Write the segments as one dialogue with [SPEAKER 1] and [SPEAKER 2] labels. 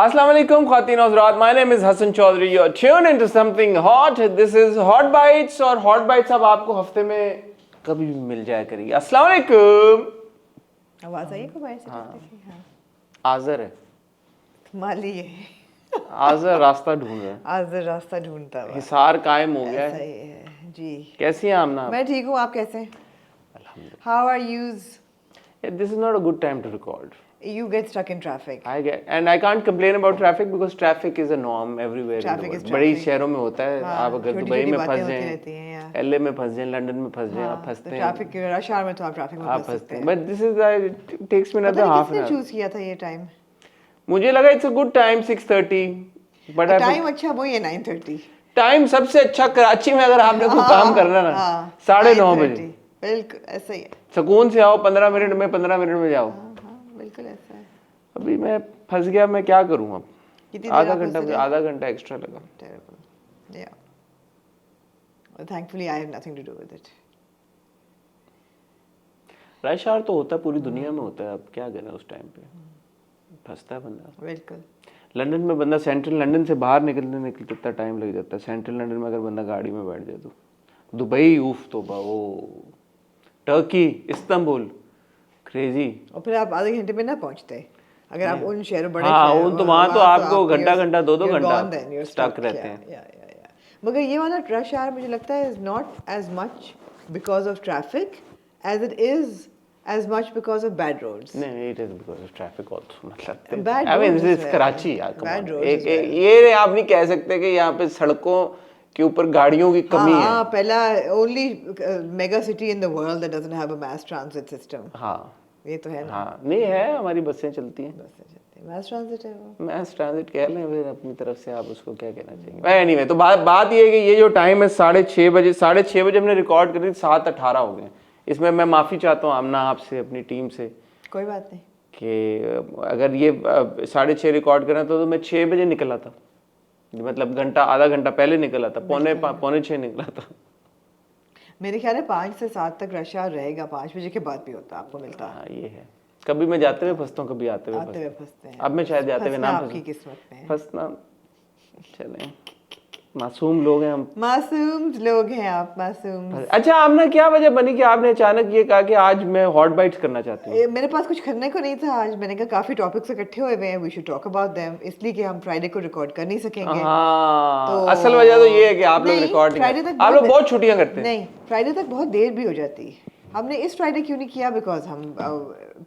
[SPEAKER 1] Assalamu alaikum, Khawateen Hazrat. My name is Hassan Chaudhry. You're tuned into something hot. This is Hot Bites और Hot Bites अब आपको हफ्ते में कभी भी मिल जाया करेगी. अस्सलाम वालेकुम.
[SPEAKER 2] आवाज आई को बाहर से?
[SPEAKER 1] हाँ. आज़र है.
[SPEAKER 2] माली है.
[SPEAKER 1] आज़र रास्ता ढूंढ रहा है.
[SPEAKER 2] आज़र रास्ता ढूंढता है.
[SPEAKER 1] हिसार कायम हो गया
[SPEAKER 2] सही
[SPEAKER 1] है.
[SPEAKER 2] है जी.
[SPEAKER 1] कैसी हैं आमना?
[SPEAKER 2] मैं ठीक हूँ, आप कैसे?
[SPEAKER 1] अल्हम्दुलिल्लाह.
[SPEAKER 2] How are yous?
[SPEAKER 1] This is not a good time to record.
[SPEAKER 2] You get stuck in traffic.
[SPEAKER 1] And I can't complain about traffic because traffic is a norm everywhere.
[SPEAKER 2] Traffic is
[SPEAKER 1] बड़ी
[SPEAKER 2] traffic.
[SPEAKER 1] शहरों में होता है.
[SPEAKER 2] हाँ,
[SPEAKER 1] आप अगर
[SPEAKER 2] छोटी
[SPEAKER 1] Dubai
[SPEAKER 2] छोटी
[SPEAKER 1] में
[SPEAKER 2] बातें
[SPEAKER 1] फंस
[SPEAKER 2] होती
[SPEAKER 1] जाएं,
[SPEAKER 2] रहती हैं यार.
[SPEAKER 1] एलए में फंस जाएं, लंदन में फंस जाएं, आप फंसते हैं.
[SPEAKER 2] ट्रैफिक रश आवर में तो आप ट्रैफिक में
[SPEAKER 1] आप
[SPEAKER 2] फंस सकते हैं.
[SPEAKER 1] But this is it takes me another
[SPEAKER 2] पता नहीं
[SPEAKER 1] half an
[SPEAKER 2] किसने
[SPEAKER 1] hour.
[SPEAKER 2] चूज किया था ये टाइम?
[SPEAKER 1] मुझे लगा it's a good time 6:30. But
[SPEAKER 2] time अच्छा वही है 9:30.
[SPEAKER 1] टाइम सबसे अच्छा कराची में अगर आपने कोई काम करना ना 9:30 बजे.
[SPEAKER 2] बिल्कुल ऐसा ही है.
[SPEAKER 1] सुकून से आओ 15 मिनट में 15 मिनट में जाओ.
[SPEAKER 2] हाँ बिल्कुल ऐसा है.
[SPEAKER 1] अभी मैं फंस गया. मैं क्या करूं अब?
[SPEAKER 2] कितनी
[SPEAKER 1] आधा घंटा एक्स्ट्रा लगा.
[SPEAKER 2] Terrible. Yeah. Well, thankfully I have nothing to do with it.
[SPEAKER 1] Rush hour तो होता है, पूरी दुनिया में होता है. अब क्या करें उस टाइम पे फंसता है बंदा.
[SPEAKER 2] बिल्कुल.
[SPEAKER 1] लंदन में बंदा सेंट्रल लंदन से बाहर निकलने इतना टाइम लग जाता है. सेंट्रल लंदन में अगर बंदा गाड़ी में बैठ जाए तो. दुबई उफ तो वो टर्की इस्तांबुल क्रेजी.
[SPEAKER 2] और फिर आप आधे घंटे में ना पहुंचते अगर आप उन शहरों बड़े
[SPEAKER 1] हाँ उन तो वहाँ तो आपको घंटा दो घंटा स्टक रहते हैं.
[SPEAKER 2] मगर ये वाला रश आवर मुझे लगता है is not as much because of traffic as it is as much because of bad roads.
[SPEAKER 1] नहीं, it is because of traffic also. मतलब
[SPEAKER 2] Bad
[SPEAKER 1] I mean,
[SPEAKER 2] roads
[SPEAKER 1] this is
[SPEAKER 2] as
[SPEAKER 1] Karachi
[SPEAKER 2] well.
[SPEAKER 1] यार.
[SPEAKER 2] Bad roads
[SPEAKER 1] एक
[SPEAKER 2] as well.
[SPEAKER 1] ये आप नहीं कह सकते कि यहाँ पे सड़कों के ऊपर गाड़ियों की कमी है.
[SPEAKER 2] हाँ पहला only mega city in the world that doesn't have a mass transit system.
[SPEAKER 1] हाँ
[SPEAKER 2] ये तो है ना.
[SPEAKER 1] हाँ नहीं है. हमारी बसें चलती हैं.
[SPEAKER 2] mass transit है वो.
[SPEAKER 1] mass transit कह लें फिर अपनी तरफ से. आप उसको क्या कहना चाहिए? Anyway, तो बात ये है कि ये जो टाइम है 6:30 बजे. 6:30 बजे हमने रिकॉर्ड कर दी. 7:18 हो गए. इसमें मैं माफ़ी चाहता हूँ आमना आपसे, अपनी टीम से.
[SPEAKER 2] कोई बात नहीं
[SPEAKER 1] कि अगर ये 6:30 रिकॉर्ड करना तो मैं 6 बजे निकला था. मतलब आधा घंटा पहले निकला था. पौने 6 निकला था.
[SPEAKER 2] मेरे ख्याल है 5 से 7 तक रश आवर रहेगा. 5 बजे के बाद भी होता आपको मिलता.
[SPEAKER 1] हाँ ये है. कभी मैं जाते हुए फंसता हूँ, कभी आते हुए
[SPEAKER 2] फंसते हैं.
[SPEAKER 1] अब मैं शायद जाते हुए ना
[SPEAKER 2] आपकी किस्मत में
[SPEAKER 1] फंसना. चलें, मासूम लोग हैं हम.
[SPEAKER 2] मासूम लोग हैं आप. मासूम.
[SPEAKER 1] अच्छा आपने क्या वजह बनी कि आपने अचानक ये कहा कि आज मैं हॉट बाइट्स करना चाहती हूँ?
[SPEAKER 2] मेरे पास कुछ करने को नहीं था आज. मैंने कहा काफी टॉपिक्स इकट्ठे हुए हैं, we should talk about them. इसलिए कि हम फ्राइडे को रिकॉर्ड कर नहीं सकेंगे.
[SPEAKER 1] हाँ असल वजह तो ये है कि आप लोग रिकॉर्ड आप लोग बहुत छुट्टियां करते हैं.
[SPEAKER 2] नहीं, फ्राइडे तक बहुत देर भी हो जाती. हमने इस फ्राइडे क्यों नहीं किया? बिकॉज हम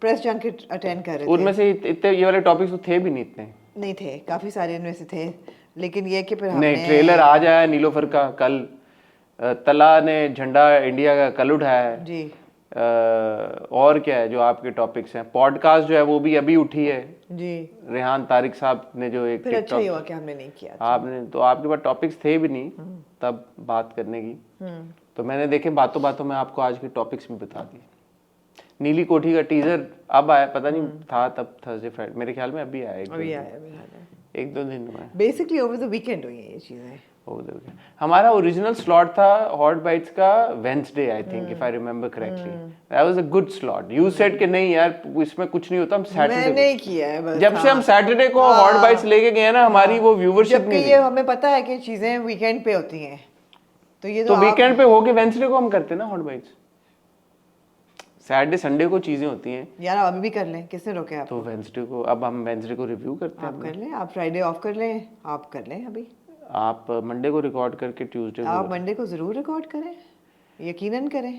[SPEAKER 2] प्रेस जंकेट अटेंड कर रहे थे.
[SPEAKER 1] उनमें से इतने ये वाले टॉपिक्स तो थे भी नहीं. इतने
[SPEAKER 2] नहीं थे. काफी सारे इनमें से थे, लेकिन ये कि फिर
[SPEAKER 1] हमने ट्रेलर आज आया नीलोफर का. कल तला ने झंडा इंडिया का कल उठाया है
[SPEAKER 2] जी.
[SPEAKER 1] और क्या है जो आपके टॉपिक्स हैं? पॉडकास्ट जो है वो भी अभी उठी है
[SPEAKER 2] जी.
[SPEAKER 1] रेहान तारिक साहब ने जो एक
[SPEAKER 2] फिर अच्छा ही हुआ कि हमने नहीं किया.
[SPEAKER 1] आपने तो आपके पास टॉपिक्स थे भी नहीं तब बात करने की. तो मैंने देखे बातों बातों में आपको आज के टॉपिक्स भी बता दिए. नीली कोठी का टीजर अब आया. पता नहीं था तब थर्सडे फ्राइडे मेरे ख्याल में अभी आया. एक दो दिन में
[SPEAKER 2] बेसिकली ओवर द वीकेंड हुई है ये चीजें.
[SPEAKER 1] हमारा ओरिजिनल स्लॉट था हॉट बाइट्स का Wednesday I think if I remember correctly. That was a good slot. You said कि नहीं यार इसमें कुछ नहीं होता. हम सैटरडे
[SPEAKER 2] मैंने किया है बस.
[SPEAKER 1] जब से हम सैटरडे को हॉट बाइट्स लेके गए ना हमारी वो व्यूवरशिप नहीं.
[SPEAKER 2] ये हमें पता है कि चीजें वीकेंड पे होती हैं तो ये
[SPEAKER 1] तो वीकेंड पे होके वेडनेसडे को हम करते ना हॉट बाइट्स. सैटरडे संडे को चीजें होती हैं
[SPEAKER 2] यार. अभी भी कर लें, किसने रोके आप?
[SPEAKER 1] तो वेडनेसडे को अब हम वेडनेसडे को रिव्यू करते हैं.
[SPEAKER 2] आप कर लें. आप फ्राइडे ऑफ कर लें. आप कर लें अभी.
[SPEAKER 1] आप मंडे को रिकॉर्ड करके ट्यूसडे को.
[SPEAKER 2] आप मंडे को जरूर रिकॉर्ड करें, यकीनन करें,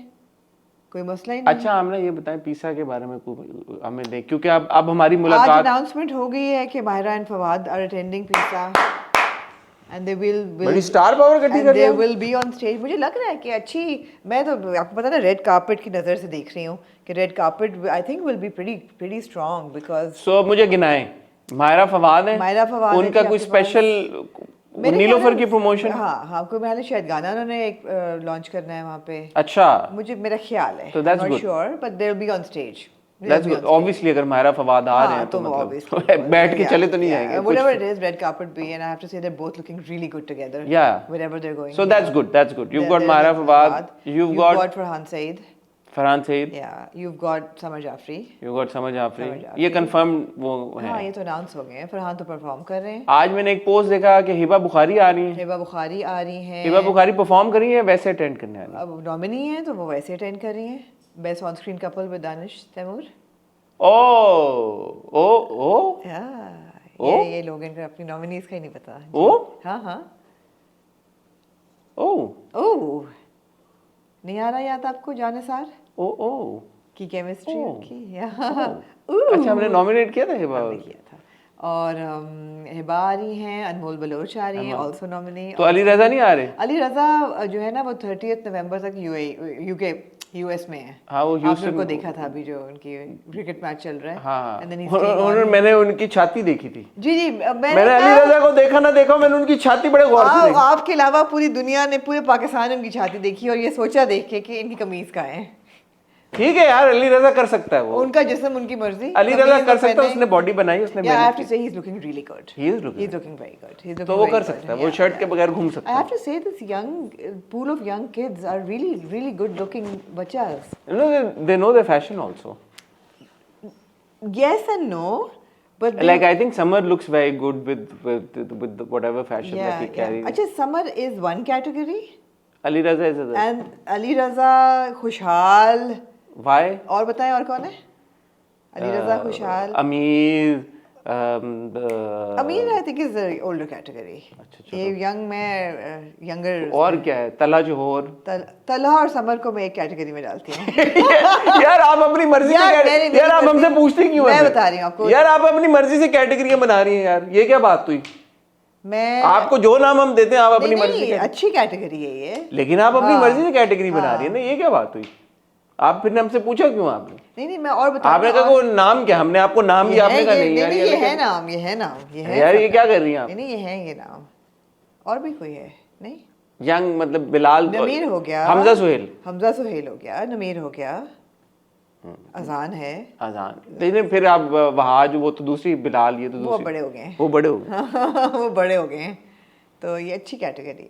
[SPEAKER 2] कोई मसला ही नहीं.
[SPEAKER 1] अच्छा हमने ये बताएं पिज़्ज़ा के बारे में हमें दें क्योंकि अब हमारी मुलाकात.
[SPEAKER 2] आज अनाउंसमेंट हो गई है कि Mahira and Fawad are attending pizza and they will
[SPEAKER 1] बड़ी स्टार पावर इकट्ठी कर रहे हैं.
[SPEAKER 2] they will be on stage. मुझे लग रहा है कि अच्छी. मैं तो आपको पता है रेड कार्पेट की नज़र से देख रही हूँ कि red carpet I think will be pretty strong because
[SPEAKER 1] सो मुझे गिनाएं. माहिरा फवाद है. उनका कोई स्पेशल नीलोफर की प्रमोशन.
[SPEAKER 2] हाँ कोई मैंने शायद गाना उन्होंने एक लॉन्च करना है वहाँ पे.
[SPEAKER 1] अच्छा
[SPEAKER 2] मुझे मेरा ख्याल है.
[SPEAKER 1] तो that's good.
[SPEAKER 2] Sure but they will be on stage.
[SPEAKER 1] That's good. Obviously अगर माहिरा फवाद आ रहे हैं तो मतलब बैठ के चले तो नहीं जाएंगे.
[SPEAKER 2] Whatever it is, red carpet be, and I have to say they're both looking really good together.
[SPEAKER 1] Yeah.
[SPEAKER 2] Wherever they're going.
[SPEAKER 1] So that's good. You've got Mahira Fawad. You've got
[SPEAKER 2] Farhan Saeed.
[SPEAKER 1] Farhan Saeed,
[SPEAKER 2] Yeah, you've got Samar Jafri.
[SPEAKER 1] You got Samar Jafri,
[SPEAKER 2] समझ आफरी।
[SPEAKER 1] ये confirm वो
[SPEAKER 2] हाँ,
[SPEAKER 1] है।
[SPEAKER 2] ये तो announce हो गए हैं। फरहान तो परफॉर्म कर रहे हैं।
[SPEAKER 1] आज मैंने एक पोस्ट देखा कि हिबा बुखारी आ रही है।
[SPEAKER 2] हिबा बुखारी आ रही हैं।
[SPEAKER 1] हिबा बुखारी परफॉर्म कर रही है वैसे अटेंड करने वाली?
[SPEAKER 2] अब नॉमिनी है तो वो वैसे अटेंड कर रही हैं। Best on screen couple with Danish Taimur.
[SPEAKER 1] Oh oh oh oh?
[SPEAKER 2] ये लोग इनको अपनी नॉमिनीज का ही नहीं पता।
[SPEAKER 1] ओ
[SPEAKER 2] हाँ हाँ।
[SPEAKER 1] ओ
[SPEAKER 2] ओह, नहीं आ रहा याद आपको जानिसार
[SPEAKER 1] ओ ओ
[SPEAKER 2] की केमिस्ट्री
[SPEAKER 1] ओह।
[SPEAKER 2] उनकी?
[SPEAKER 1] अच्छा, हमने नॉमिनेट किया था हिबा।
[SPEAKER 2] हमने किया था। और हिबा आ रही हैं, अनमोल बलोच आ रही हैं, ऑल्सो नॉमिनी।
[SPEAKER 1] तो अली रजा नहीं आ रहे?
[SPEAKER 2] अली रजा जो है ना वो 30 नवंबर तक यूएस में है।
[SPEAKER 1] हाँ, वो
[SPEAKER 2] आपने उनको देखा था अभी जो उनकी क्रिकेट मैच चल रहा है।
[SPEAKER 1] हाँ,
[SPEAKER 2] And then he's staying on.
[SPEAKER 1] उन्होंने मैंने उनकी छाती देखी थी।
[SPEAKER 2] जी
[SPEAKER 1] मैंने अली रजा को देखा ना देखा, मैंने उनकी छाती बड़े गौर से देखी।
[SPEAKER 2] आपके अलावा पूरी दुनिया ने, पूरे पाकिस्तान ने उनकी छाती देखी और ये सोचा देख के कि इनकी कमीज कहाँ है।
[SPEAKER 1] ठीक है यार, अली रजा कर सकता है वो।
[SPEAKER 2] उनका जिस्म उनकी मर्जी।
[SPEAKER 1] अली रजा कर सकता है, उसने बॉडी बनाई, उसने
[SPEAKER 2] Yeah, I have
[SPEAKER 1] मेहनत
[SPEAKER 2] to
[SPEAKER 1] की।
[SPEAKER 2] say he's looking really good.
[SPEAKER 1] He is looking
[SPEAKER 2] He's looking very good. He's looking
[SPEAKER 1] तो वो
[SPEAKER 2] very
[SPEAKER 1] कर
[SPEAKER 2] good.
[SPEAKER 1] सकता है, वो
[SPEAKER 2] Yeah,
[SPEAKER 1] शर्ट
[SPEAKER 2] yeah.
[SPEAKER 1] के बगैर घूम
[SPEAKER 2] I
[SPEAKER 1] सकता
[SPEAKER 2] have to say this young pool of young kids are really good looking bachas.
[SPEAKER 1] है। They know their fashion also.
[SPEAKER 2] Yes and no, but
[SPEAKER 1] Like I think Summer looks very good with whatever fashion that he carries.
[SPEAKER 2] अच्छा, Summer is one category
[SPEAKER 1] Ali Raza is other.
[SPEAKER 2] and Ali Raza खुशहाल।
[SPEAKER 1] Why?
[SPEAKER 2] और बताएं और कौन है? अली रजा खुशहाल।
[SPEAKER 1] Ameer.
[SPEAKER 2] अमीर I think is the older category.
[SPEAKER 1] अच्छा,
[SPEAKER 2] ये यंग में यंगर।
[SPEAKER 1] और क्या है? तला जोहर।
[SPEAKER 2] तलहा और समर को मैं एक कैटेगरी में डालती हूँ।
[SPEAKER 1] यार आप अपनी मर्जी से यार आप हमसे पूछते क्यों हैं?
[SPEAKER 2] मैं बता रही हूँ आपको।
[SPEAKER 1] यार आप अपनी मर्जी से कैटेगरियां बना रही हैं यार, ये क्या बात हुई?
[SPEAKER 2] मैं
[SPEAKER 1] आपको जो नाम हम देते हैं आप अपनी मर्जी से।
[SPEAKER 2] अच्छी कैटेगरी है ये।
[SPEAKER 1] लेकिन आप अपनी मर्जी से कैटेगरी बना रही है ना, ये क्या बात हुई? आप फिर हमसे पूछा क्यों आपने?
[SPEAKER 2] नहीं मैं और बता।
[SPEAKER 1] आपने कहा वो नाम क्या? हमने आपको नाम दिया, आपने कहा नहीं यार
[SPEAKER 2] ये है नाम, ये है नाम, ये है।
[SPEAKER 1] यार ये क्या कर रही हैं आप?
[SPEAKER 2] नहीं ये है, ये नाम। और भी कोई है? नहीं,
[SPEAKER 1] यंग मतलब बिलाल,
[SPEAKER 2] नमीर हो गया,
[SPEAKER 1] हमजा सुहेल
[SPEAKER 2] हो गया, नमीर हो गया, अजान है,
[SPEAKER 1] अजान। लेकिन फिर आप वहाँ जो वो तो दूसरी बिलाल, ये तो दूसरी,
[SPEAKER 2] वो बड़े हो गए,
[SPEAKER 1] वो बड़े हो गए।
[SPEAKER 2] वो बड़े हो गए। तो ये अच्छी कैटेगरी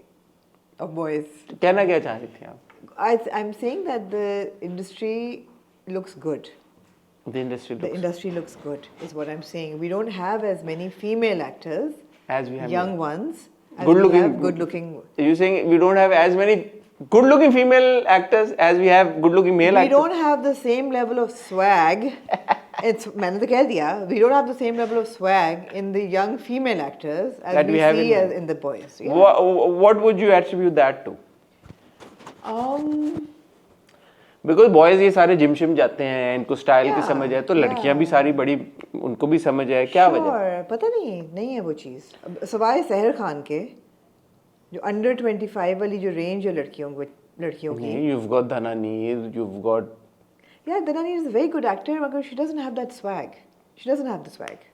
[SPEAKER 2] ऑफ बॉयज।
[SPEAKER 1] कहना क्या चाह रही थी आप?
[SPEAKER 2] I'm saying that the industry looks good.
[SPEAKER 1] The industry
[SPEAKER 2] looks good is what I'm saying. We don't have as many female actors
[SPEAKER 1] as we have
[SPEAKER 2] young ones. Good looking.
[SPEAKER 1] You're saying we don't have as many good looking female actors as we have good looking male actors?
[SPEAKER 2] We don't have the same level of swag. मैंने तो कह दिया, we don't have the same level of swag in the young female actors as
[SPEAKER 1] that
[SPEAKER 2] we
[SPEAKER 1] have
[SPEAKER 2] see as in the boys. Yeah.
[SPEAKER 1] What would you attribute that to?
[SPEAKER 2] Because
[SPEAKER 1] boys ये सारे gym शिम जाते हैं, इनको style की समझ है, तो लड़कियां भी सारी बड़ी, उनको भी समझ है, क्या वजह?
[SPEAKER 2] पता नहीं है वो चीज़। सवाए सहर खान के जो अंडर 25 वाली जो रेंज है लड़कियों की।
[SPEAKER 1] You've got Dhana Neer, you've got
[SPEAKER 2] Dhana Neer is a very good actor, but she doesn't have that swag. She doesn't have the swag.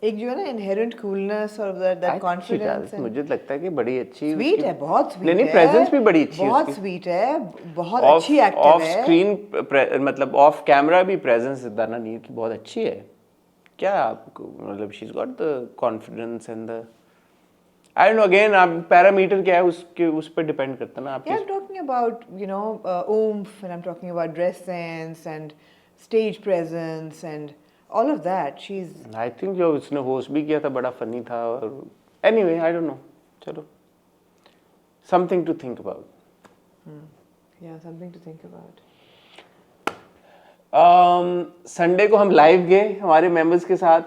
[SPEAKER 2] एक जो है ना inherent coolness और that confidence।
[SPEAKER 1] मुझे लगता है कि बड़ी अच्छी
[SPEAKER 2] स्वीट है, बहुत स्वीट है।
[SPEAKER 1] नहीं प्रेजेंस भी बड़ी अच्छी है,
[SPEAKER 2] बहुत स्वीट है, बहुत अच्छी एक्टर है।
[SPEAKER 1] ऑफ स्क्रीन मतलब ऑफ कैमरा भी प्रेजेंस दाना नीर की बहुत अच्छी है। क्या आपको मतलब she is got the confidence and the I don't know, again आप पैरामीटर क्या है उसके उस पर डिपेंड करता है ना आपके।
[SPEAKER 2] I am talking about oomph, and I'm talking about dress sense and stage presence and all of that. She's
[SPEAKER 1] I think जो उसने होस्ट भी किया था बड़ा फनी था। और anyway I don't know, चलो something to think about.
[SPEAKER 2] Yeah, something to think about.
[SPEAKER 1] Sunday को हम लाइव गए हमारे मेंबर्स के साथ,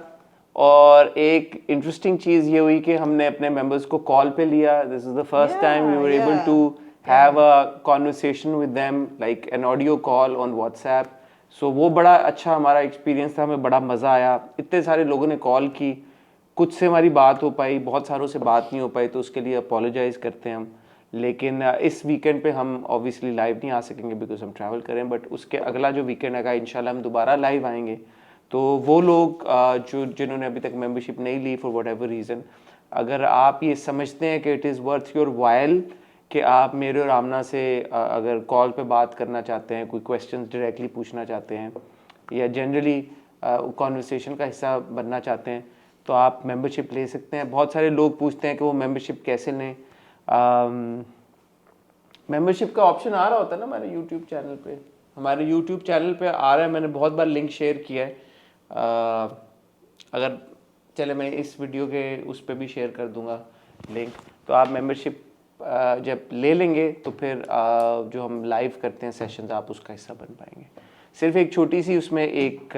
[SPEAKER 1] और एक इंटरेस्टिंग चीज़ ये हुई कि हमने अपने मेंबर्स को कॉल पे लिया। This is the first time we were able to have a conversation with them, like an audio call on WhatsApp. So वो बड़ा अच्छा हमारा एक्सपीरियंस था, हमें बड़ा मज़ा आया। इतने सारे लोगों ने कॉल की, कुछ से हमारी बात हो पाई, बहुत सारों से बात नहीं हो पाई, तो उसके लिए अपोलोजाइज़ करते हैं हम। लेकिन इस वीकेंड पे हम ऑब्वियसली लाइव नहीं आ सकेंगे बिकॉज हम ट्रैवल करें, बट उसके अगला जो वीकेंड आएगा इंशाल्लाह हम दोबारा लाइव आएंगे। तो वो लोग जिन्होंने अभी तक मेंबरशिप नहीं ली फॉर वट एवर रीज़न, अगर आप ये समझते हैं कि it is worth your while कि आप मेरे और आमना से अगर कॉल पे बात करना चाहते हैं, कोई क्वेश्चंस डायरेक्टली पूछना चाहते हैं या जनरली कॉन्वर्सेशन का हिस्सा बनना चाहते हैं, तो आप मेंबरशिप ले सकते हैं। बहुत सारे लोग पूछते हैं कि वो मेंबरशिप कैसे लें। मेंबरशिप का ऑप्शन आ रहा होता है ना हमारे यूट्यूब चैनल पे, हमारे यूट्यूब चैनल पे आ रहा है, मैंने बहुत बार लिंक शेयर किया है। अगर चले मैं इस वीडियो के उस पर भी शेयर कर दूंगा लिंक, तो आप मेंबरशिप जब ले लेंगे तो फिर जो हम लाइव करते हैं सेशंस, आप उसका हिस्सा बन पाएंगे। सिर्फ एक छोटी सी उसमें एक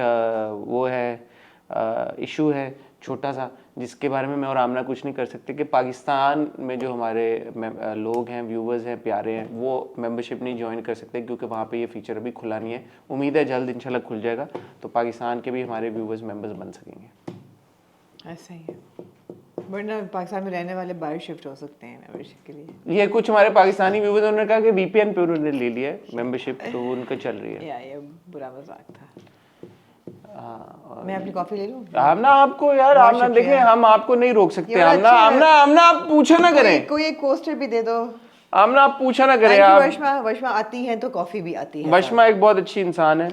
[SPEAKER 1] वो है इशू है छोटा सा, जिसके बारे में मैं और आमना कुछ नहीं कर सकते, कि पाकिस्तान में जो हमारे लोग हैं, व्यूवर्स हैं, प्यारे हैं, वो मेंबरशिप नहीं ज्वाइन कर सकते क्योंकि वहाँ पे ये फीचर अभी खुला नहीं है। उम्मीद है जल्द इंशाल्लाह खुल जाएगा, तो पाकिस्तान के भी हमारे व्यूवर्स मेंबर्स बन सकेंगे।
[SPEAKER 2] ऐसा ही है, वरना पाकिस्तान में रहने वाले बाहर शिफ्ट हो सकते हैं मेंबरशिप के लिए।
[SPEAKER 1] ये कुछ हमारे पाकिस्तानी व्यूवर्स उन्होंने कहा कि वीपीएन पे उन्होंने ले लिया है मेंबरशिप, तो वो उनका चल रही है।
[SPEAKER 2] ये बुरा मजाक था।
[SPEAKER 1] हाँ,
[SPEAKER 2] मैं अपनी कॉफी ले लूं?
[SPEAKER 1] आमना आपको यार,
[SPEAKER 2] बहुत
[SPEAKER 1] आमना
[SPEAKER 2] शुक्रिया।
[SPEAKER 1] देखें, हम आपको नहीं रोक सकते।
[SPEAKER 2] ये
[SPEAKER 1] आमना
[SPEAKER 2] अच्छा है।
[SPEAKER 1] आमना आमना आप पूछा ना करें,
[SPEAKER 2] कोई एक पोस्टर भी दे दो।
[SPEAKER 1] आमना आप पूछा ना करें।
[SPEAKER 2] थैंक यू
[SPEAKER 1] आप
[SPEAKER 2] वशमा, वशमा आती हैं तो कॉफी भी आती है।
[SPEAKER 1] वशमा एक बहुत अच्छी इंसान है।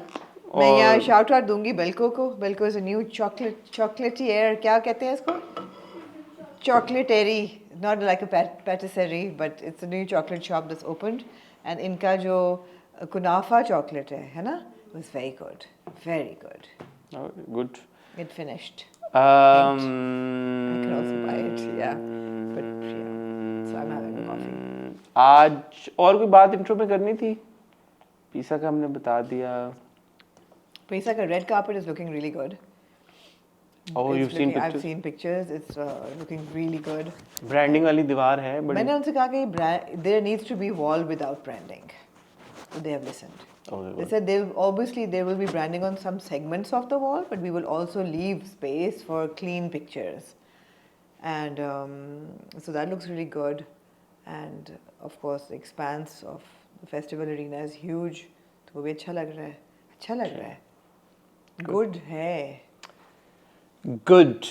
[SPEAKER 2] मैं यहाँ शाउट आउट दूंगी बेल्को को। Belco is a new chocolatier, क्या कहते हैं इसको, chocolaterie, not like a patisserie but it's a new chocolate shop that's opened, and इनका जो कुनाफा चॉकलेट है ना, was very good, very good,
[SPEAKER 1] good.
[SPEAKER 2] It finished.
[SPEAKER 1] I
[SPEAKER 2] I can also buy it, yeah. But yeah, so I'm having a coffee.
[SPEAKER 1] आज और कोई बात intro में करनी थी? पिज़्ज़ा का हमने बता दिया।
[SPEAKER 2] Pisa ka red carpet is looking really good.
[SPEAKER 1] Oh, you've seen
[SPEAKER 2] I've
[SPEAKER 1] pictures?
[SPEAKER 2] seen pictures. It's looking really good.
[SPEAKER 1] Branding वाली दीवार है बड़ी।
[SPEAKER 2] मैंने उनसे कहा कि there needs to be wall without branding. So they have listened.
[SPEAKER 1] Okay,
[SPEAKER 2] They
[SPEAKER 1] good.
[SPEAKER 2] said there will be branding on some segments of the wall, but we will also leave space for clean pictures. And so that looks really good. And of course, the expanse of the festival arena is huge. तो वो भी अच्छा लग रहा है, अच्छा लग रहा है, गुड है।
[SPEAKER 1] गुड।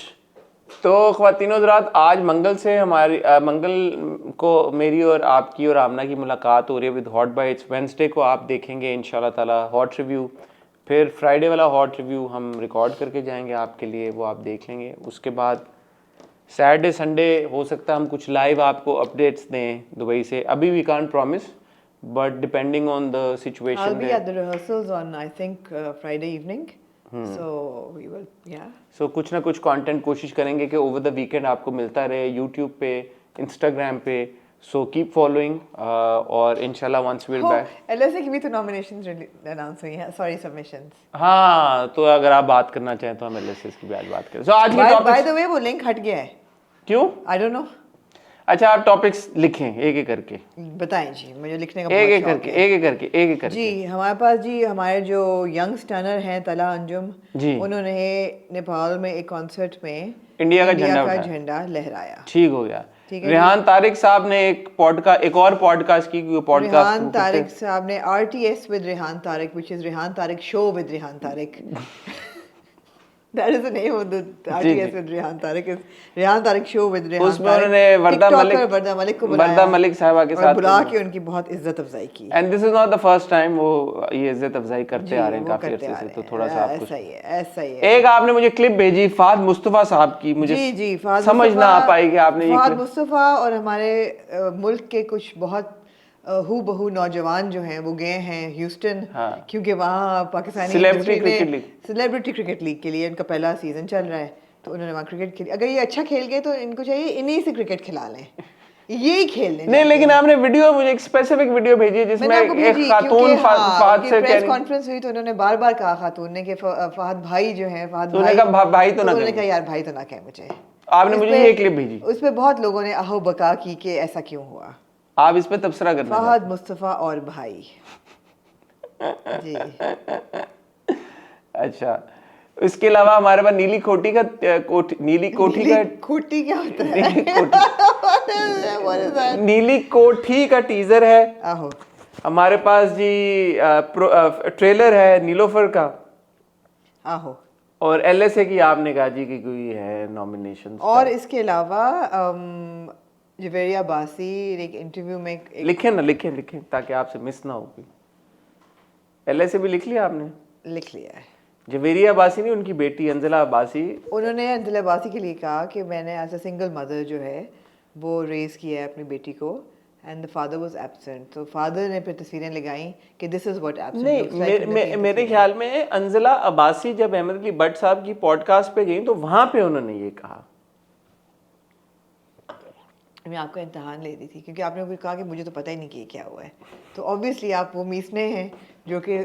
[SPEAKER 1] तो ख्वातीनो हज़रात, आज मंगल से हमारी मंगल को मेरी और आपकी और आमना की मुलाकात हो रही है विद हॉट बाइट्स। वेंसडे को आप देखेंगे इंशाल्लाह ताला हॉट रिव्यू, फिर फ्राइडे वाला हॉट रिव्यू हम रिकॉर्ड करके जाएंगे आपके लिए, वो आप देख लेंगे। उसके बाद सैटरडे संडे हो सकता है हम कुछ लाइव आपको अपडेट्स दें दुबई से, अभी we can't promise, but depending on the
[SPEAKER 2] I'll
[SPEAKER 1] situation.
[SPEAKER 2] be at the rehearsals on I think Friday evening. So we will, yeah.
[SPEAKER 1] सो कुछ ना कुछ कंटेंट कोशिश करेंगे कि ओवर द वीकेंड आपको मिलता रहे यूट्यूब पे, इंस्टाग्राम पे। सो कीप फॉलोइंग और इंशाल्लाह once we are
[SPEAKER 2] Oh,
[SPEAKER 1] back.
[SPEAKER 2] LSA की भी तो nominations announce हुई हैं, sorry submissions.
[SPEAKER 1] हाँ, तो अगर आप बात करना चाहें तो हम एलएसएस की भी आज बात करें। सो आज के
[SPEAKER 2] By
[SPEAKER 1] टॉपिक्स
[SPEAKER 2] the way वो link हट गया है,
[SPEAKER 1] क्यों?
[SPEAKER 2] I don't know.
[SPEAKER 1] अच्छा, आप टॉपिक्स लिखें एक एक करके,
[SPEAKER 2] बताएं जी, मुझे लिखने का
[SPEAKER 1] एक
[SPEAKER 2] बहुत
[SPEAKER 1] एक
[SPEAKER 2] शौक
[SPEAKER 1] करके,
[SPEAKER 2] है।
[SPEAKER 1] एक एक करके, एक एक करके।
[SPEAKER 2] जी हमारे पास जी हमारे जो यंग स्टनर हैं तला अंजुम
[SPEAKER 1] जी।
[SPEAKER 2] उन्होंने नेपाल में एक कॉन्सर्ट में
[SPEAKER 1] इंडिया का झंडा उठाया।
[SPEAKER 2] झंडा लहराया।
[SPEAKER 1] ठीक हो गया।
[SPEAKER 2] ठीक है
[SPEAKER 1] रेहान तारिक साहब ने एक और पॉडकास्ट की,
[SPEAKER 2] रेहान
[SPEAKER 1] पॉडकास्ट
[SPEAKER 2] तारिक साहब ने RTS with Rehan Tariq, which is Rehan Tariq show with Rehan Tariq. That is the name of the RTS with Rehan Tariq, is Rehan Tariq show with Rehan
[SPEAKER 1] उसमें उन्होंने वर्दा मलिक
[SPEAKER 2] को बुलाया,
[SPEAKER 1] वर्दा मलिक साहबा के
[SPEAKER 2] और
[SPEAKER 1] साथ
[SPEAKER 2] बुला के उनकी बहुत इज्जत अफजाई की।
[SPEAKER 1] And this is not the first time वो ये इज्जत अफजाई करते आ रहे हैं
[SPEAKER 2] वो
[SPEAKER 1] काफी
[SPEAKER 2] करते
[SPEAKER 1] अरसे
[SPEAKER 2] आ
[SPEAKER 1] से,
[SPEAKER 2] रहे
[SPEAKER 1] तो
[SPEAKER 2] हैं।
[SPEAKER 1] थोड़ा सा आप कुछ
[SPEAKER 2] ऐसा ही है, ऐसा ही है।
[SPEAKER 1] एक आपने मुझे क्लिप भेजी फाद मुस्तफा साहब की, मुझे
[SPEAKER 2] जी फहद
[SPEAKER 1] समझ ना आ
[SPEAKER 2] मुस्तफा,
[SPEAKER 1] पाई कि आपने ये
[SPEAKER 2] फहद
[SPEAKER 1] क्लिप।
[SPEAKER 2] मुस्तफा और हमारे मुल्क के कुछ बहुत हू बहू नौजवान जो हैं वो गए हैं ह्यूस्टन,
[SPEAKER 1] हाँ।
[SPEAKER 2] क्योंकि वहाँ Pakistani
[SPEAKER 1] Celebrity cricket league।
[SPEAKER 2] Celebrity cricket league के लिए उनका पहला सीजन चल रहा है, तो उन्होंने वहाँ क्रिकेट खेली। अगर ये अच्छा खेल गए तो इनको चाहिए इन्हीं से क्रिकेट खिला लें, यही खेलने
[SPEAKER 1] नहीं, लेकिन आपने वीडियो मुझे एक स्पेसिफिक वीडियो भेजी है जिसमें
[SPEAKER 2] मैंने आपको
[SPEAKER 1] एक
[SPEAKER 2] भेजी
[SPEAKER 1] खातून फाद से
[SPEAKER 2] प्रेस
[SPEAKER 1] कह रही,
[SPEAKER 2] कॉन्फ्रेंस हुई तो उन्होंने बार बार कहा खातून ने कि फहद भाई जो है, फहद
[SPEAKER 1] तो उन्होंने कहा भाई तो ना
[SPEAKER 2] उन्होंने
[SPEAKER 1] कहें।
[SPEAKER 2] कहा यार भाई तो ना कहे मुझे।
[SPEAKER 1] आपने मुझे ये क्लिप भेजी,
[SPEAKER 2] उस पे बहुत लोगों ने अहो बका की कि ऐसा क्यों हुआ।
[SPEAKER 1] आप इस पे तबसरा करना
[SPEAKER 2] फहद मुस्तफा और भाई जी।
[SPEAKER 1] अच्छा, इसके अलावा हमारे पास नीली कोठी का नीली कोठी का
[SPEAKER 2] खोटी क्या होता है?
[SPEAKER 1] नीली कोठी
[SPEAKER 2] What is that?
[SPEAKER 1] नीली कोठी का टीजर है
[SPEAKER 2] आहो
[SPEAKER 1] हमारे पास जी, ट्रेलर है नीलोफर का,
[SPEAKER 2] आहो।
[SPEAKER 1] और एलएसए की आपने कहा जी कि कोई है नॉमिनेशन।
[SPEAKER 2] और इसके अलावा जवेरिया बासी एक इंटरव्यू में
[SPEAKER 1] लिखें ना, लिखें ताकि आपसे मिस ना हो कोई। एलएसए भी लिख लिया आपने?
[SPEAKER 2] लिख लिया है।
[SPEAKER 1] जवेरिया अब्बासी नहीं, उनकी बेटी अंजला अब्बासी।
[SPEAKER 2] उन्होंने अंजला अब्बासी के लिए कहा कि मैंने एज अ सिंगल मदर जो है वो रेज़ किया है अपनी बेटी को, and the father was absent. So father ने फिर तस्वीरें लगाई कि this is what absent
[SPEAKER 1] नहीं,
[SPEAKER 2] looks like.
[SPEAKER 1] मेरे ख्याल में अंजला अब्बासी जब अहमद अली भट्ट साहब की पॉडकास्ट पे गई तो वहां पे उन्होंने ये कहा।
[SPEAKER 2] मैं आपका इम्तहान ले रही थी क्योंकि आपने मुझे कहा कि मुझे तो पता ही नहीं कि ये क्या हुआ है, तो ऑब्वियसली आप वो मीसने हैं जो कि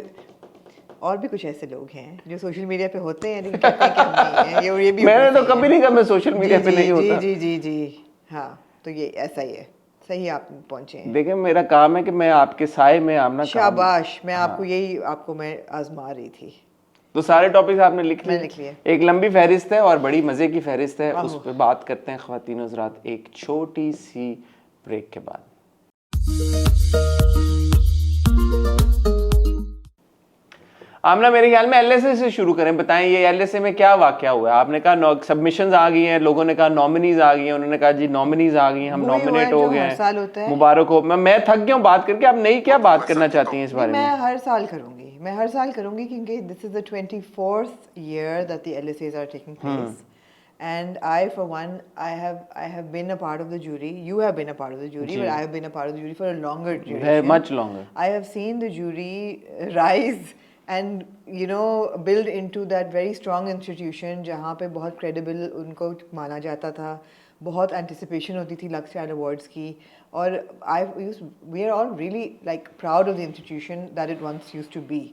[SPEAKER 2] और भी कुछ ऐसे लोग हैं जो सोशल मीडिया पे होते हैं लेकिन कहते हैं कि हम नहीं हैं, ये भी
[SPEAKER 1] मैंने तो कभी नहीं कहा मैं सोशल मीडिया पे नहीं होता।
[SPEAKER 2] जी जी जी जी हाँ, तो ये ऐसा ही है, सही आप पहुंचे हैं।
[SPEAKER 1] देखिए मेरा काम है कि मैं आपके साए में आमना
[SPEAKER 2] शाबाश, मैं आपको यही आपको मैं आजमा रही थी।
[SPEAKER 1] तो सारे टॉपिक्स आपने लिख लिए?
[SPEAKER 2] मैंने लिख लिए।
[SPEAKER 1] एक लंबी फहरिस्त है और बड़ी मजे की फहरिस्त है, उस पर बात करते हैं ख्वातीन हज़रात एक छोटी सी ब्रेक के बाद। आमना मेरे ख्याल में एलएसए से शुरू करें, बताएं ये एलएसए में क्या वाकया हुआ है? आपने कहा सबमिशंस आ गई हैं, लोगों ने कहा नॉमिनीज आ गई हैं, उन्होंने कहा जी नॉमिनीज आ गई हैं, हम नॉमिनेट हो गए हैं, मुबारक हो। मैं थक गया हूँ बात करके, आप नहीं क्या बात करना चाहती हैं इस बारे में?
[SPEAKER 2] मैं हर साल करूंगी क्योंकि this is the 24th year that the LSAs are taking place. And I, for one, I have been a part of the jury. You have been a part of the jury, but I have been a part of the jury for a longer duration.
[SPEAKER 1] Much longer.
[SPEAKER 2] I have seen the jury rise and build into that very strong institution जहाँ पे बहुत credible उनको माना जाता था, बहुत anticipation होती थी Lux Child Awards की, और we are all really like proud of the institution that it once used to be.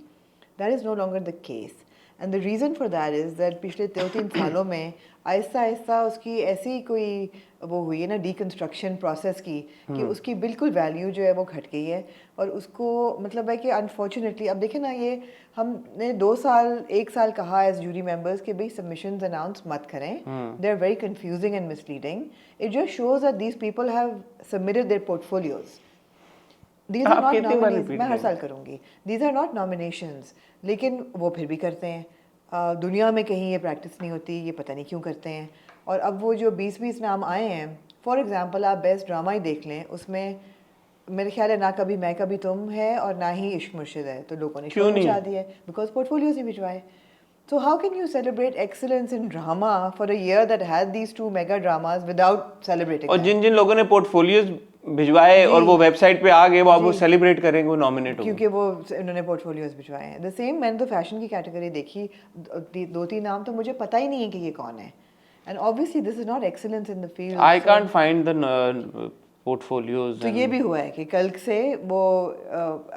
[SPEAKER 2] That is no longer the case. And the reason for that is that पिछले 2-3 सालों में आहिस्ता आहिस्ता उसकी ऐसी कोई वो हुई है ना डिकंस्ट्रक्शन प्रोसेस की कि उसकी बिल्कुल वैल्यू जो है वो घट गई है, और उसको मतलब है कि अनफॉर्चुनेटली अब देखें ना, ये हमने 1 साल कहा एज जूरी मेंबर्स कि भाई सबमिशंस अनाउंस मत करें, they are very confusing and misleading, it just shows that these people have submitted their portfolios. These are not nominees, मैं हर साल करूँगी, these are not nominations, लेकिन वो फिर भी करते हैं। दुनिया में कहीं ये प्रैक्टिस नहीं होती, ये पता नहीं क्यों करते हैं। और अब वो जो 20-20 नाम आए हैं, फॉर एग्जांपल आप बेस्ट ड्रामा ही देख लें, उसमें मेरे ख्याल है ना कभी मैं कभी तुम है और ना ही इश्क मुर्शिद है, तो लोगों ने शो मचा दिया बिकॉज पोर्टफोलियोज नहीं भिजवाए। So how can you celebrate excellence in drama for a year that had these 2 mega dramas without celebrating?
[SPEAKER 1] और जिन लोगों ने पोर्टफोलियोज भिजवाए और वो वेबसाइट पे आ गए, वो अब वो सेलिब्रेट करेंगे, वो नॉमिनेट होंगे
[SPEAKER 2] क्योंकि वो उन्होंने पोर्टफोलियोज भिजवाए हैं। द सेम मैंने तो फैशन की कैटेगरी देखी, 2-3 नाम तो मुझे पता ही नहीं है कि ये कौन है, and obviously this is not excellence in the field.
[SPEAKER 1] I can't find the portfolios.
[SPEAKER 2] तो ये भी हुआ है कि कल से वो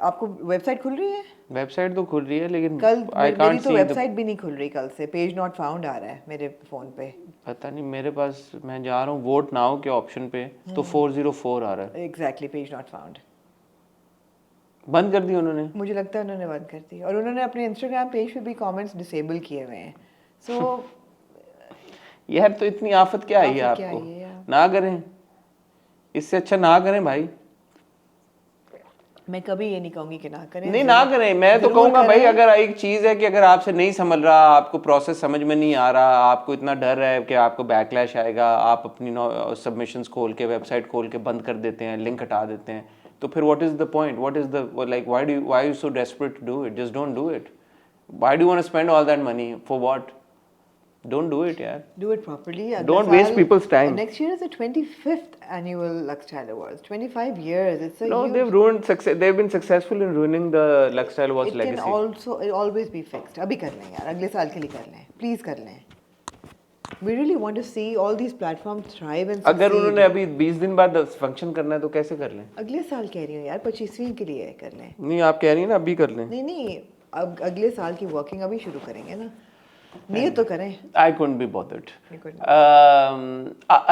[SPEAKER 2] आपको वेबसाइट खुल रही है?
[SPEAKER 1] वेबसाइट तो खुल रही है लेकिन
[SPEAKER 2] कल मेरी तो वेबसाइट भी नहीं खुल रही, कल से पेज नॉट फाउंड आ रहा है मेरे फोन पे।
[SPEAKER 1] पता नहीं, मेरे पास मैं जा रहा हूँ वोट नाउ के ऑप्शन पे तो 404 आ रहा है।
[SPEAKER 2] Exactly, page not found.
[SPEAKER 1] बंद कर दी उन्होंने,
[SPEAKER 2] मुझे लगता है उन्होंने बंद कर दी, और उन्होंने अपने इंस्टाग्राम पेज पे भी कमेंट्स डिसेबल किए हुए हैं। सो
[SPEAKER 1] यार तो इतनी आफत क्या आई है आपको? ना करें, इससे अच्छा ना करें भाई।
[SPEAKER 2] मैं कभी ये नहीं कहूंगी कि ना करें,
[SPEAKER 1] नहीं ना करें, मैं तो कहूंगा भाई अगर एक चीज है कि अगर आपसे नहीं समझ रहा, आपको प्रोसेस समझ में नहीं आ रहा, आपको इतना डर है कि आपको बैकलैश आएगा, आप अपनी सबमिशंस खोल के वेबसाइट खोल के बंद कर देते हैं, लिंक हटा देते हैं, तो फिर what is the point? What is the like why you so desperate to do it? Just don't do it. Why do you want to spend all that money for what? Don't do it, yaar.
[SPEAKER 2] Do it properly.
[SPEAKER 1] Don't waste people's time.
[SPEAKER 2] Next year is the 25th annual Lux Child Awards. 25 years. It's a
[SPEAKER 1] no,
[SPEAKER 2] huge...
[SPEAKER 1] they've ruined success. They've been successful in ruining the Lux Child Awards legacy.
[SPEAKER 2] It can also always be fixed. अभी कर लें यार, अगले साल के लिए कर लें, please कर लें. We really want to see all these platforms thrive and succeed.
[SPEAKER 1] अगर उन्होंने अभी 20 दिन बाद फंक्शन करना है तो कैसे कर लें?
[SPEAKER 2] अगले साल कह रही हूँ यार, 25वीं के लिए कर लें.
[SPEAKER 1] नहीं, आप कह रही हैं ना अभी कर लें.
[SPEAKER 2] नहीं, अब अगले साल की वर्किंग अभी शुरू करेंगे ना. नियत तो करें.
[SPEAKER 1] I couldn't be bothered.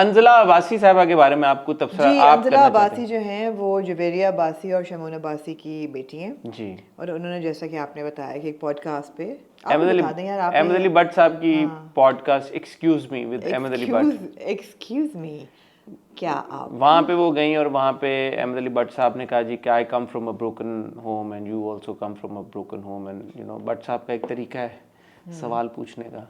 [SPEAKER 1] अंजला अब्बासी साहबा के बारे में आपको तबसरा
[SPEAKER 2] जी, अंजला अब्बासी जो हैं वो जुवेरिया अब्बासी और शमून अब्बासी की बेटी हैं जी, और उन्होंने जैसा कि आपने बताया कि एक पॉडकास्ट पे
[SPEAKER 1] अहमद अली भट्ट साहब की podcast excuse me with Ahmed Ali Bhatt,
[SPEAKER 2] excuse me, क्या आप
[SPEAKER 1] वहाँ पे वो गई और वहाँ पे अहमद अली भट्ट साहब ने कहा जी कि I come from a broken home and you also come from a broken home, and you know Bhatt साहब का एक तरीका है सवाल पूछने का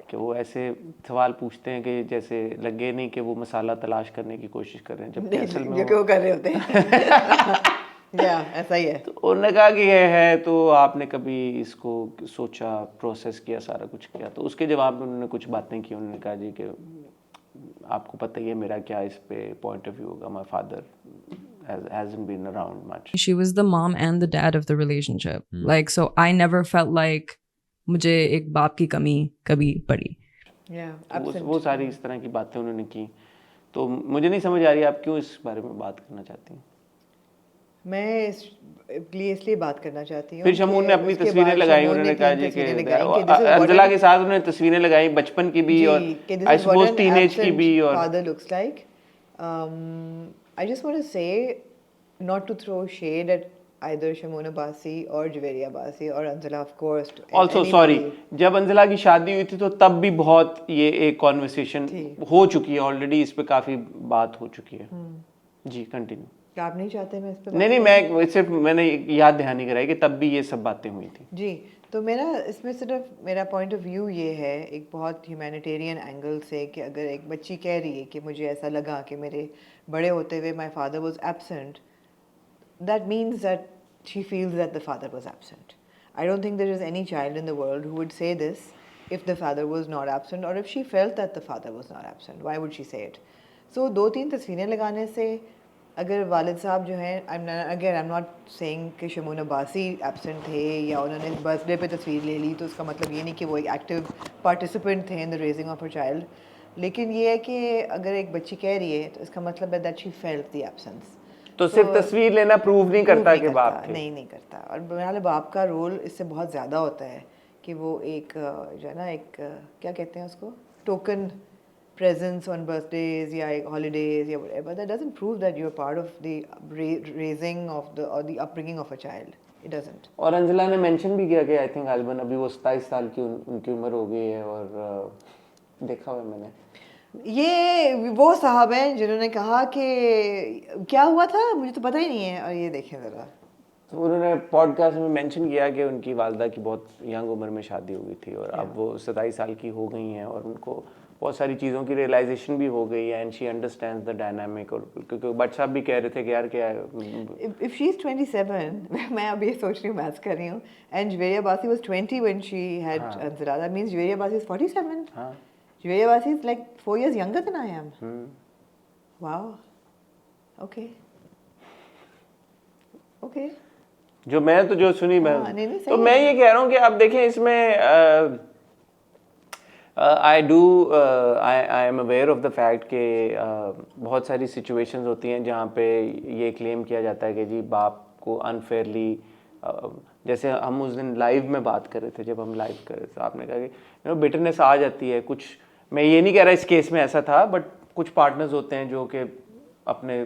[SPEAKER 1] कि वो ऐसे सवाल पूछते हैं कि जैसे लगे नहीं कि वो मसाला तलाश करने की कोशिश कर रहे हैं, जबकि असल में
[SPEAKER 2] वो कर रहे होते हैं। या ऐसा ही है।
[SPEAKER 1] तो उन्होंने कहा कि ये है, तो आपने कभी इसको सोचा, प्रोसेस किया, सारा कुछ किया? तो उसके जवाब में उन्होंने कुछ बातें की। उन्होंने कहा जी कि आपको पता ही है मेरा क्या इस पे पॉइंट ऑफ व्यू होगा, my father hasn't been around much.
[SPEAKER 3] She was the mom and the dad of the relationship. Like, so I never felt like मुझे एक बाप की कमी कभी पड़ी.
[SPEAKER 2] Yeah,
[SPEAKER 1] वो सारी इस तरह की बातें उन्होंने की, तो मुझे नहीं समझ आ रही आप क्यों इस बारे में बात करना चाहती हैं.
[SPEAKER 2] मैं इसलिए बात करना चाहती हूँ.
[SPEAKER 1] फिर शमून ने अपनी तस्वीरें लगाई, उन्होंने कहा जी कि अंजला के साथ उन्होंने तस्वीरें लगाई बचपन की भी और आई सपोज टीनेज की भी. और
[SPEAKER 2] father looks like. I just want to say not to throw shade at either Shamon Abbasi or Jawahariya Abbasi or Anzala, of course.
[SPEAKER 1] Also sorry, जब अंजला की शादी हुई थी तो तब भी बहुत ये एक कॉन्वर्सेशन हो चुकी है ऑलरेडी, इस पे काफी बात हो चुकी है. जी कंटिन्यू.
[SPEAKER 2] आप नहीं चाहते मैं इस पे
[SPEAKER 1] नहीं मैं सिर्फ मैंने याद दहानी कराई कि तब भी ये सब बातें हुई थी.
[SPEAKER 2] जी, तो मेरा इसमें सिर्फ मेरा पॉइंट ऑफ व्यू ये है एक बहुत ह्यूमैनिटेरियन एंगल से कि अगर एक बच्ची कह रही है कि मुझे ऐसा लगा कि मेरे बड़े होते हुए my father was absent, that means that she feels that the father was absent. I don't think there is any child in the world who would say this if the father was not absent or if she felt that the father was not absent. Why would she say it? So 2-3 तस्वीरें लगाने से अगर वालिद साहब जो हैं, I'm not saying कि Shamoon Abbasi absent थे या उन्होंने बर्थडे पे तस्वीर ले ली तो उसका मतलब ये नहीं कि वो एक एक्टिव पार्टिसिपेंट थे in the raising of her child. लेकिन ये है कि अगर एक बच्ची कह रही है तो इसका मतलब है that she felt the absence.
[SPEAKER 1] तो सिर्फ तस्वीर लेना प्रूव नहीं करता कि बाप थे.
[SPEAKER 2] नहीं करता. और मेरे बाप का रोल इससे बहुत ज़्यादा होता है कि वो एक जो है ना एक क्या कहते हैं उसको टोकन presence on birthdays या holidays या whatever, but that doesn't prove that you're part of the raising of the upbringing of a child. It doesn't.
[SPEAKER 1] और अंजला ने मेंशन भी किया कि आई थिंक गालिबन अभी वो 27 साल की उनकी उम्र हो गई है और देखा हुआ मैंने.
[SPEAKER 2] ये वो साहब हैं जिन्होंने कहा कि क्या हुआ था मुझे तो पता ही नहीं है, और ये देखें ज़रा.
[SPEAKER 1] तो उन्होंने पॉडकास्ट में मेंशन किया कि उनकी वालदा की बहुत यंग उम्र में शादी हो गई थी और अब वो 27 साल की हो गई हैं और उनको बहुत सारी चीज़ों की रियलाइजेशन भी हो गई है and she understands the dynamic. और क्योंकि बट साहब भी कह रहे थे कि यार क्या
[SPEAKER 2] if she's 27 मैं अभी सोच रही हूँ मैथ्स कर रही हूँ and Jawahariya Abbasi was 20 when she had Anzala, that means Jawahariya Abbasi is 47.
[SPEAKER 1] हाँ.
[SPEAKER 2] Jawahariya Abbasi is like 4 years younger than I am. Wow. Okay.
[SPEAKER 1] जो मैं तो जो सुनी मैं
[SPEAKER 2] नहीं,
[SPEAKER 1] तो मैं ये कह रहा हूँ कि अब देखें इसमें I am aware of the fact कि बहुत सारी सिचुएशंस होती हैं जहाँ पे ये क्लेम किया जाता है कि जी बाप को अनफेयरली, जैसे हम उस दिन लाइव में बात कर रहे थे, जब हम लाइव कर रहे थे आपने कहा कि बिटरनेस आ जाती है कुछ. मैं ये नहीं कह रहा इस केस में ऐसा था, बट कुछ पार्टनर्स होते हैं जो कि अपने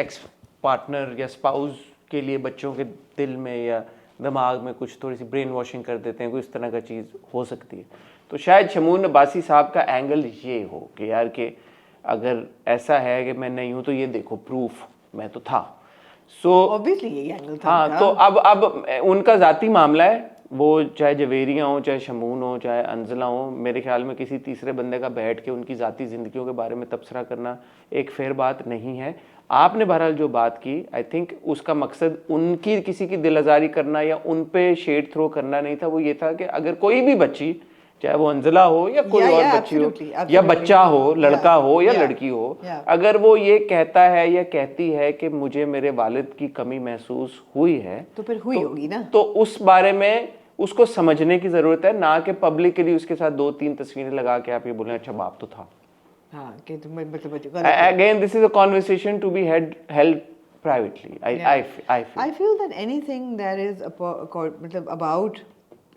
[SPEAKER 1] एक्स पार्टनर या स्पाउस के लिए बच्चों के दिल में या दिमाग में कुछ थोड़ी सी ब्रेन वॉशिंग कर देते हैं, कोई इस तरह का चीज़ हो सकती है. तो शायद शमून अब्बासी साहब का एंगल ये हो कि यार कि अगर ऐसा है कि मैं नहीं हूँ तो ये देखो प्रूफ मैं तो था. सो
[SPEAKER 2] ऑब्वियसली ये एंगल था.
[SPEAKER 1] हाँ, तो अब उनका ज़ाती मामला है, वो चाहे जवेरिया हो, चाहे शमून हो, चाहे अंजला हो. मेरे ख्याल में किसी तीसरे बंदे का बैठ के उनकी ज़ाती ज़िंदगियों के बारे में तबसरा करना एक फेयर बात नहीं है. आपने बहरहाल जो बात की, आई थिंक उसका मकसद उनकी किसी की दिल आज़ारी करना या उन पे शेड थ्रो करना नहीं था. वो ये था कि अगर कोई भी बच्ची, चाहे वो अंजला हो या कोई और बच्ची हो या बच्चा हो, लड़का हो या लड़की हो, अगर वो ये कहता है या कहती है कि मुझे मेरे वालिद की कमी महसूस हुई है,
[SPEAKER 2] तो फिर हुई होगी ना. तो
[SPEAKER 1] उस बारे में उसको समझने की जरूरत है, ना कि पब्लिकली उसके साथ 2-3 तस्वीरें लगा के आप ये बोलें अच्छा बाप तो था.
[SPEAKER 2] हाँ, कि तुम मतलब
[SPEAKER 1] again this is a conversation to be held privately. I
[SPEAKER 2] feel that anything that is मतलब about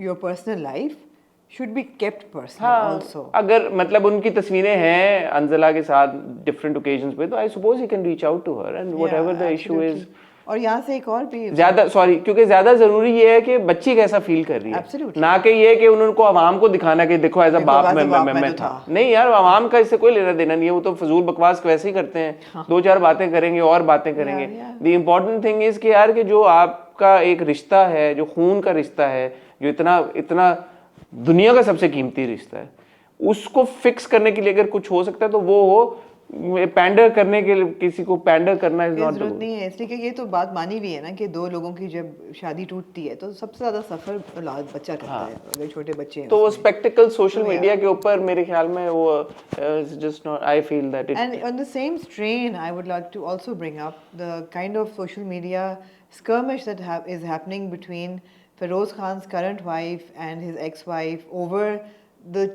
[SPEAKER 2] your personal life should be kept personal also.
[SPEAKER 1] अगर मतलब उनकी तस्वीरें हैं अंजला के साथ डिफरेंट ओकेजन्स पे, तो I suppose he can reach out to her and whatever the issue is.
[SPEAKER 2] और यहाँ से एक और भी
[SPEAKER 1] ज्यादा क्योंकि ज्यादा जरूरी ये है कि बच्ची कैसा फील कर रही है, ना कि ये कि उनको आवाम को दिखाना कि देखो एज अ बाप मैं था. नहीं यार, आवाम का इससे कोई लेना देना नहीं है, वो तो फजूल बकवास वैसे ही करते हैं. 2-4 बातें करेंगे और बातें करेंगे. द इम्पोर्टेंट थिंग इज कि यार कि जो आपका एक रिश्ता है, जो खून का रिश्ता है, जो इतना दुनिया का सबसे कीमती रिश्ता है, उसको फिक्स करने के लिए अगर कुछ हो सकता है तो वो हो पैंडर करने के लिए किसी को पैंडर करना इज
[SPEAKER 2] कोई
[SPEAKER 1] नॉट
[SPEAKER 2] जरूरत नहीं है, इसलिए कि ये तो बात मानी भी है ना कि दो लोगों की जब शादी टूटती है तो सबसे ज्यादा सफर औलाद बच्चा करता है, अगर छोटे बच्चे हैं
[SPEAKER 1] तो वो
[SPEAKER 2] उसमें।
[SPEAKER 1] स्पेक्टिकल सोशल मीडिया के ऊपर मेरे ख्याल में वो just not I feel that it
[SPEAKER 2] And on the same strain, I would like to also bring up the kind of social media skirmish that is happening between Feroz Khan's current wife and his ex-wife over the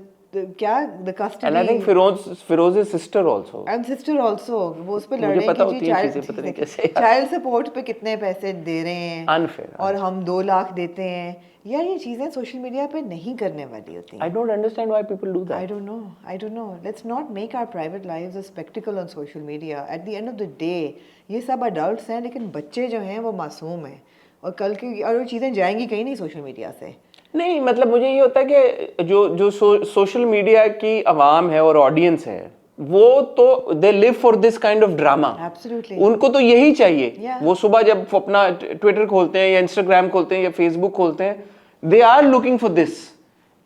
[SPEAKER 2] custody.
[SPEAKER 1] And I think Feroz's sister also.
[SPEAKER 2] And sister also, वो उस पे
[SPEAKER 1] मुझे
[SPEAKER 2] लड़ रहे
[SPEAKER 1] पता
[SPEAKER 2] हैं
[SPEAKER 1] होती
[SPEAKER 2] कि
[SPEAKER 1] हैं चीजें, पता नहीं कैसे यार।
[SPEAKER 2] चाइल्ड सपोर्ट पे कितने पैसे दे रहे हैं
[SPEAKER 1] Unfair,
[SPEAKER 2] और हम 2 लाख देते हैं। यार ये चीजें सोशल मीडिया पे नहीं करने वाली होती हैं।
[SPEAKER 1] I don't understand why people do
[SPEAKER 2] I
[SPEAKER 1] that.
[SPEAKER 2] don't know. Let's not make our private lives a spectacle on social media. At the end of the day, ये सब adults हैं, लेकिन बच्चे जो हैं वो मासूम हैं और कल की और वो चीज़ें जाएंगी कहीं नहीं सोशल मीडिया से।
[SPEAKER 1] नहीं मतलब मुझे ये होता है कि जो सोशल मीडिया की आवाम है और ऑडियंस है वो तो they live for this kind of drama.
[SPEAKER 2] Absolutely.
[SPEAKER 1] उनको तो यही चाहिए।
[SPEAKER 2] Yeah.
[SPEAKER 1] वो सुबह जब अपना ट्विटर खोलते हैं या इंस्टाग्राम खोलते हैं या फेसबुक खोलते हैं, they are looking for this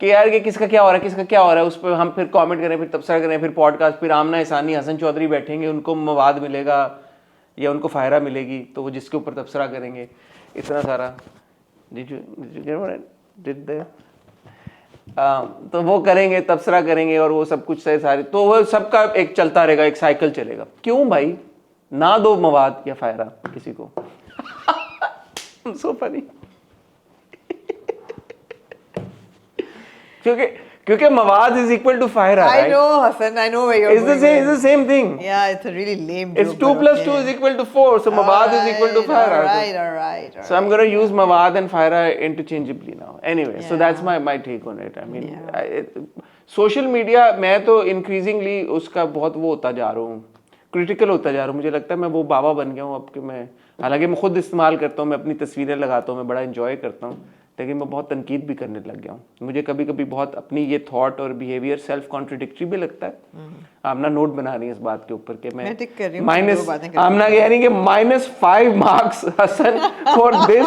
[SPEAKER 1] कि यार ये किसका क्या हो रहा है, किसका क्या हो रहा है, उस पर हम फिर कमेंट करें, फिर तबसरा करें, फिर पॉडकास्ट, फिर आमना इसानी हसन चौधरी बैठेंगे, उनको मवाद मिलेगा या उनको फायरा मिलेगी तो वो जिसके ऊपर तबसरा करेंगे। इतना सारा तो वो करेंगे, तबसरा करेंगे और वो सब कुछ से सारे, तो वो सबका एक चलता रहेगा, एक साइकिल चलेगा। क्यों भाई ना दो मवाद या फायरा किसी को। So funny. क्योंकि मवाद is equal to फायरा,
[SPEAKER 2] I
[SPEAKER 1] right?
[SPEAKER 2] know, Hassan. I know where you're going.
[SPEAKER 1] It's the same thing.
[SPEAKER 2] Yeah, it's a really lame
[SPEAKER 1] It's
[SPEAKER 2] joke,
[SPEAKER 1] 2
[SPEAKER 2] but
[SPEAKER 1] plus
[SPEAKER 2] okay.
[SPEAKER 1] 2 is equal to 4, so mawad is equal to faira.
[SPEAKER 2] All right.
[SPEAKER 1] So I'm going to use mawad and faira interchangeably now. Anyway, so
[SPEAKER 2] Yeah.
[SPEAKER 1] that's my take on it. I mean,
[SPEAKER 2] Yeah.
[SPEAKER 1] social media मैं तो increasingly उसका बहुत वो होता जा रहा हूँ, critical होता जा रहा हूँ। मुझे लगता है मैं वो बाबा बन गया हूँ अब कि मैं, हालांकि मैं खुद इस्तेमाल करता हूँ, मैं अपनी तस्वीरें लगाता हूँ, मैं बड़ा enjoy करता हूँ, लेकिन मैं बहुत तनकीद भी करने लग गया हूँ। मुझे कभी कभी बहुत अपनी ये थॉट और बिहेवियर सेल्फ कॉन्ट्रडिक्टरी भी लगता है। आमना नोट बना रही है इस बात के ऊपर कि मैं
[SPEAKER 2] टिक कर रही हूँ,
[SPEAKER 1] माइनस,
[SPEAKER 2] दो बातें कर रही हूँ।
[SPEAKER 1] आमना कह रही है कि -5 marks Hasan for this,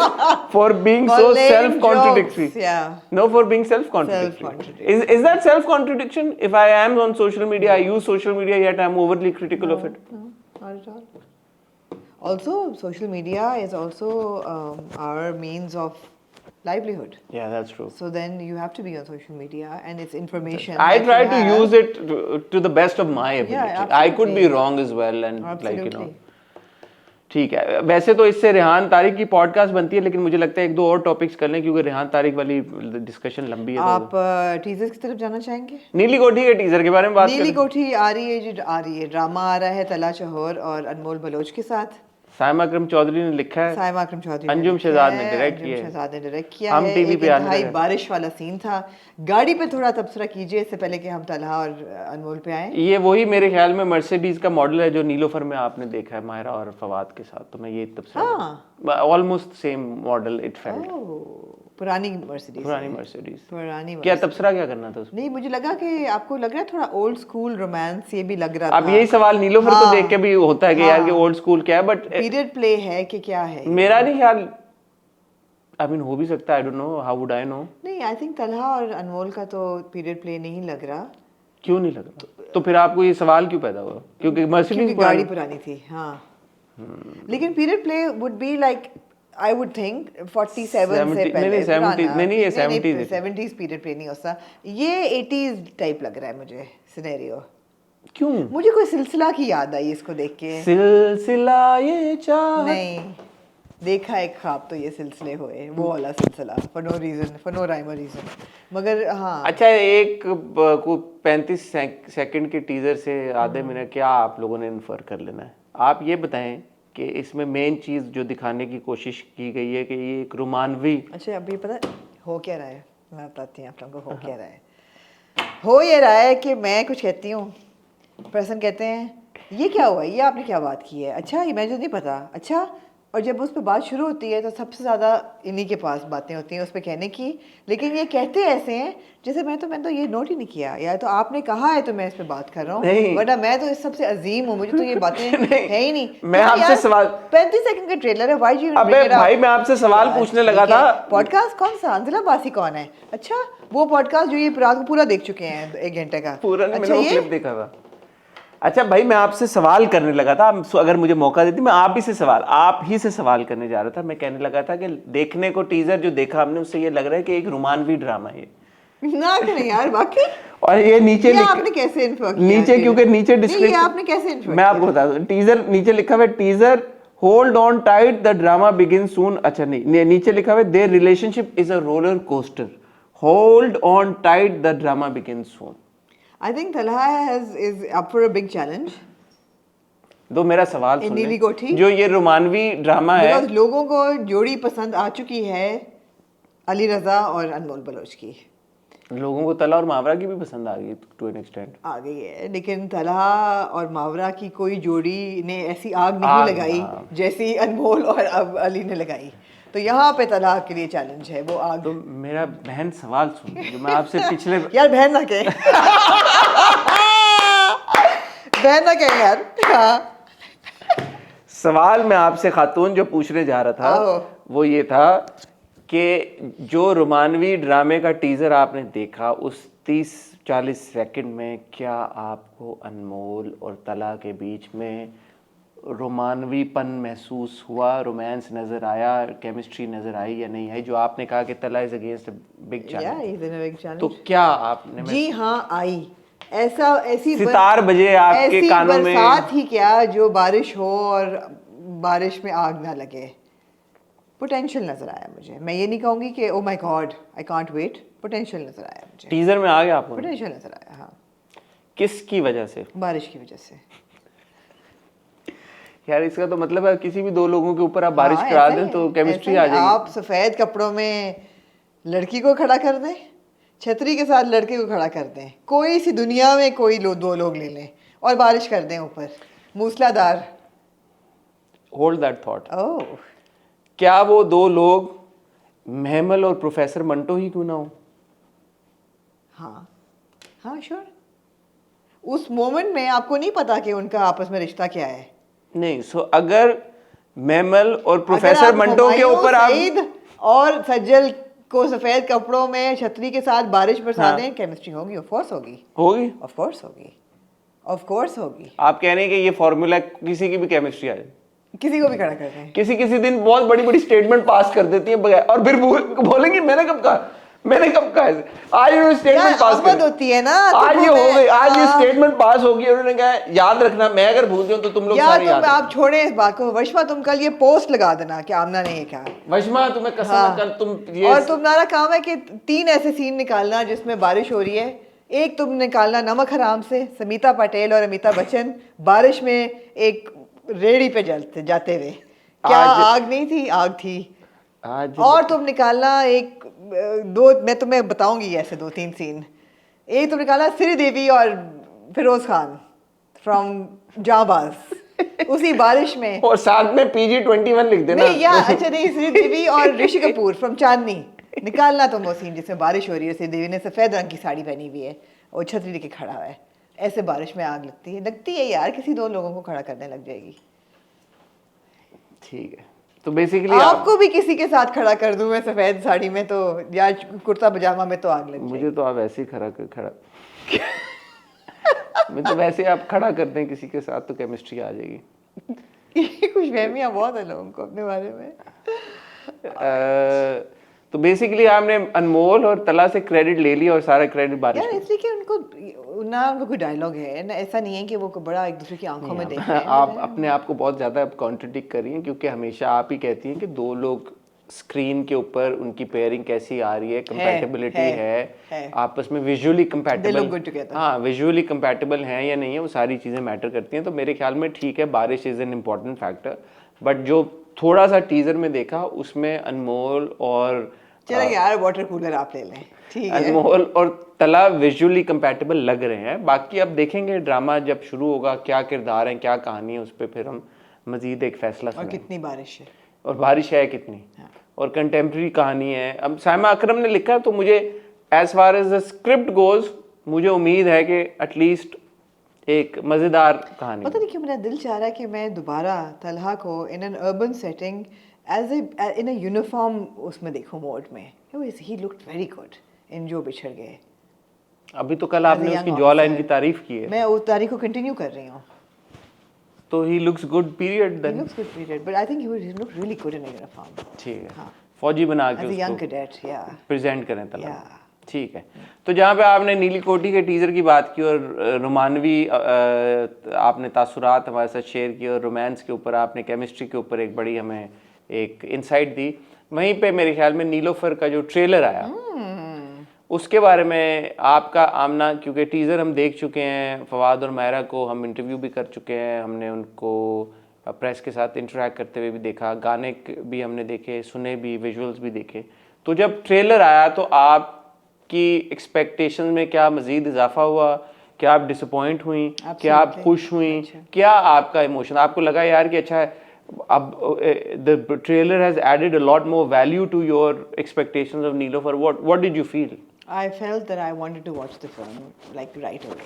[SPEAKER 1] for being
[SPEAKER 2] For
[SPEAKER 1] so
[SPEAKER 2] lame
[SPEAKER 1] self contradictory.
[SPEAKER 2] jokes, yeah.
[SPEAKER 1] No, for being self contradictory.
[SPEAKER 2] Self-contradictory.
[SPEAKER 1] Is that self contradiction? If I am on social media, I use social media, yet I'm overly critical of it.
[SPEAKER 2] No, not at all. Also, social media is also our means of livelihood.
[SPEAKER 1] Yeah, that's true.
[SPEAKER 2] So then you have to be on social media, and it's information.
[SPEAKER 1] I
[SPEAKER 2] that
[SPEAKER 1] try
[SPEAKER 2] you
[SPEAKER 1] to
[SPEAKER 2] have.
[SPEAKER 1] use it to the best of my ability. I could be
[SPEAKER 2] absolutely.
[SPEAKER 1] wrong as well, and like you know.
[SPEAKER 2] Absolutely.
[SPEAKER 1] ठीक है, वैसे तो इससे रेहान तारिक की podcast बनती है, लेकिन मुझे लगता है 1-2 और टॉपिक्स कर लें क्योंकि रेहान तारिक वाली डिस्कशन लंबी है।
[SPEAKER 2] आप टीजर्स की तरफ जाना चाहेंगे?
[SPEAKER 1] नीली कोठी के टीजर के बारे में बात
[SPEAKER 2] नीली
[SPEAKER 1] करें।
[SPEAKER 2] कोठी आ रही है, ड्रामा आ रहा है तला चहोर और अनमोल बलोच के साथ।
[SPEAKER 1] साइमा अकरम चौधरी ने लिखा है,
[SPEAKER 2] साइमा अकरम चौधरी ने
[SPEAKER 1] अंजुम
[SPEAKER 2] लिखा
[SPEAKER 1] शहजाद
[SPEAKER 2] है,
[SPEAKER 1] ने डायरेक्ट
[SPEAKER 2] अंजुम
[SPEAKER 1] किया है।
[SPEAKER 2] शहजाद ने डायरेक्ट किया
[SPEAKER 1] हम
[SPEAKER 2] है।
[SPEAKER 1] टीवी
[SPEAKER 2] एक
[SPEAKER 1] पे आने
[SPEAKER 2] इंतहाई
[SPEAKER 1] लगे।
[SPEAKER 2] बारिश वाला सीन था। गाड़ी पे थोड़ा तबसरा कीजिए इससे पहले कि हम तलहा और अनमोल पे आए।
[SPEAKER 1] ये वही मेरे ख्याल में मर्सिडीज का मॉडल है जो नीलोफर में आपने देखा है मायरा और फवाद के साथ, तो मैं ये तबसरा almost same model it felt.
[SPEAKER 2] पुरानी मर्सिडीज।
[SPEAKER 1] पुरानी क्या तबसरा क्या करना था उसमें?
[SPEAKER 2] नहीं, मुझे लगा कि आपको लग रहा है थोड़ा ओल्ड स्कूल रोमांस, ये भी लग रहा था।
[SPEAKER 1] अब यही सवाल नीलोफर को देख के भी होता है कि यार कि ओल्ड स्कूल क्या है, बट
[SPEAKER 2] पीरियड प्ले है कि क्या है?
[SPEAKER 1] मेरा नहीं ख्याल, आई मीन हो भी सकता है, I don't know, how would I know.
[SPEAKER 2] नहीं, आई थिंक तलहा और अनमोल का तो पीरियड प्ले नहीं लग रहा।
[SPEAKER 1] क्यों नहीं लग रहा? तो फिर आपको ये सवाल क्यों पैदा हुआ? क्योंकि मर्सिडीज
[SPEAKER 2] गाड़ी पुरानी थी। हाँ, लेकिन period play would be like I would think 47 से पहले।
[SPEAKER 1] नहीं
[SPEAKER 2] 70s पीरियड प्ले नहीं होता, ये 80s टाइप लग रहा है मुझे सिनेरियो।
[SPEAKER 1] क्यों?
[SPEAKER 2] मुझे कोई सिलसिला की याद आई इसको देख के।
[SPEAKER 1] सिलसिला ये चाहत
[SPEAKER 2] नहीं, देखा एक ख्वाब तो ये सिलसिले हुए, वो वाला सिलसिला, for no reason, for no rhyme or reason। मगर हाँ,
[SPEAKER 1] अच्छा, एक 35 सेकंड के टीजर से आधे मिनट क्या आप लोगों ने इन्फर कर लेना है? आप ये बताएं कि इसमें मेन चीज जो दिखाने की कोशिश की गई है कि ये एक रोमानवी।
[SPEAKER 2] अच्छा, अभी पता हो क्या रहा है, मैं बताती हूँ आप लोगों को हो क्या रहा है। हो ये रहा है कि मैं कुछ कहती हूँ, पर्सन कहते हैं ये क्या हुआ, ये आपने क्या बात की है, अच्छा ये मुझे नहीं पता, अच्छा, और जब उस पर बात शुरू होती है तो सबसे ज़्यादा इन्हीं के पास बातें होती हैं उस पर कहने की, लेकिन ये कहते ऐसे हैं जैसे मैं तो ये नोट ही नहीं किया, या तो आपने कहा है तो मैं इस पर बात कर रहा हूँ, वरना मैं तो इस सबसे अजीम हूँ, मुझे तो ये बातें है ही नहीं।
[SPEAKER 1] मैं आपसे सवाल,
[SPEAKER 2] 35 सेकंड का ट्रेलर है, व्हाई यू?
[SPEAKER 1] अबे भाई मैं आपसे सवाल पूछने लगा था।
[SPEAKER 2] पॉडकास्ट कौन सा? अंजला बासी कौन है? अच्छा, वो पॉडकास्ट जो ये रात को पूरा देख चुके हैं 1 घंटे का।
[SPEAKER 1] पूरा नहीं,
[SPEAKER 2] अच्छा,
[SPEAKER 1] मैंने वो क्लिप देखा था। अच्छा भाई, मैं आपसे सवाल करने लगा था, अगर मुझे मौका देती मैं आप ही से सवाल करने जा रहा था। मैं कहने लगा था कि देखने को टीजर जो देखा हमने उससे ये लग रहा है कि एक रोमानवी ड्रामा है
[SPEAKER 2] ना करें यार बाकी।
[SPEAKER 1] और ये नीचे
[SPEAKER 2] ये आपने कैसे इन्फर किया?
[SPEAKER 1] नीचे क्योंकि नीचे
[SPEAKER 2] नहीं, ये
[SPEAKER 1] डिस्क्रिप्शन
[SPEAKER 2] आपने कैसे इन्फर
[SPEAKER 1] मैं आपको बता दूं, टीजर नीचे लिखा हुआ है teaser hold on tight the drama begin soon. अच्छा नहीं, नीचे लिखा हुआ है their relationship is a roller coaster, hold on tight the drama begin soon.
[SPEAKER 2] I think Talha is up for a big challenge.
[SPEAKER 1] दो मेरा सवाल
[SPEAKER 2] In
[SPEAKER 1] सुन
[SPEAKER 2] नीली कोठी?
[SPEAKER 1] जो ये रोमानवी ड्रामा है,
[SPEAKER 2] Because लोगों को जोड़ी पसंद आ चुकी है अली रजा और अनमोल बलोच की,
[SPEAKER 1] लोगों को तला और मावरा की भी पसंद आ गई टू एन एक्सटेंट।
[SPEAKER 2] आ गई है, लेकिन तलहा और मावरा की कोई जोड़ी ने ऐसी आग नहीं
[SPEAKER 1] आग,
[SPEAKER 2] लगाई
[SPEAKER 1] हाँ।
[SPEAKER 2] जैसी अनमोल और अब अली ने लगाई। तो यहाँ पे तलहा के लिए चैलेंज है वो आग।
[SPEAKER 1] तो मेरा बहन सवाल सुन जो मैं आपसे पिछले
[SPEAKER 2] यार बहन ना कहे बहन ना कहे यार। हाँ।
[SPEAKER 1] सवाल मैं आपसे खातून जो पूछने जा रहा
[SPEAKER 2] आओ।
[SPEAKER 1] था वो ये था कि जो रोमानवी ड्रामे का टीजर आपने देखा उस 30-40 सेकंड में क्या आपको अनमोल और तला के बीच में रोमानवीपन महसूस हुआ, रोमांस नजर आया, केमिस्ट्री नजर आई या नहीं आई? जो आपने कहा कि तला is against big
[SPEAKER 2] Yeah,
[SPEAKER 1] challenge,
[SPEAKER 2] he's in a big challenge.
[SPEAKER 1] तो क्या आपने
[SPEAKER 2] जी हाँ आई। ऐसी
[SPEAKER 1] सितार बजे आपके
[SPEAKER 2] ऐसी
[SPEAKER 1] कानों में?
[SPEAKER 2] बरसात ही क्या जो बारिश हो और बारिश में आग ना लगे। पोटेंशियल नजर आया मुझे। मैं ये नहीं कहूँगी कि oh my god I can't wait. Potential नजर आया मुझे।
[SPEAKER 1] टीजर में आ गया आपको?
[SPEAKER 2] पोटेंशियल नजर आया, हाँ।
[SPEAKER 1] किसकी वजह से?
[SPEAKER 2] बारिश की वजह से।
[SPEAKER 1] यार इसका तो मतलब है किसी भी दो लोगों के ऊपर आप बारिश
[SPEAKER 2] हाँ,
[SPEAKER 1] करा
[SPEAKER 2] ऐसा
[SPEAKER 1] दें
[SPEAKER 2] ही
[SPEAKER 1] तो
[SPEAKER 2] है,
[SPEAKER 1] केमिस्ट्री
[SPEAKER 2] ऐसा
[SPEAKER 1] आ
[SPEAKER 2] ही।
[SPEAKER 1] जाएगी।
[SPEAKER 2] आप सफेद कपड़ों में लड़की को खड़ा कर दें, छतरी के साथ लड़के को खड़ा कर दें, कोई सी दुनिया में कोई दो लोग ले लें और बारिश कर दें ऊपर मूसलाधार।
[SPEAKER 1] Hold that thought.
[SPEAKER 2] ओह,
[SPEAKER 1] क्या वो दो लोग महमल और प्रोफेसर मंटो ही क्यों ना हो?
[SPEAKER 2] हाँ हाँ श्योर। उस मोमेंट में आपको नहीं पता कि उनका आपस में रिश्ता क्या है।
[SPEAKER 1] नहीं, सो अगर महमल और
[SPEAKER 2] अगर
[SPEAKER 1] प्रोफेसर
[SPEAKER 2] आप
[SPEAKER 1] मंटो के
[SPEAKER 2] हुमायूं,
[SPEAKER 1] ऊपर आप
[SPEAKER 2] सईद और सज्जल को सफेद कपड़ों में छतरी के साथ बारिश बरसा
[SPEAKER 1] हाँ।
[SPEAKER 2] दें, केमिस्ट्री होगी, ऑफ कोर्स होगी,
[SPEAKER 1] होगी।
[SPEAKER 2] ऑफ कोर्स होगी, ऑफ कोर्स होगी।
[SPEAKER 1] आप कह रहे हैं कि ये फॉर्मूला किसी की भी केमिस्ट्री आ जाए,
[SPEAKER 2] किसी को भी खड़ा कर दें।
[SPEAKER 1] किसी किसी दिन बहुत बड़ी बड़ी स्टेटमेंट पास कर देती है बगैर, और फिर बोलेंगे मैंने कब कहा, मैंने कब कहा ऐसे? आज ये स्टेटमेंट पास
[SPEAKER 2] आमद होती है ना,
[SPEAKER 1] आज ये हो गई, आज ये
[SPEAKER 2] हाँ।
[SPEAKER 1] स्टेटमेंट पास होगी। उन्होंने कहा याद रखना, मैं अगर भूल जाऊं तो तुम लोग
[SPEAKER 2] या
[SPEAKER 1] सारे याद
[SPEAKER 2] तुम आप छोड़ें इस बात को। वशमा तुम कल ये पोस्ट लगा देना कि आमना ने ये कहा।
[SPEAKER 1] वशमा तुम्हें कसम
[SPEAKER 2] हाँ।
[SPEAKER 1] है कल तुम ये
[SPEAKER 2] और तुम्हारा काम है कि 3 ऐसे सीन निकालना जिसमें बारिश हो रही है। एक तुम निकालना नमक हराम से, समीता पटेल और अमिताभ बच्चन बारिश में एक रेड़ी पे जाते हुए। क्या आग नहीं थी? आग थी।
[SPEAKER 1] आज
[SPEAKER 2] और तुम निकालना एक दो, मैं तुम्हें बताऊंगी ऐसे 2-3 सीन। एक तुम निकालना श्रीदेवी और फिरोज खान फ्रॉम जाबाज उसी बारिश में,
[SPEAKER 1] और साथ में PG-21 लिख देना।
[SPEAKER 2] नहीं या अच्छा नहीं, श्रीदेवी और ऋषि कपूर फ्रॉम चांदनी निकालना तुम वो सीन जिसमें बारिश हो रही है, श्रीदेवी ने सफेद रंग की साड़ी पहनी हुई है और छतरी लेके खड़ा हुआ है, ऐसे बारिश में आग लगती है यार, किसी 2 लोगों को खड़ा करने लग जाएगी।
[SPEAKER 1] ठीक है, तो बेसिकली
[SPEAKER 2] आपको भी किसी के साथ खड़ा कर दूं मैं सफेद साड़ी में तो, या कुर्ता पजामा में, तो आग लग जाएगी।
[SPEAKER 1] मुझे तो आप ऐसे ही खड़ा मैं तो वैसे आप खड़ा कर दें किसी के साथ तो केमिस्ट्री आ जाएगी।
[SPEAKER 2] ये कुछ फहमियाँ बहुत है लोगों को अपने बारे में।
[SPEAKER 1] तो बेसिकली आपने अनमोल और तला से क्रेडिट ले लिया और सारा क्रेडिट बारिश
[SPEAKER 2] यार
[SPEAKER 1] पे।
[SPEAKER 2] इसलिए कि उनको ना उनको कोई डायलॉग है ना, ऐसा नहीं है कि वो बड़ा एक दूसरे की आंखों में देख रहे हैं।
[SPEAKER 1] आप अपने आप को बहुत ज्यादा कॉन्ट्रडिक्ट कर रही हैं क्योंकि हमेशा आप ही कहती हैं कि दो लोग स्क्रीन के ऊपर उनकी पेयरिंग कैसी आ रही है, कंपैटिबिलिटी है, आपस में विजुअली कंपैटिबल, हाँ विजुअली कंपैटिबल हैं या नहीं है, वो सारी चीजें मैटर करती हैं। तो मेरे ख्याल में ठीक है, बारिश is an important factor, but जो थोड़ा सा टीजर में देखा उसमें अनमोल और
[SPEAKER 2] चलो यार वाटर कूलर आप ले लें, ठीक है।
[SPEAKER 1] अनमोल और तला विजुअली कंपैटिबल लग रहे हैं। बाकी अब देखेंगे ड्रामा जब शुरू होगा क्या किरदार है, क्या कहानी है, उस पर फिर हम मजीद एक फैसला
[SPEAKER 2] और
[SPEAKER 1] सुनेंगे।
[SPEAKER 2] कितनी बारिश है,
[SPEAKER 1] और बारिश है कितनी, और कंटेम्प्रेरी कहानी है। अब साइमा अकरम ने लिखा तो मुझे as far as the script goes मुझे उम्मीद है कि एटलीस्ट एक मजेदार कहानी।
[SPEAKER 2] पता नहीं क्यों मेरा दिल चाह रहा है कि मैं दोबारा तलहा को in an urban setting as in a uniform उसमें देखूं मोड में। He looked very good in जो बिछड़ गए।
[SPEAKER 1] अभी तो कल आपने उसकी जॉ लाइन की तारीफ की है,
[SPEAKER 2] मैं उस तारीख को कंटिन्यू कर रही हूँ.
[SPEAKER 1] तो he looks good period
[SPEAKER 2] He
[SPEAKER 1] then.
[SPEAKER 2] looks good period, but I think he looked really good in a uniform.
[SPEAKER 1] ठीक है,
[SPEAKER 2] हाँ.
[SPEAKER 1] फौजी बना के
[SPEAKER 2] As a young
[SPEAKER 1] उसको
[SPEAKER 2] cadet, yeah.
[SPEAKER 1] प्रेजेंट करें तलब.
[SPEAKER 2] Yeah.
[SPEAKER 1] ठीक है, तो जहाँ पे आपने नीली कोठी के टीजर की बात की और रोमानवी आपने तासुरात हमारे साथ शेयर किए और रोमांस के ऊपर आपने केमिस्ट्री के ऊपर एक बड़ी हमें एक इंसाइट दी, वहीं पे मेरे ख्याल में नीलोफर का जो ट्रेलर आया उसके बारे में आपका आमना, क्योंकि टीज़र हम देख चुके हैं, फवाद और मायरा को हम इंटरव्यू भी कर चुके हैं, हमने उनको प्रेस के साथ इंटरेक्ट करते हुए भी देखा, गाने भी हमने देखे, सुने भी, विजुअल्स भी देखे. तो जब ट्रेलर आया तो आपकी एक्सपेक्टेशन में क्या मज़ीद इजाफा हुआ, क्या आप डिसअपॉइंट हुई, क्या आप खुश हुई, क्या आपका इमोशन, आपको लगा यार कि अच्छा है अब the trailer has added a lot more value to your expectations of Neelofar, what did you feel?
[SPEAKER 2] I felt that I wanted to watch the film like right away.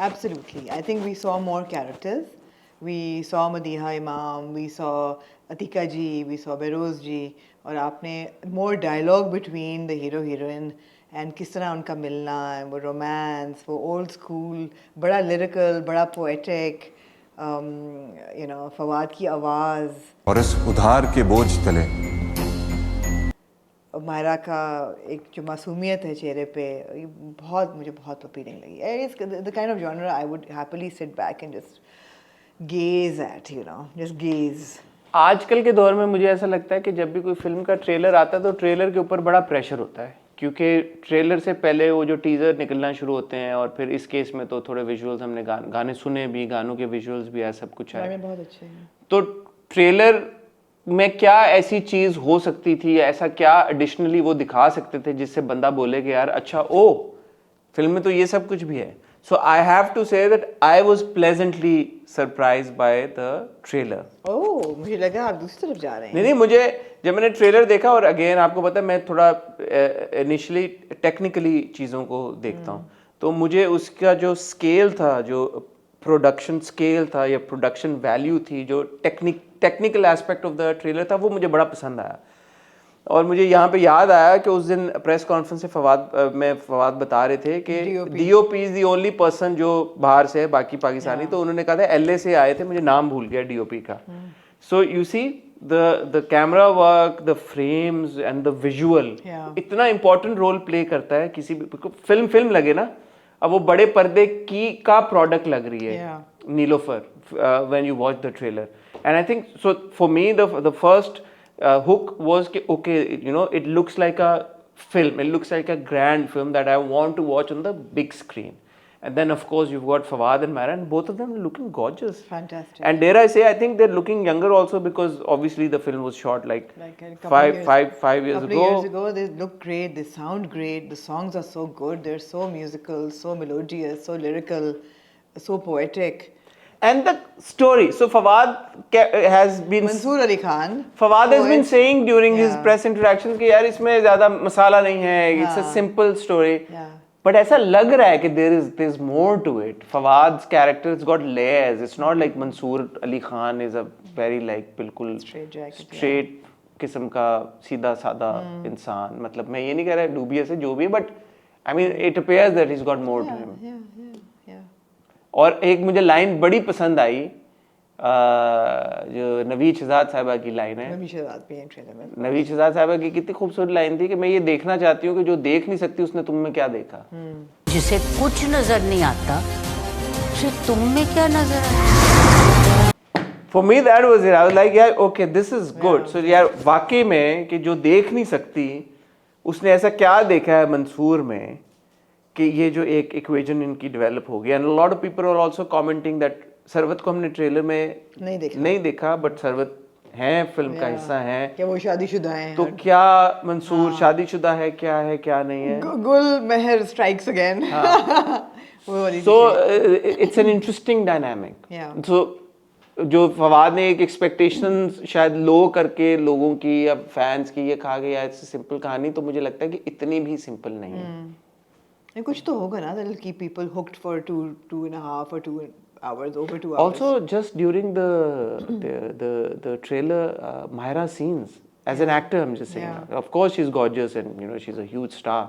[SPEAKER 2] Absolutely. I think we saw more characters. We saw Madiha Imam, we saw Atika ji, we saw Beroz ji, और आपने more dialogue between the hero heroine and किस तरह उनका मिलना, वो romance, वो old school, बड़ा lyrical, बड़ा poetic, you know, फवाद की आवाज़,
[SPEAKER 4] और इस उधार के बोझ तले
[SPEAKER 2] मायरा का एक जो मासूमियत है चेहरे पे, ये मुझे बहुत अपीलिंग लगी. It's the kind of genre I would happily sit back and just gaze at, you know, just gaze.
[SPEAKER 1] आजकल के दौर में मुझे ऐसा लगता है कि जब भी कोई फिल्म का ट्रेलर आता है तो ट्रेलर के ऊपर बड़ा प्रेशर होता है, क्योंकि ट्रेलर से पहले वो जो टीज़र निकलना शुरू होते हैं और फिर इस केस में तो थोड़े विजुअल्स हमने गाने सुने भी, गानों के विजुअल्स भी आए, सब कुछ आया.
[SPEAKER 2] बहुत अच्छे हैं.
[SPEAKER 1] तो ट्रेलर में क्या ऐसी चीज़ हो सकती थी, ऐसा क्या एडिशनली वो दिखा सकते थे जिससे बंदा बोले कि यार अच्छा ओ फिल्म में तो ये सब कुछ भी है. So I have to say that I was pleasantly surprised by the trailer.
[SPEAKER 2] Oh, मुझे लगा आप दूसरी तरफ जा रहे हैं.
[SPEAKER 1] नहीं, मुझे जब मैंने ट्रेलर देखा, और अगेन आपको पता है मैं थोड़ा इनिशियली टेक्निकली चीज़ों को देखता हूँ, तो मुझे उसका जो स्केल था, जो प्रोडक्शन स्केल था या प्रोडक्शन वैल्यू थी, जो technical aspect of the trailer था, वो मुझे बड़ा पसंद आया. और मुझे यहाँ पे याद आया कि उस दिन प्रेस कॉन्फ्रेंस से फवाद बता रहे थे कि DOP is the only person जो बाहर से है, बाकी पाकिस्तानी. तो उन्होंने कहा था एलए से आए थे, मुझे नाम भूल गया डीओपी का. So you see the camera work, the frames and the visual इतना इंपॉर्टेंट रोल प्ले करता है. किसी भी फिल्म लगे ना, अब वो बड़े पर्दे की का प्रोडक्ट लग रही है Neelofar when you watch the trailer. And I think so for me the first hook was okay, you know, it looks like a film, it looks like a grand film that I want to watch on the big screen. And then of course you've got Fawad and Mara, and both of them are looking gorgeous,
[SPEAKER 2] fantastic.
[SPEAKER 1] And dare I say, I think they're looking younger also, because obviously the film was shot like five years ago.
[SPEAKER 2] They look great, they sound great, the songs are so good, they're so musical, so melodious, so lyrical, so poetic.
[SPEAKER 1] And the story. So Fawad has been
[SPEAKER 2] Mansoor Ali Khan.
[SPEAKER 1] Fawad has been saying during his press interactions कि यार इसमें ज़्यादा मसाला नहीं है. It's a simple story. But ऐसा लग रहा है कि there's more to it. Fawad's character has got layers. It's not like Mansoor Ali Khan is a very like बिल्कुल straight किस्म का सीधा साधा इंसान. मतलब मैं ये नहीं कह रहा dubious है जो भी है, but I mean it appears that he's got more to him. और एक मुझे लाइन बड़ी पसंद आई, जो नवीद शहजाद साहिबा की लाइन है. नवीद शहजाद साहिबा की कितनी खूबसूरत लाइन थी कि मैं ये देखना चाहती हूँ कि जो देख नहीं सकती उसने तुम में क्या देखा.
[SPEAKER 5] जिसे कुछ नजर नहीं आता उसे तुम में क्या नजर आता.
[SPEAKER 1] For me that was it. I was like यार okay, this is good. So यार वाकई में कि जो देख नहीं सकती उसने ऐसा क्या देखा है मंसूर में कि ये जो एक इक्वेशन इनकी डेवलप हो गई. And lot of people are also commenting that Sarwat को हमने ट्रेलर में नहीं देखा, बट सरवत हैं, फिल्म का हिस्सा हैं.
[SPEAKER 2] क्या वो शादीशुदा हैं?
[SPEAKER 1] तो क्या मंसूर शादीशुदा है, क्या नहीं है?
[SPEAKER 2] Gul Meher strikes again.
[SPEAKER 1] So it's an interesting dynamic. So जो फवाद ने एक एक्सपेक्टेशंस शायद लो करके लोगों की या फैंस की ये कहा गया इट्स सिंपल कहानी, तो मुझे लगता है कि इतनी भी सिंपल नहीं है.
[SPEAKER 2] कुछ तो होगा ना that will keep people hooked for 2.5 or 2 hours, over 2 hours.
[SPEAKER 1] Also, just during the trailer, Myra scenes as an actor, I'm just saying. Of course, she's gorgeous and you know she's a huge star.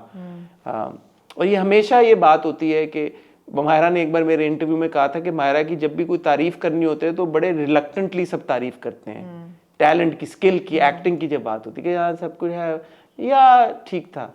[SPEAKER 1] और ये हमेशा ये बात होती है कि मायरा ने एक बार मेरे इंटरव्यू में कहा था कि मायरा की जब भी कोई तारीफ करनी होती है तो बड़े रिलक्टेंटली सब तारीफ करते हैं, टैलेंट की, स्किल की, एक्टिंग की जब बात होती है कि यार सब कुछ है या ठीक था,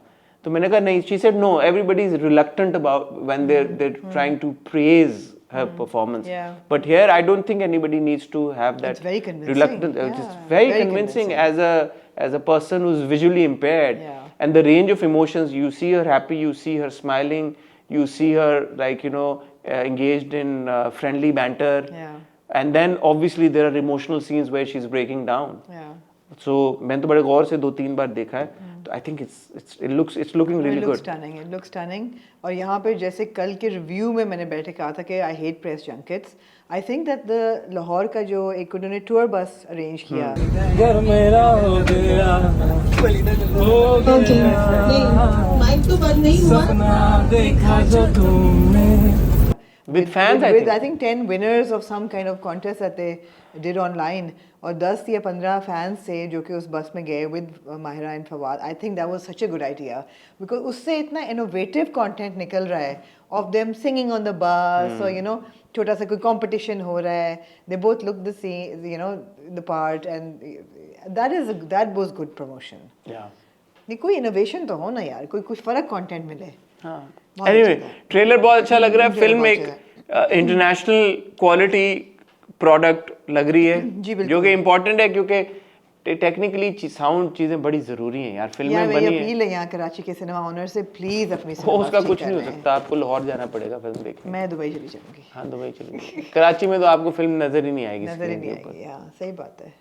[SPEAKER 1] तो मैंने कहा नहीं, she said no, everybody is reluctant about when they trying to praise her performance.
[SPEAKER 2] Yeah.
[SPEAKER 1] But here I don't think anybody needs to have that
[SPEAKER 2] It's very convincing.
[SPEAKER 1] reluctant,
[SPEAKER 2] Yeah,
[SPEAKER 1] it's very
[SPEAKER 2] very
[SPEAKER 1] convincing
[SPEAKER 2] convincing.
[SPEAKER 1] as a person who's visually impaired.
[SPEAKER 2] Yeah.
[SPEAKER 1] And the range of emotions, you see her happy, you see her smiling, you see her like, you know, engaged in friendly banter.
[SPEAKER 2] Yeah.
[SPEAKER 1] And then obviously there are emotional scenes where she's breaking down.
[SPEAKER 2] Yeah.
[SPEAKER 1] So मैंने तो बड़े गौर से 2-3 बार देखा है, तो I think it's looking really
[SPEAKER 2] It looks
[SPEAKER 1] good.
[SPEAKER 2] stunning. It looks stunning. और यहाँ पे जैसे कल के रिव्यू में मैंने बैठे कहा था कि I hate press junkets. I think that the Lahore का जो एक उन्होंने टूर बस अरेंज किया.
[SPEAKER 6] घर मेरा हो गया, हो गया,
[SPEAKER 7] माइक तो बंद नहीं हुआ.
[SPEAKER 6] सपना देखा जो तुमने.
[SPEAKER 1] With fans, I
[SPEAKER 2] with
[SPEAKER 1] think.
[SPEAKER 2] I think 10 winners of some kind of contest that they did online. और 10 या 15 fans थे जो कि उस बस में गए with Mahira and Fawad. I think that was such a good idea because उससे इतना innovative content निकल रहा है of them singing on the bus or you know छोटा सा कोई competition हो रहा है. They both look the same, you know, the part, and that was good promotion.
[SPEAKER 1] Yeah.
[SPEAKER 2] नहीं कोई innovation तो हो ना यार, कोई कुछ फर्क content मिले.
[SPEAKER 1] हाँ.
[SPEAKER 2] बहुत
[SPEAKER 1] Anyway,
[SPEAKER 2] अच्छा था.
[SPEAKER 1] ट्रेलर बहुत अच्छा लग रहा है,
[SPEAKER 2] ट्रेलर
[SPEAKER 1] फिल्म
[SPEAKER 2] बहुत
[SPEAKER 1] एक
[SPEAKER 2] अच्छा
[SPEAKER 1] इंटरनेशनल क्वालिटी प्रोडक्ट लग रही है,
[SPEAKER 2] जी, बिल्कुल.
[SPEAKER 1] जो कि इम्पोर्टेंट है क्योंकि टेक्निकली साउंड चीजें बड़ी जरूरी हैं यार,
[SPEAKER 2] यार
[SPEAKER 1] फिल्में
[SPEAKER 2] मेरी
[SPEAKER 1] बनी
[SPEAKER 2] अपील
[SPEAKER 1] है.
[SPEAKER 2] है यहाँ कराची के सिनेमा ओनर से प्लीज अपनी
[SPEAKER 1] वो
[SPEAKER 2] सिनेमा
[SPEAKER 1] उसका
[SPEAKER 2] ठीक
[SPEAKER 1] कुछ
[SPEAKER 2] कर
[SPEAKER 1] नहीं हो
[SPEAKER 2] रहे हैं.
[SPEAKER 1] सकता, आपको लाहौर जाना पड़ेगा फिल्म देखने.
[SPEAKER 2] मैं दुबई चली जाऊंगी.
[SPEAKER 1] हाँ, दुबई चलेंगे. कराची में तो आपको फिल्म नजर ही नहीं आएगी
[SPEAKER 2] नजर ही
[SPEAKER 1] screen
[SPEAKER 2] नहीं
[SPEAKER 1] के ऊपर.
[SPEAKER 2] आएगी. हाँ सही बात है.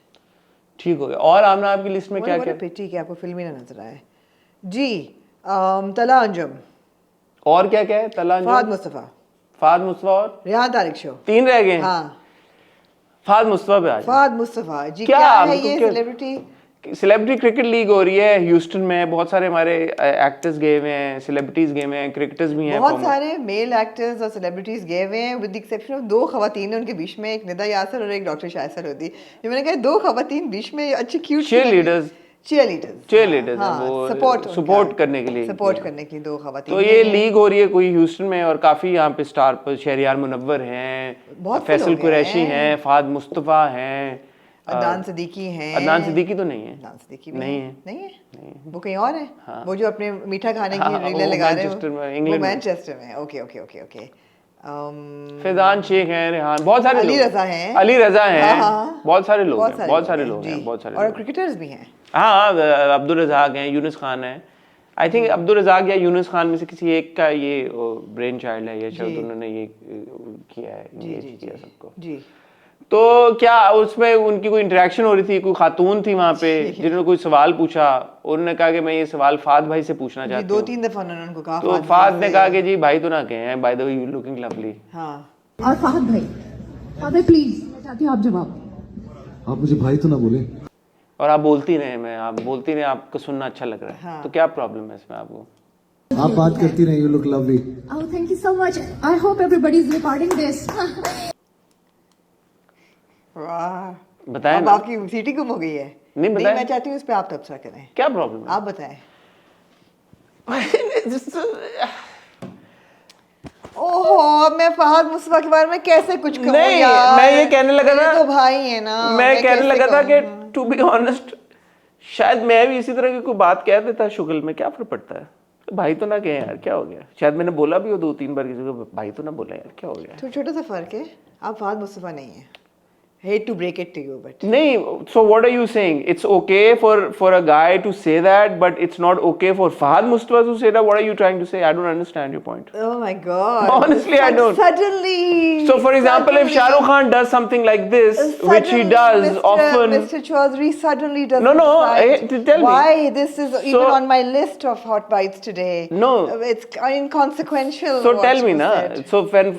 [SPEAKER 1] ठीक हो गया. और आमना आपकी लिस्ट में क्या क्या?
[SPEAKER 2] पिटी कि आपको फिल्म ही ना नजर आए. जी तला अंजुम,
[SPEAKER 1] और क्या क्या है? तला
[SPEAKER 2] फहद मुस्तफा,
[SPEAKER 1] फाद मुस्तफा और
[SPEAKER 2] रेहान तारिक शो.
[SPEAKER 1] 3 रह गए.
[SPEAKER 2] हाँ
[SPEAKER 1] फाद मुस्तफा पे आ जाओ.
[SPEAKER 2] फहद मुस्तफा जी.
[SPEAKER 1] क्या?
[SPEAKER 2] क्या है
[SPEAKER 1] हमको
[SPEAKER 2] ये
[SPEAKER 1] क्या-
[SPEAKER 2] सेलिब्रिटी?
[SPEAKER 1] सेलिब्रिटी क्रिकेट लीग हो रही है ह्यूस्टन में, बहुत सारे हमारे एक्टर्स गए हुए हैं, सेलिब्रिटीज गए हुए हैं, क्रिकेटर्स भी हैं.
[SPEAKER 2] बहुत
[SPEAKER 1] former.
[SPEAKER 2] सारे मेल एक्टर्स और सेलिब्रिटीज गए हुए हैं विद द एक्सेप्शन ऑफ 2 खवातीन. उनके बीच में एक निदा यासर और एक डॉक्टर शायसर होती. जो मैंने कहा 2 खवातीन बीच में अच्छी क्यूट
[SPEAKER 1] Cheerleaders.
[SPEAKER 2] cheerleaders
[SPEAKER 1] हैं, वो
[SPEAKER 2] सपोर्ट
[SPEAKER 1] करने के लिए.
[SPEAKER 2] सपोर्ट करने की 2 खवातीन.
[SPEAKER 1] तो ये लीग हो रही है कोई ह्यूस्टन में, और काफी यहाँ पे स्टार पर शहरियार मुनव्वर हैं,
[SPEAKER 2] बहुत से
[SPEAKER 1] फैसल
[SPEAKER 2] लोग
[SPEAKER 1] कुरैशी
[SPEAKER 2] हैं.
[SPEAKER 1] हैं, फाद मुस्तफा हैं,
[SPEAKER 2] अदनान सिद्दीकी हैं.
[SPEAKER 1] अदनान सिद्दीकी तो नहीं है.
[SPEAKER 2] अदनान सिद्दीकी भी
[SPEAKER 1] नहीं
[SPEAKER 2] हैं.
[SPEAKER 1] है.
[SPEAKER 2] नहीं है. वो कहीं और है. वो जो अपने मीठा खाने की
[SPEAKER 1] हाँ,
[SPEAKER 2] रीलें
[SPEAKER 1] वो
[SPEAKER 2] लगा रहे
[SPEAKER 1] मैनचेस्टर में,
[SPEAKER 2] हो.
[SPEAKER 1] इंग्लैंड
[SPEAKER 2] वो
[SPEAKER 1] में.
[SPEAKER 2] मैनचेस्टर में. Okay okay okay okay.
[SPEAKER 1] Faizan Sheikh हैं, रेहान, बहुत सारे
[SPEAKER 2] अली
[SPEAKER 1] लोग.
[SPEAKER 2] रजा हैं.
[SPEAKER 1] अली रजा हैं.
[SPEAKER 2] हाँ, हाँ.
[SPEAKER 1] बहुत सारे लोग हैं, बहुत सारे
[SPEAKER 2] हैं,
[SPEAKER 1] लोग
[SPEAKER 2] जी.
[SPEAKER 1] हैं, बहुत सारे
[SPEAKER 2] और
[SPEAKER 1] लोग हैं.
[SPEAKER 2] क्रिकेटर्स भी हैं.
[SPEAKER 1] हाँ, अब्दुल रज़ाक हैं, यूनुस खान है. आई थिंक अब्दुल रज़ाक या यूनुस खान में से किसी एक का ये ब्रेन चाइल्ड है, या शायद उन्होंने ये किया है, engage किया सबको.
[SPEAKER 2] जी.
[SPEAKER 1] तो क्या उसमें उनकी कोई इंटरेक्शन हो रही थी? कोई खातून थी वहाँ पे जिन्होंने कोई सवाल पूछा, उन्होंने कहा कि मैं ये सवाल फाद भाई से पूछना
[SPEAKER 2] जी
[SPEAKER 1] चाहती हूँ.
[SPEAKER 2] 2-3 दफा उन्होंने उनको कहा.
[SPEAKER 1] तो फाद ने कहा कि जी भाई तो ना कहे हैं, by the way you looking lovely.
[SPEAKER 2] हाँ.
[SPEAKER 7] और फहद भाई प्लीज मैं चाहती हूँ आप जवाब.
[SPEAKER 8] आप मुझे भाई तो ना बोले.
[SPEAKER 1] और आप बोलती रहे, आप बोलती रहे, आपको सुनना अच्छा लग रहा है.
[SPEAKER 2] हाँ.
[SPEAKER 1] तो क्या प्रॉब्लम है इसमें आपको?
[SPEAKER 8] आप बात करती रहे, you look lovely.
[SPEAKER 7] Oh, thank you so much. I hope everybody is recording this.
[SPEAKER 2] वाह.
[SPEAKER 1] बताएं
[SPEAKER 2] अब
[SPEAKER 1] ना.
[SPEAKER 2] आपकी सीटी गुम हो गई है.
[SPEAKER 1] नहीं, बताएं.
[SPEAKER 2] मैं चाहती हूँ इस पे आप तबसरा करें.
[SPEAKER 1] क्या प्रॉब्लम है?
[SPEAKER 2] आप बताएं. ओहो, मैं फहद मुस्तफा के बारे में कैसे कुछ कहूँ
[SPEAKER 1] नहीं,
[SPEAKER 2] यार.
[SPEAKER 1] मैं ये कहने लगा
[SPEAKER 2] मेरे
[SPEAKER 1] था,
[SPEAKER 2] तो भाई है ना.
[SPEAKER 1] मैं कहने
[SPEAKER 2] कैसे
[SPEAKER 1] लगा था कि
[SPEAKER 2] कहूँ?
[SPEAKER 1] टू बी ऑनेस्ट शायद मैं भी इसी तरह की कोई बात कह देता शुगल में, क्या फर्क पड़ता है? भाई तो ना कहे यार, क्या हो गया? शायद मैंने बोला भी हो 2-3 बार किसी को, भाई तो ना बोला यार, क्या हो गया?
[SPEAKER 2] तो छोटा सा फर्क है. आप फहद मुस्तफा नहीं है. Hate to break it to you, but
[SPEAKER 1] नहीं, so what are you saying? It's okay for a guy to say that, but it's not okay for Fahad Mustafa to say that. What are you trying to say? I don't understand your point.
[SPEAKER 2] oh my god.
[SPEAKER 1] Honestly, I don't.
[SPEAKER 2] Suddenly.
[SPEAKER 1] So, for example, if Shah Rukh Khan does something like this, which he does often.
[SPEAKER 2] Mr. Chaudhary suddenly doesn't
[SPEAKER 1] No,
[SPEAKER 2] decide
[SPEAKER 1] tell me.
[SPEAKER 2] why this is even
[SPEAKER 1] So-
[SPEAKER 2] on my list of hot bites today.
[SPEAKER 1] No.
[SPEAKER 2] It's inconsequential.
[SPEAKER 1] So
[SPEAKER 2] what
[SPEAKER 1] tell me,
[SPEAKER 2] was
[SPEAKER 1] na.
[SPEAKER 2] said.
[SPEAKER 1] So when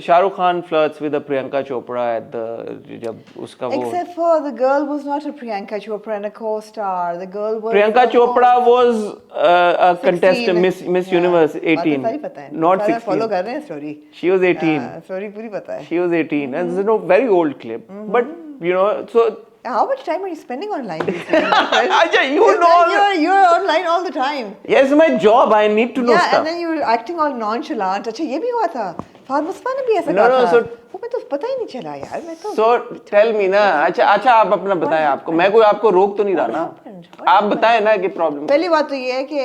[SPEAKER 1] Shah Rukh Khan flirts with a Priyanka Chopra at the जब उसका वो
[SPEAKER 2] Except for the girl was not a Priyanka Chopra and a co-star. The girl was
[SPEAKER 1] Priyanka Chopra was a contestant,
[SPEAKER 2] 16.
[SPEAKER 1] Miss Universe,
[SPEAKER 2] बातें
[SPEAKER 1] 18,
[SPEAKER 2] सारी पता है.
[SPEAKER 1] not
[SPEAKER 2] सारा follow
[SPEAKER 1] 16.
[SPEAKER 2] कर रहे हैं story.
[SPEAKER 1] She was 18.
[SPEAKER 2] Story पूरी पता है.
[SPEAKER 1] She was 18, and this is a very old clip. But you know, so
[SPEAKER 2] How much time are you spending online these days?
[SPEAKER 1] Acha, you
[SPEAKER 2] It's
[SPEAKER 1] know.
[SPEAKER 2] like you're online all the time.
[SPEAKER 1] Yes, my job. I need to know
[SPEAKER 2] Yeah,
[SPEAKER 1] stuff.
[SPEAKER 2] and then you're acting all nonchalant. अच्छा ये भी हुआ था. फहद मुस्तफा ने भी ऐसा
[SPEAKER 1] No,
[SPEAKER 2] कहा
[SPEAKER 1] no,
[SPEAKER 2] था.
[SPEAKER 1] so-
[SPEAKER 2] वो मैं तो पता ही नहीं चला यार. मैं तो
[SPEAKER 1] So tell me ना. अच्छा आप अपना बताएं आपको. मैं कोई आपको रोक तो नहीं रहा ना.
[SPEAKER 2] happened?
[SPEAKER 1] आप बताएं ना कि प्रॉब्लम.
[SPEAKER 2] पहली बात तो ये है कि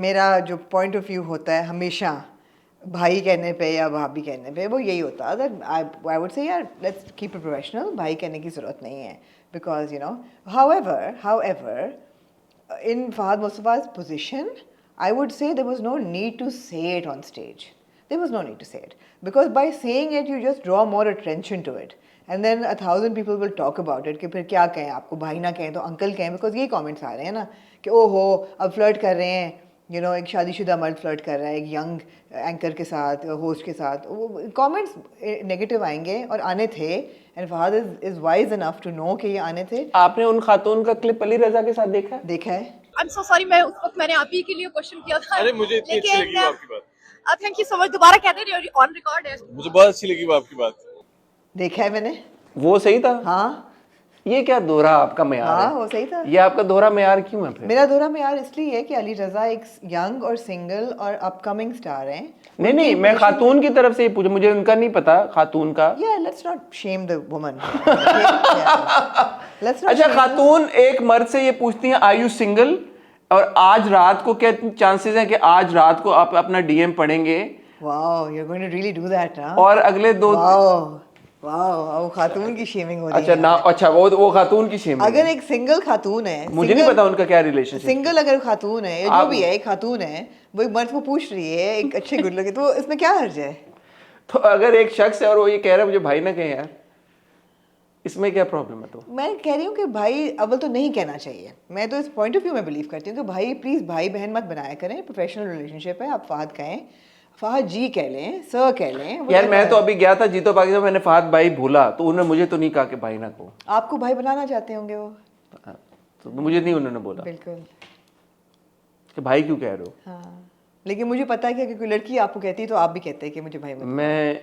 [SPEAKER 2] मेरा जो पॉइंट ऑफ व्यू होता है हमेशा भाई कहने पे या भाभी कहने पे वो यही होता है that I would say यार let's keep it professional. भाई कहने की ज़रूरत नहीं है because you know however in Fahad Mustafa's position I would say there was no need to say it on stage. There was no need to say it because by saying it you just draw more attention to it and then 1,000 people will talk about it कि फिर क्या कहें आपको भाई ना कहें तो uncle कहें because ये comments आ रहे हैं ना कि ओहो अब फ्लर्ट कर रहे हैं you know एक शादीशुदा मर्द फ्लर्ट कर रहा है एक यंग एंकर के साथ होस्ट के साथ वो कमेंट्स नेगेटिव आएंगे और आने थे and Fahad is wise enough to know कि ये आने थे.
[SPEAKER 1] आपने उन खातून का क्लिप अली रजा के साथ देखा है?
[SPEAKER 2] देखा है.
[SPEAKER 7] I'm so sorry, मैं उस वक्त मैंने आप ही के लिए क्वेश्चन किया था.
[SPEAKER 9] अरे मुझे इतनी अच्छी लगी वो आपकी बात.
[SPEAKER 7] Thank you so much. दोबारा कहते रहिए ऑन रिकॉर्ड है.
[SPEAKER 9] मुझे बहुत अच्छी लगी वो आपकी बात.
[SPEAKER 2] देखा है मैंने.
[SPEAKER 1] वो सही था.
[SPEAKER 2] हाँ
[SPEAKER 1] ये क्या दोहरा आपका मयार
[SPEAKER 2] हाँ
[SPEAKER 1] है?
[SPEAKER 2] वो सही था.
[SPEAKER 1] ये आपका दोहरा मयार क्यों है फिर?
[SPEAKER 2] मेरा दोहरा में यार इसलिए है कि अली रजा एक यंग और सिंगल और अपकमिंग स्टार हैं.
[SPEAKER 1] नहीं मैं खातून की तरफ से ही पूछा. मुझे उनका नहीं पता खातून का.
[SPEAKER 2] Yeah, let's not shame the woman. Let's not.
[SPEAKER 1] अच्छा
[SPEAKER 2] shame-
[SPEAKER 1] खातून एक मर्द से ये पूछती हैं आर यू सिंगल और आज रात को क्या चांसेस हैं कि आज रात को आप अपना डीएम पढ़ेंगे
[SPEAKER 2] Wow, you're going to really do that, huh?
[SPEAKER 1] और अगले दो.
[SPEAKER 2] Wow, वो खातून की शेमिंग हो रही
[SPEAKER 1] अच्छा
[SPEAKER 2] है.
[SPEAKER 1] ना. अच्छा वो खातून की शेम.
[SPEAKER 2] अगर एक सिंगल खातून है,
[SPEAKER 1] मुझे नहीं पता उनका क्या रिलेशनशिप.
[SPEAKER 2] सिंगल अगर खातून है या जो भी है एक खातून है वो एक मर्द को पूछ रही है एक अच्छे गुड लगे तो इसमें क्या हर्ज है?
[SPEAKER 1] तो अगर एक शख्स है और वो ये कह रहा है मुझे भाई ना कहे यार, इसमें क्या प्रॉब्लम है? तो
[SPEAKER 2] मैं कह रही हूँ कि भाई अव्वल तो नहीं कहना चाहिए. मैं तो इस पॉइंट ऑफ व्यू में बिलीव करती हूँ कि भाई प्लीज़ भाई बहन मत बनाया करें. प्रोफेशनल रिलेशनशिप है. आप फहद कहें, फहद जी कह लें, सर कह लें.
[SPEAKER 1] यार मैं तो अभी गया था जीतो पाकिस्तान, मैंने फहद भाई भूला तो उन्होंने मुझे तो नहीं कहा कि भाई ना कहो.
[SPEAKER 2] आपको भाई बनाना चाहते होंगे वो.
[SPEAKER 1] तो मुझे नहीं उन्होंने बोला
[SPEAKER 2] बिल्कुल.
[SPEAKER 1] कि भाई क्यों कह रहे हो.
[SPEAKER 2] हाँ लेकिन मुझे पता है कि अगर कोई लड़की आपको कहती है तो आप भी कहते हैं कि मुझे भाई बना.
[SPEAKER 1] मैं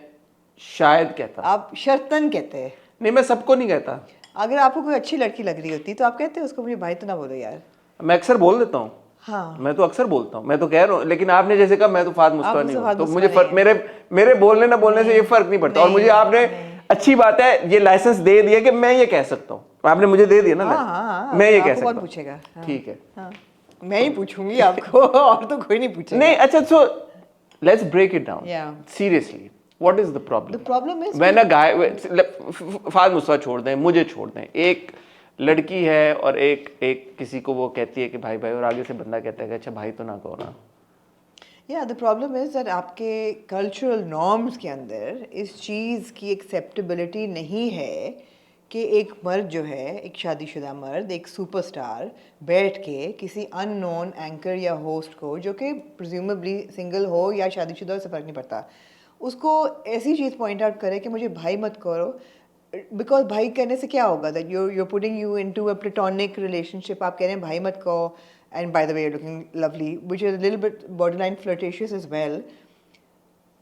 [SPEAKER 1] शायद कहता.
[SPEAKER 2] आप शर्तन कहते हैं.
[SPEAKER 1] नहीं मैं सबको नहीं कहता.
[SPEAKER 2] अगर आपको कोई अच्छी लड़की लग रही होती तो आप कहते हैं उसको मुझे भाई तो ना बोलो यार.
[SPEAKER 1] मैं अक्सर बोल देता हूँ.
[SPEAKER 2] हाँ
[SPEAKER 1] मैं तो अक्सर बोलता हूँ. मैं तो कह रहा हूँ लेकिन आपने जैसे कहा मैं तो फहद मुस्तफा
[SPEAKER 2] आप
[SPEAKER 1] नहीं हूँ
[SPEAKER 2] फहद
[SPEAKER 1] तो
[SPEAKER 2] मुस्तफा
[SPEAKER 1] मुझे
[SPEAKER 2] नहीं
[SPEAKER 1] फर्क मेरे बोलने ना बोलने से ये फर्क नहीं पड़ता. और मुझे आपने अच्छी बात है ये लाइसेंस दे दिया कि मैं ये कह सकता हूँ. आपने मुझे दे दिया ना
[SPEAKER 2] हाँ,
[SPEAKER 1] लाइसेंस.
[SPEAKER 2] हाँ,
[SPEAKER 1] मैं ये
[SPEAKER 2] आपको
[SPEAKER 1] कह सकता
[SPEAKER 2] कौन
[SPEAKER 1] हूँ.
[SPEAKER 2] पूछेगा? हाँ,
[SPEAKER 1] ठीक है.
[SPEAKER 2] हाँ. मैं ही पूछूंगी आपको और तो कोई नहीं पूछेगा.
[SPEAKER 1] नहीं अच्छा so let's break it down.
[SPEAKER 2] Yeah.
[SPEAKER 1] Seriously what is the problem?
[SPEAKER 2] The problem is
[SPEAKER 1] when a guy Fahad Mustafa छोड़ दें, मुझे छोड़ दें, एक लड़की है और एक किसी को वो कहती है कि भाई भाई और आगे से बंदा कहता है कि अच्छा भाई तो ना कहो ना.
[SPEAKER 2] Yeah, the problem is that आपके cultural norms के अंदर इस चीज़ की एक्सेप्टेबिलिटी नहीं है कि एक मर्द जो है एक शादीशुदा मर्द एक सुपरस्टार बैठ के किसी अननोन एंकर या होस्ट को जो कि प्रिज्यूमेबली सिंगल हो या शादीशुदा से फ़र्क नहीं पड़ता उसको ऐसी चीज़ पॉइंट आउट करे कि मुझे भाई मत करो. बिकॉज भाई कहने से क्या होगा that you're putting you into a platonic relationship. आप कह रहे हैं भाई मत कहो. And by the way, you're looking lovely, which is a little bit borderline flirtatious as well.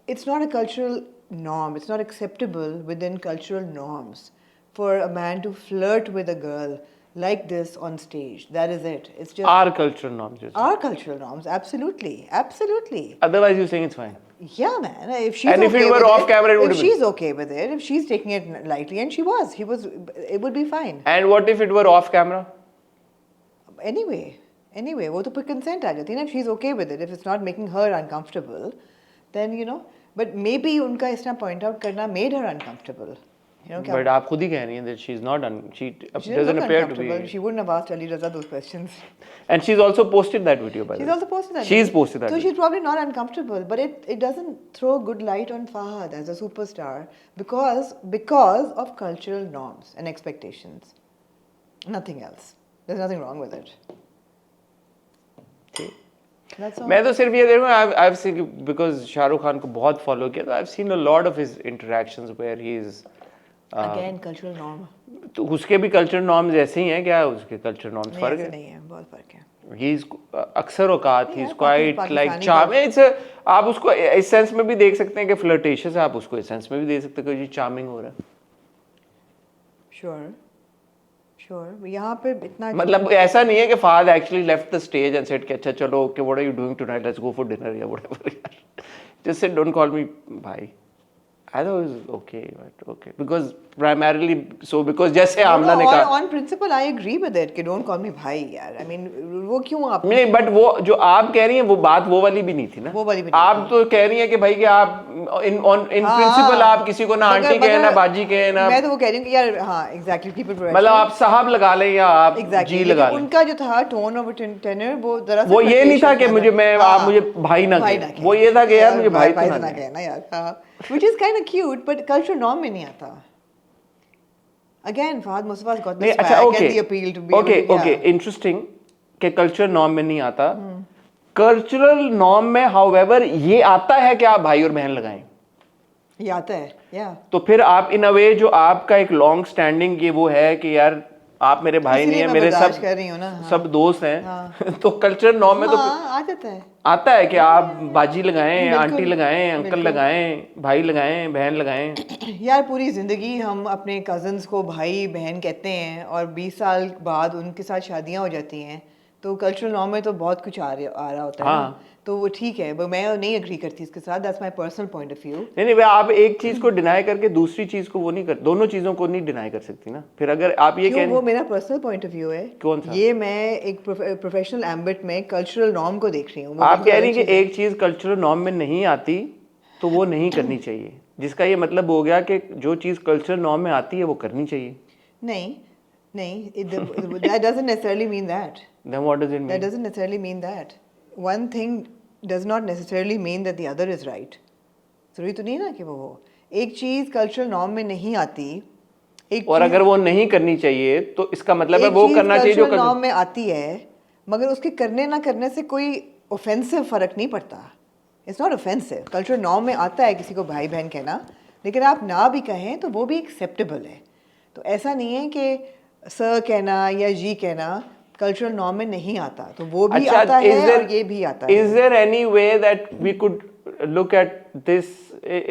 [SPEAKER 2] It's not a cultural norm. It's not acceptable within cultural norms for a man to flirt with a girl like this on stage. That is it. It's just
[SPEAKER 1] Our cultural norms.
[SPEAKER 2] our cultural norms. Absolutely, absolutely.
[SPEAKER 1] Otherwise, you're saying it's fine.
[SPEAKER 2] Yeah, man. If she's
[SPEAKER 1] And if
[SPEAKER 2] okay
[SPEAKER 1] it were
[SPEAKER 2] with
[SPEAKER 1] off camera, it would
[SPEAKER 2] if
[SPEAKER 1] have been.
[SPEAKER 2] she's okay with it, if she's taking it lightly, and she was, it would be fine.
[SPEAKER 1] And what if it were off camera?
[SPEAKER 2] Anyway, वो तो फिर consent आ जाती है ना. If she's okay with it, if it's not making her uncomfortable, then you know. But maybe उनका इस तरह point out करना made her uncomfortable. You know,
[SPEAKER 1] But आप खुद ही कह रही हैं that she's not she
[SPEAKER 2] she
[SPEAKER 1] doesn't
[SPEAKER 2] look
[SPEAKER 1] appear to
[SPEAKER 2] uncomfortable.
[SPEAKER 1] be.
[SPEAKER 2] She wouldn't have asked Ali Raza those questions.
[SPEAKER 1] And she's also posted that video by the
[SPEAKER 2] She's
[SPEAKER 1] way.
[SPEAKER 2] also posted that.
[SPEAKER 1] She's
[SPEAKER 2] video.
[SPEAKER 1] posted that
[SPEAKER 2] So
[SPEAKER 1] video.
[SPEAKER 2] she's probably not uncomfortable, but it doesn't throw good light on Fahad as a superstar because of cultural norms and expectations. Nothing else. There's nothing wrong with it. That's all.
[SPEAKER 1] मैं तो सिर्फ ये देख रहा हूँ I've seen because Shahrukh Khan को बहुत follow किया तो I've seen a lot of his interactions where he is
[SPEAKER 2] Again, cultural norm.
[SPEAKER 1] तो उसके भी कल्चरल नॉर्म्स ऐसे ही हैं क्या? उसके कल्चरल नॉर्म्स
[SPEAKER 2] नहीं,
[SPEAKER 1] फर्क
[SPEAKER 2] ऐसे
[SPEAKER 1] है?
[SPEAKER 2] नहीं है, बहुत फर्क है.
[SPEAKER 1] ही इज अक्सर औकात he is quite like
[SPEAKER 2] Pakistani
[SPEAKER 1] charm. It's आप उसको इस सेंस में भी देख सकते हैं कि फ्लर्टेशियस है, आप उसको इस सेंस में भी देख सकते हैं कि जी चार्मिंग हो रहा है.
[SPEAKER 2] श्योर यहाँ पे इतना
[SPEAKER 1] मतलब ऐसा नहीं है कि Fahad actually left the stage and said कि अच्छा चलो okay what are you doing tonight, let's go for dinner या व्हाटएवर यार, just said don't call me भाई. I thought it was okay, but okay. Because primarily, so because जैसे आमना ने कहा.
[SPEAKER 2] On principle, I agree with it कि don't call me भाई यार. I mean, वो क्यों आप?
[SPEAKER 1] नहीं, but वो जो आप कह रही हैं वो बात वो वाली भी नहीं थी ना.
[SPEAKER 2] वो वाली भी नहीं
[SPEAKER 1] आप तो कह रही हैं कि भाई कि आप in principle आप किसी को ना आंटी कहें ना बाजी कहें ना.
[SPEAKER 2] मैं तो वो कह रही हूँ कि यार हाँ exactly keep it professional.
[SPEAKER 1] मतलब आप साहब लगा लें या आप जी लगा लें.
[SPEAKER 2] उनका जो था tone of tenor वो जरा
[SPEAKER 1] वो ये नहीं था कि मुझे मैं आप मुझे भाई ना कहें. वो ये था कि यार मुझे भाई तो ना
[SPEAKER 2] कहना यार. Which is kind of cute, but cultural norm में नहीं आता. Again, Fahad Mustafa's got the swag and the appeal to be
[SPEAKER 1] okay, interesting कि cultural norm में नहीं आता. Cultural norm में, however, ये आता है कि आप भाई और बहन लगाएं.
[SPEAKER 2] ये आता है, yeah.
[SPEAKER 1] तो फिर आप in a way जो आपका एक long standing ये वो है कि यार आप मेरे भाई नहीं है, मेरे सब दोस्त हैं. हाँ. तो कल्चरल नॉर्म में तो आता है कि आप बाजी लगाएं, आंटी लगाएं, अंकल लगाएं, भाई लगाएं, बहन लगाएं.
[SPEAKER 2] यार पूरी जिंदगी हम अपने कजन्स को भाई बहन कहते हैं और 20 साल बाद उनके साथ शादियां हो जाती हैं, तो कल्चरल नॉर्म में तो बहुत कुछ आ रहा होता है. हाँ. तो वो ठीक है, वो मैं नहीं एग्री करती इसके साथ. That's my personal point of view.
[SPEAKER 1] नहीं आप एक चीज को डिनाई करके दूसरी चीज को वो नहीं कर, दोनों चीजों को नहीं डिनाई कर सकती ना. फिर अगर आप ये कहें,
[SPEAKER 2] वो मेरा पर्सनल पॉइंट ऑफ व्यू है.
[SPEAKER 1] कौन सा?
[SPEAKER 2] ये मैं एक प्रोफेशनल एम्बिट में कल्चरल नॉर्म को देख रही हूँ.
[SPEAKER 1] आप कह रही हैं कि एक चीज कल्चरल नॉर्म में नहीं आती तो वो नहीं करनी चाहिए, जिसका ये मतलब हो गया कि जो चीज कल्चरल नॉर्म में आती है वो करनी चाहिए.
[SPEAKER 2] नहीं, that doesn't necessarily mean that.
[SPEAKER 1] Then what does it mean?
[SPEAKER 2] That doesn't necessarily mean that. One thing does not necessarily mean that the other is right. जरूरी तो नहीं ना कि वो एक चीज कल्चरल नॉर्म में नहीं आती, एक
[SPEAKER 1] और अगर वो नहीं करनी चाहिए तो इसका मतलब है वो करना चाहिए जो
[SPEAKER 2] नॉर्म में आती है, मगर उसके करने ना करने से कोई ऑफेंसिव फर्क नहीं पड़ता. It's not offensive. Cultural norm में आता है किसी को भाई बहन कहना, लेकिन आप ना भी कहें तो वो भी एक्सेप्टेबल है. तो ऐसा नहीं है कि सर कहना या जी कहना कल्चरल नॉर्म में नहीं आता, तो वो भी आता है और ये भी आता है.
[SPEAKER 1] Is there any way that we could look at this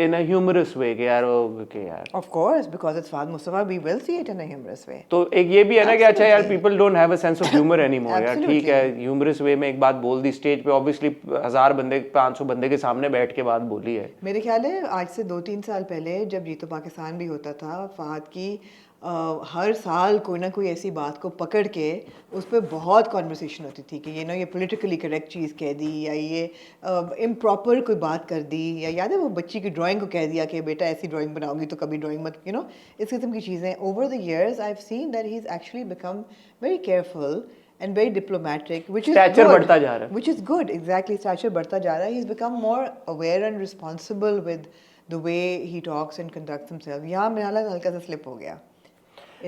[SPEAKER 1] in a humorous way कि यार ओके यार?
[SPEAKER 2] Of course, because it's Fahad Mustafa, we will see it in a humorous way.
[SPEAKER 1] तो एक ये भी है ना कि अच्छा यार people don't have a sense of humor anymore यार. ठीक है, humorous way में एक बात बोल दी स्टेज पे, obviously 1000 बंदे 500 बंदे के सामने बैठ के बात बोली है.
[SPEAKER 2] मेरे ख्याल है आज से 2-3 साल पहले जब जीतो पाकिस्तान भी होता था, फहद की हर साल कोई ना कोई ऐसी बात को पकड़ के उस पर बहुत कॉन्वर्सेशन होती थी कि ये पॉलिटिकली करेक्ट चीज़ कह दी या ये इम्प्रॉपर कोई बात कर दी, या याद है वो बच्ची की ड्राइंग को कह दिया कि बेटा ऐसी ड्राइंग बनाओगी तो कभी ड्राइंग मत, इस किस्म की चीज़ें. Over the years I have seen that he is actually become very careful and very diplomatic, which is
[SPEAKER 1] stature
[SPEAKER 2] good.
[SPEAKER 1] बढ़ता जा रहा है.
[SPEAKER 2] Which is good, exactly. Stature बढ़ता जा रहा है. He's become more aware and responsible with the way he talks and conducts himself. यहाँ मेरा हालत हल्का सा slip हो गया.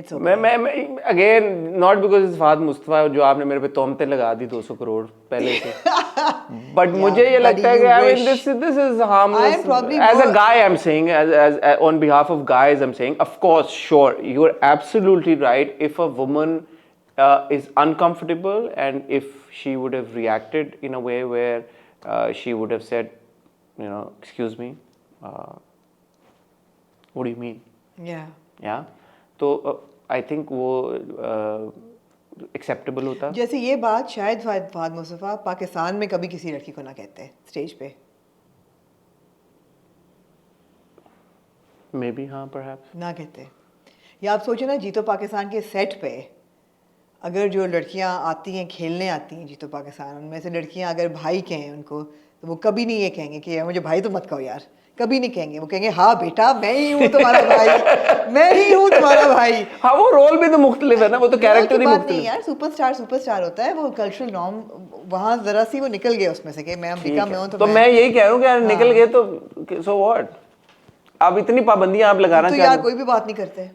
[SPEAKER 2] It's okay.
[SPEAKER 1] मैं again not because it's Fahad Mustafa जो आपने मेरे पे तोहमतें लगा दी 200 करोड़ पहले से. But मुझे ये लगता है कि I mean this is harmless. As a guy I'm saying, as on behalf of guys I'm saying, of course, sure, you're absolutely right. If a woman is uncomfortable and if she would have reacted in a way where she would have said, excuse me, what do you mean? Yeah. तो I think वो acceptable होता.
[SPEAKER 2] जैसे ये बात शायद फहद मुस्तफा पाकिस्तान में कभी किसी लड़की को ना कहते स्टेज पे.
[SPEAKER 1] Maybe हाँ, perhaps
[SPEAKER 2] ना कहते. या आप सोचो ना, जीतो पाकिस्तान के सेट पे अगर जो लड़कियां आती हैं खेलने आती हैं जीतो पाकिस्तान, उनमें से लड़कियां अगर भाई कहें उनको, तो वो कभी नहीं ये कहेंगे कि मुझे भाई तो मत कहो यार, कभी नहीं कहेंगे. वो कहेंगे हाँ बेटा मैं ही हूँ तुम्हारा भाई, मैं ही हूँ तुम्हारा भाई.
[SPEAKER 1] हाँ, वो रोल भी तो मुख्तलिफ है ना, वो तो कैरेक्टर ही मुख्तलिफ है
[SPEAKER 2] यार. सुपरस्टार होता है वो. कल्चरल नॉर्म वहाँ जरा सी वो निकल गया उसमें से कि मैं अमेरिका में हूँ
[SPEAKER 1] तो मैं यही कह रहा हूँ कि यार निकल गए तो सो व्हाट. अब इतनी पाबंदियां आप लगाना
[SPEAKER 2] चाहते हैं तो यार कोई भी बात नहीं करते.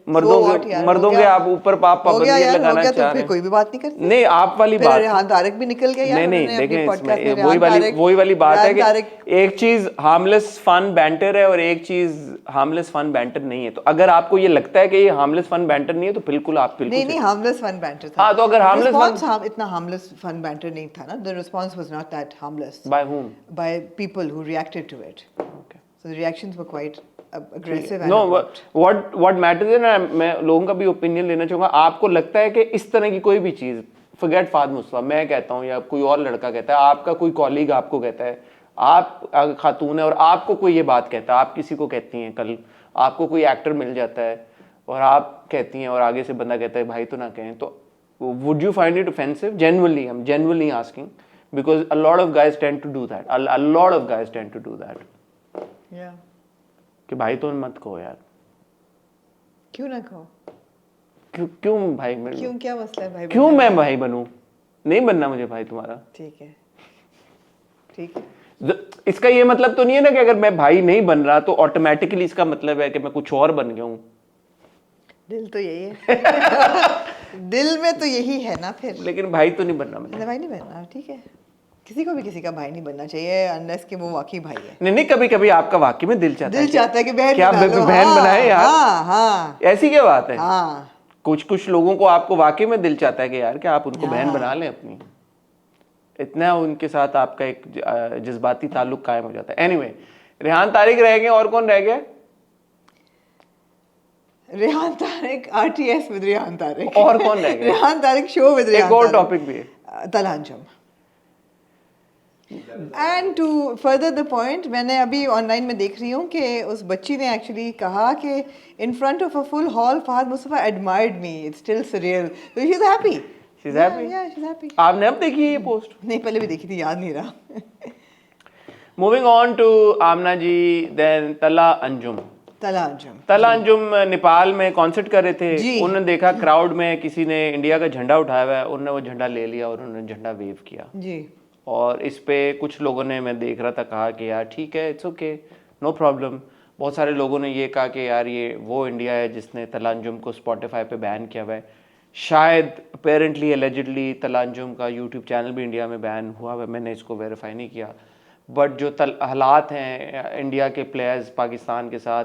[SPEAKER 1] मर्दों के आप ऊपर पाबंदियां लगाना चाह रहे हैं,
[SPEAKER 2] कोई भी बात नहीं करते.
[SPEAKER 1] नहीं, आप वाली बात
[SPEAKER 2] रेहान तारिक भी निकल गया यार.
[SPEAKER 1] नहीं देखें, वही वाली बात है कि एक चीज हार्मलेस फन बैंटर है और एक चीज हार्मलेस फन बैंटर नहीं है. तो अगर आपको ये लगता है कि ये हार्मलेस फन बैंटर नहीं है तो बिल्कुल आप
[SPEAKER 2] नहीं हार्मलेस फन बैंटर था.
[SPEAKER 1] हाँ, तो अगर हार्मलेस
[SPEAKER 2] इतना हार्मलेस फन बैंटर नहीं था ना. The response was not that harmless.
[SPEAKER 1] By whom?
[SPEAKER 2] By people who reacted to it. So the reactions were quite aggressive and
[SPEAKER 1] no
[SPEAKER 2] abrupt.
[SPEAKER 1] What matters है ना, मैं लोगों का भी ओपिनियन लेना चाहूंगा. आपको लगता है कि इस तरह की कोई भी चीज, फॉरगेट फाद मुस्तफा, मैं कहता हूँ या कोई और लड़का कहता है, आपका कोई कॉलीग आपको कहता है, आप खातून है और आपको कोई ये बात कहता है, आप किसी को कहती हैं, कल आपको कोई एक्टर मिल जाता है और आप कहती हैं और आगे से बंदा कहता है भाई तो ना कहें, तो would you find it offensive? Genuinely, I'm genuinely asking, because a lot of guys tend to do that. A lot of guys tend to do that.
[SPEAKER 2] Yeah.
[SPEAKER 1] कि भाई तो मत कहो यार.
[SPEAKER 2] क्यों ना कहो?
[SPEAKER 1] क्यों भाई
[SPEAKER 2] क्यों, क्या मसला है भाई?
[SPEAKER 1] क्यों मैं भाई बनूं? नहीं बनना मुझे भाई तुम्हारा.
[SPEAKER 2] ठीक है, ठीक है.
[SPEAKER 1] इसका ये मतलब तो नहीं है ना कि अगर मैं भाई नहीं बन रहा तो ऑटोमेटिकली इसका मतलब है कि मैं कुछ और बन गया हूं.
[SPEAKER 2] दिल तो यही है. दिल में तो यही है ना फिर.
[SPEAKER 1] लेकिन भाई तो नहीं बनना मुझे.
[SPEAKER 2] भाई नहीं बनना, ठीक है. किसी को भी किसी का भाई नहीं बनना चाहिए अनलेस कि वो वाकई भाई है.
[SPEAKER 1] नहीं, कभी कभी आपका वाकई में दिल चाहता
[SPEAKER 2] है कि बहन
[SPEAKER 1] क्या बहन बनाए यार.
[SPEAKER 2] हाँ,
[SPEAKER 1] ऐसी क्या बात है.
[SPEAKER 2] हाँ.
[SPEAKER 1] कुछ लोगों को आपको वाकई में दिल चाहता है कि यार कि आप उनको बहन बना लें अपनी. इतना उनके साथ आपका एक जज्बाती ताल्लुक कायम हो जाता है. एनीवे, रेहान तारिक रह गए, और कौन रह गया?
[SPEAKER 2] Rehan Tariq, RTS with Rehan Tariq.
[SPEAKER 1] और कौन रह गया?
[SPEAKER 2] Rehan Tariq show with Rehan.
[SPEAKER 1] एक और टॉपिक भी है,
[SPEAKER 2] तलांजम. And to further the point, मैंने अभी ऑनलाइन में देख रही हूँ कि उस बच्ची ने एक्चुअली कहा कि in front of a full hall Fahad Mustafa admired me. It's still surreal. So she is happy.
[SPEAKER 1] She is happy.
[SPEAKER 2] Yeah she is happy.
[SPEAKER 1] आपने अब देखी है ये पोस्ट?
[SPEAKER 2] नहीं, पहले भी देखी थी, याद नहीं रहा.
[SPEAKER 1] Moving on to Amna ji, then Talha Anjum. तला अंजुम नेपाल में कॉन्सर्ट कर रहे थे. उन्होंने देखा क्राउड में किसी ने इंडिया का झंडा उठाया हुआ है, उन्होंने वो झंडा ले लिया और उन्होंने झंडा वेव किया
[SPEAKER 2] जी.
[SPEAKER 1] और इस पे कुछ लोगों ने, मैं देख रहा था, कहा कि यार ठीक है, इट्स ओके, नो प्रॉब्लम. बहुत सारे लोगों ने ये कहा कि यार ये वो इंडिया है जिसने तला अंजुम को स्पॉटिफाई पे बैन किया हुआ है. शायद अपेरेंटली एलिजिडली तला अंजुम का यूट्यूब चैनल भी इंडिया में बैन हुआ है. मैंने इसको वेरीफाई नहीं किया, बट जो हालात हैं, इंडिया के प्लेयर्स पाकिस्तान के साथ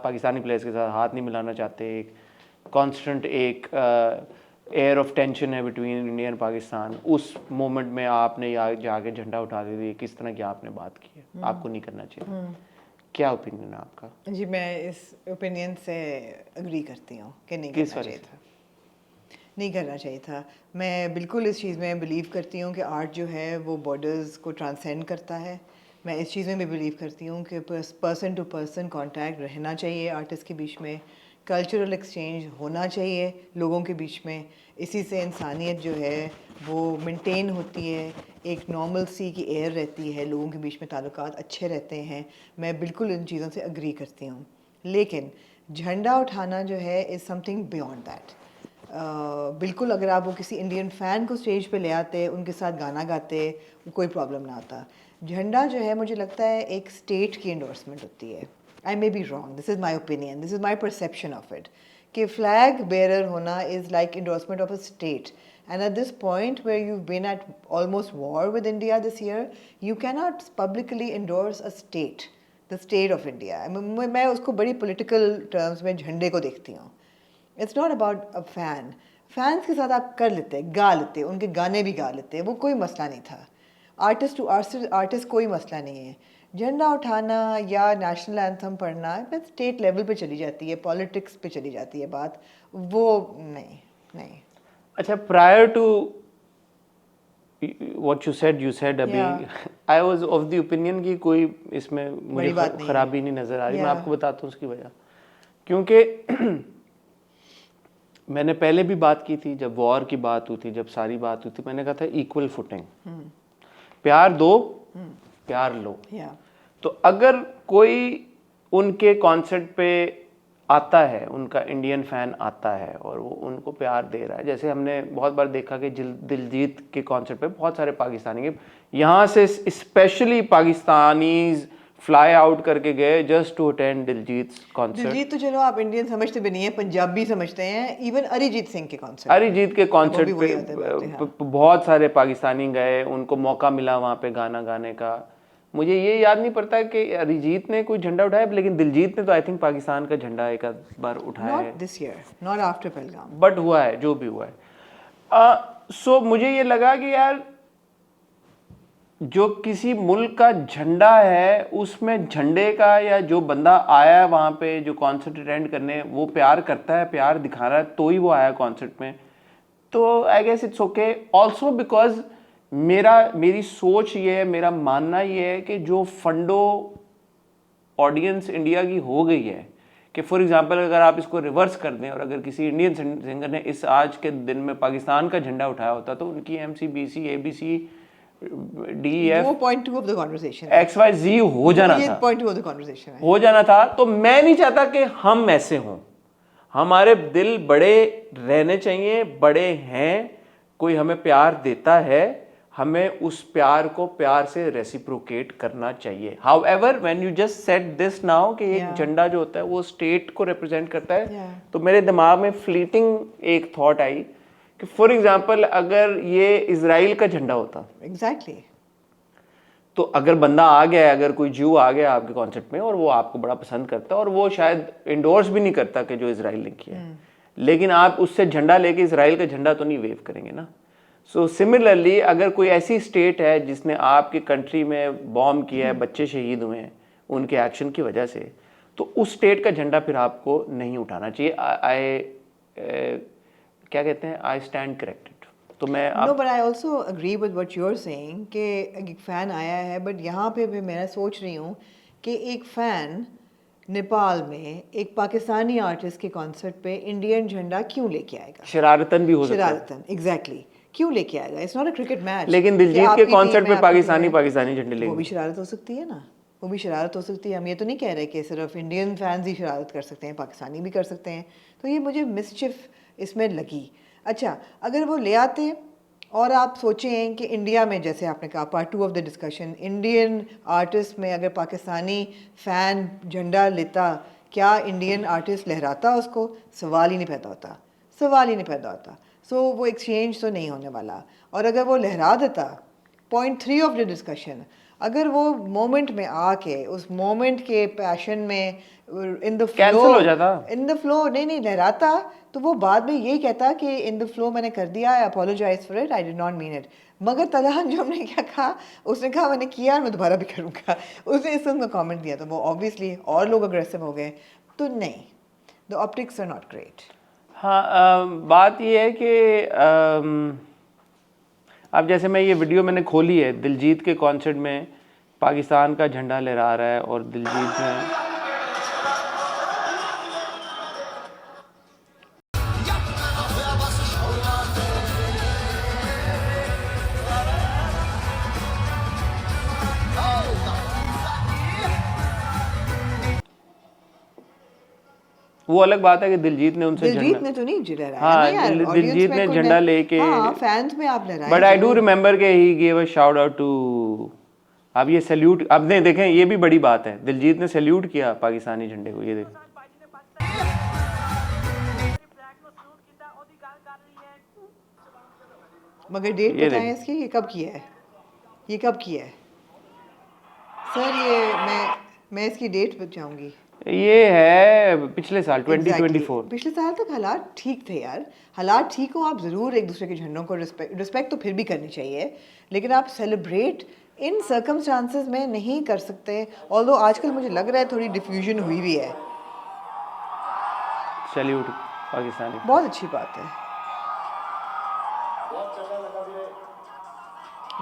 [SPEAKER 1] पाकिस्तानी प्लेयर्स के साथ हाथ नहीं मिलाना चाहते. एक कॉन्स्टेंट एक एयर ऑफ टेंशन है बिटवीन इंडिया एंड पाकिस्तान. उस मोमेंट में आपने जाके झंडा उठा दे, किस तरह की आपने बात की है. आपको नहीं करना चाहिए. क्या ओपिनियन है आपका?
[SPEAKER 2] जी, मैं इस ओपिनियन से एग्री करती हूँ कि नहीं करना चाहिए था. नहीं करना चाहिए था. मैं बिल्कुल इस चीज़ में बिलीव करती हूँ कि आर्ट जो है वो बॉर्डर्स को ट्रांसेंड करता है. मैं इस चीज़ में भी बिलीव करती हूँ कि पर्सन टू पर्सन कांटेक्ट रहना चाहिए आर्टिस्ट के बीच में. कल्चरल एक्सचेंज होना चाहिए लोगों के बीच में. इसी से इंसानियत जो है वो मेंटेन होती है. एक नॉर्मल सी की एयर रहती है, लोगों के बीच में ताल्लुकात अच्छे रहते हैं. मैं बिल्कुल इन चीज़ों से एग्री करती हूँ. लेकिन झंडा उठाना जो है इज़ समथिंग बियॉन्ड दैट. बिल्कुल अगर आप वो किसी इंडियन फ़ैन को स्टेज पे ले आते, उनके साथ गाना गाते, कोई प्रॉब्लम ना आता. झंडा जो है मुझे लगता है एक स्टेट की एंडोर्समेंट होती है. I may be wrong. This is my opinion. This is my perception of it. कि flag bearer होना is like endorsement of a state. And at this point where you've been at almost war with India this year, you cannot publicly endorse a state, the state of India. मैं उसको बड़ी political terms में झंडे को देखती हूँ. It's not about a fan. Fans के साथ आप कर लेते, गा लेते, उनके गाने भी गा लेते, वो कोई मसला नहीं था. Artist to artist कोई मसला नहीं है. झंडा उठाना या नेशनल एंथम पढ़ना स्टेट लेवल पे चली जाती है, पॉलिटिक्स पे चली जाती है बात. वो नहीं.
[SPEAKER 1] अच्छा, prior to what you said अभी, I was of the opinion कि कोई इसमें मुझे खराबी नहीं नज़र आ रही. मैं आपको बताता हूँ उसकी वजह. क्योंकि मैंने पहले भी बात की थी, जब वॉर की बात हुई थी, जब सारी बात हुई थी, मैंने कहा था इक्वल फुटिंग. प्यार दो, प्यार लो. तो अगर कोई उनके कॉन्सर्ट पे आता है, उनका इंडियन फैन आता है और वो उनको प्यार दे रहा है, जैसे हमने बहुत बार देखा कि दिलजीत के कॉन्सर्ट पे बहुत सारे पाकिस्तानी के यहाँ से स्पेशली पाकिस्तानीज फ्लाई आउट करके गए just to attend Diljit concert.
[SPEAKER 2] Diljit तो चलो आप इंडियन समझते भी नहीं है, पंजाबी समझते हैं. इवन अरिजीत सिंह के कॉन्सर्ट,
[SPEAKER 1] अरिजीत के कॉन्सर्ट पे बहुत सारे पाकिस्तानी गए, उनको मौका मिला वहाँ पे गाना गाने का. मुझे ये याद नहीं पड़ता कि अरिजीत ने कोई झंडा उठाया, लेकिन दिलजीत ने तो आई थिंक पाकिस्तान का झंडा एक बार उठाया है.
[SPEAKER 2] Not this year, not after Pahalgam,
[SPEAKER 1] but हुआ है जो भी हुआ है. सो मुझे ये लगा कि यार जो किसी मुल्क का झंडा है उसमें झंडे का या जो बंदा आया है वहाँ पे जो कॉन्सर्ट अटेंड करने वो प्यार करता है, प्यार दिखा रहा है, तो ही वो आया कॉन्सर्ट में, तो I guess it's okay. Also because मेरी सोच ये है, मेरा मानना ये है कि जो फंडो ऑडियंस इंडिया की हो गई है कि फॉर एग्जांपल अगर आप इसको रिवर्स कर दें और अगर किसी इंडियन सिंगर ने इस आज के दिन में पाकिस्तान का झंडा उठाया होता तो उनकी MC, BC, ABC, DEF,
[SPEAKER 2] वो point 2 of the conversation.
[SPEAKER 1] XYZ हो जाना
[SPEAKER 2] ये
[SPEAKER 1] था,
[SPEAKER 2] point 2 of the conversation है.
[SPEAKER 1] हो जाना था। तो मैं नहीं चाहता कि हम ऐसे हों, हमारे दिल बड़े रहने चाहिए, बड़े हैं, कोई हमें प्यार देता है, हमें उस प्यार को प्यार से रेसिप्रोकेट करना चाहिए। However when you just said this now कि एक झंडा जो होता है वो स्टेट को रिप्रेजेंट करता है, तो मेरे दिमाग में फ्लीटिंग एक थॉट आई कि फॉर एग्जांपल अगर ये इजराइल का झंडा होता,
[SPEAKER 2] Exactly.
[SPEAKER 1] तो अगर बंदा आ गया है, अगर कोई ज्यू आ गया आपके कॉन्सर्ट में और वो आपको बड़ा पसंद करता है और वो शायद इंडोर्स भी नहीं करता कि जो इजराइल ने किया है, लेकिन आप उससे झंडा लेके इजराइल का झंडा तो नहीं वेव करेंगे ना। सो सिमिलरली अगर कोई ऐसी स्टेट है जिसने आपकी कंट्री में बॉम्ब किया है, बच्चे शहीद हुए हैं उनके एक्शन की वजह से, तो उस स्टेट का झंडा फिर आपको नहीं उठाना चाहिए। क्या कहते हैं, आई स्टैंड करेक्टेड। तो मैं
[SPEAKER 2] No, but I also agree with what you're saying कि एक फैन आया है, बट यहाँ पे भी मैं सोच रही हूँ कि एक फैन नेपाल में एक पाकिस्तानी आर्टिस्ट के कॉन्सर्ट पे इंडियन झंडा क्यों लेके आएगा?
[SPEAKER 1] शरारतन भी हो सकता है,
[SPEAKER 2] शरारतन, एग्जैक्टली, क्यों लेके आएगा? It's not a cricket match.
[SPEAKER 1] लेकिन दिलजीत के कॉन्सर्ट पे पाकिस्तानी झंडे
[SPEAKER 2] वो
[SPEAKER 1] लेंगे,
[SPEAKER 2] भी शरारत हो सकती है ना, वो भी शरारत हो सकती है। हम ये तो नहीं कह रहे कि सिर्फ इंडियन फैंस ही शरारत कर सकते हैं, पाकिस्तानी भी कर सकते हैं। तो ये मुझे मिसचिफ इसमें लगी। अच्छा, अगर वो ले आते और आप सोचें कि इंडिया में, जैसे आपने कहा part 2 of the discussion, Indian artist में अगर पाकिस्तानी फ़ैन झंडा लेता, क्या इंडियन आर्टिस्ट लहराता उसको? सवाल ही नहीं पैदा होता, सवाल ही नहीं पैदा होता। सो वो एक्सचेंज तो नहीं होने वाला। और अगर वो लहरा देता, पॉइंट 3 ऑफ द डिस्कशन, अगर वो मोमेंट में आके उस मोमेंट के पैशन में इन द
[SPEAKER 1] कैंसिल हो जाता,
[SPEAKER 2] इन द फ्लो नहीं लहराता, तो वो बाद में यही कहता कि इन द फ्लो मैंने कर दिया, I apologise for it, I did not mean it. मगर तलहन जो हमने क्या कहा, उसने कहा मैंने किया, मैं दोबारा भी करूँगा, उसने इस में कमेंट दिया, तो वो ऑब्वियसली और लोग अग्रेसिव हो गए। तो नहीं, the optics are not great.
[SPEAKER 1] हाँ, बात ये है कि अब जैसे मैं ये वीडियो मैंने खोली है, दिलजीत के कॉन्सर्ट में पाकिस्तान का झंडा लहरा रहा है और दिलजीत ने वो अलग बात है कि दिलजीत ने उनसे
[SPEAKER 2] दिलजीत ने तो नहीं लहराया।
[SPEAKER 1] हाँ,
[SPEAKER 2] ना यार,
[SPEAKER 1] दिलजीत ने झंडा लेके,
[SPEAKER 2] हाँ, फैंस में आप लहराए।
[SPEAKER 1] बट आई डू रिमेम्बर के he give a shout out to, अब ये सैल्यूट, अब नहीं देखें, ये भी बड़ी बात है, दिलजीत ने सैल्यूट किया पाकिस्तानी झंडे को, ये देखें।
[SPEAKER 2] मगर डेट बताएं इसकी, ये कब किया है, ये कब किया है सर? ये मैं इसकी डेट बताऊंगी।
[SPEAKER 1] ये है पिछले साल 2024।
[SPEAKER 2] पिछले साल तक हालात ठीक थे यार, हालात ठीक हो, आप ज़रूर एक दूसरे के झंडों को रिस्पेक्ट तो फिर भी करनी चाहिए, लेकिन आप सेलिब्रेट इन सर्कमस्टांसेस में नहीं कर सकते। ऑल्दो आजकल मुझे लग रहा है थोड़ी डिफ्यूजन हुई भी है।
[SPEAKER 1] सैल्यूट पाकिस्तानी,
[SPEAKER 2] बहुत अच्छी बात है,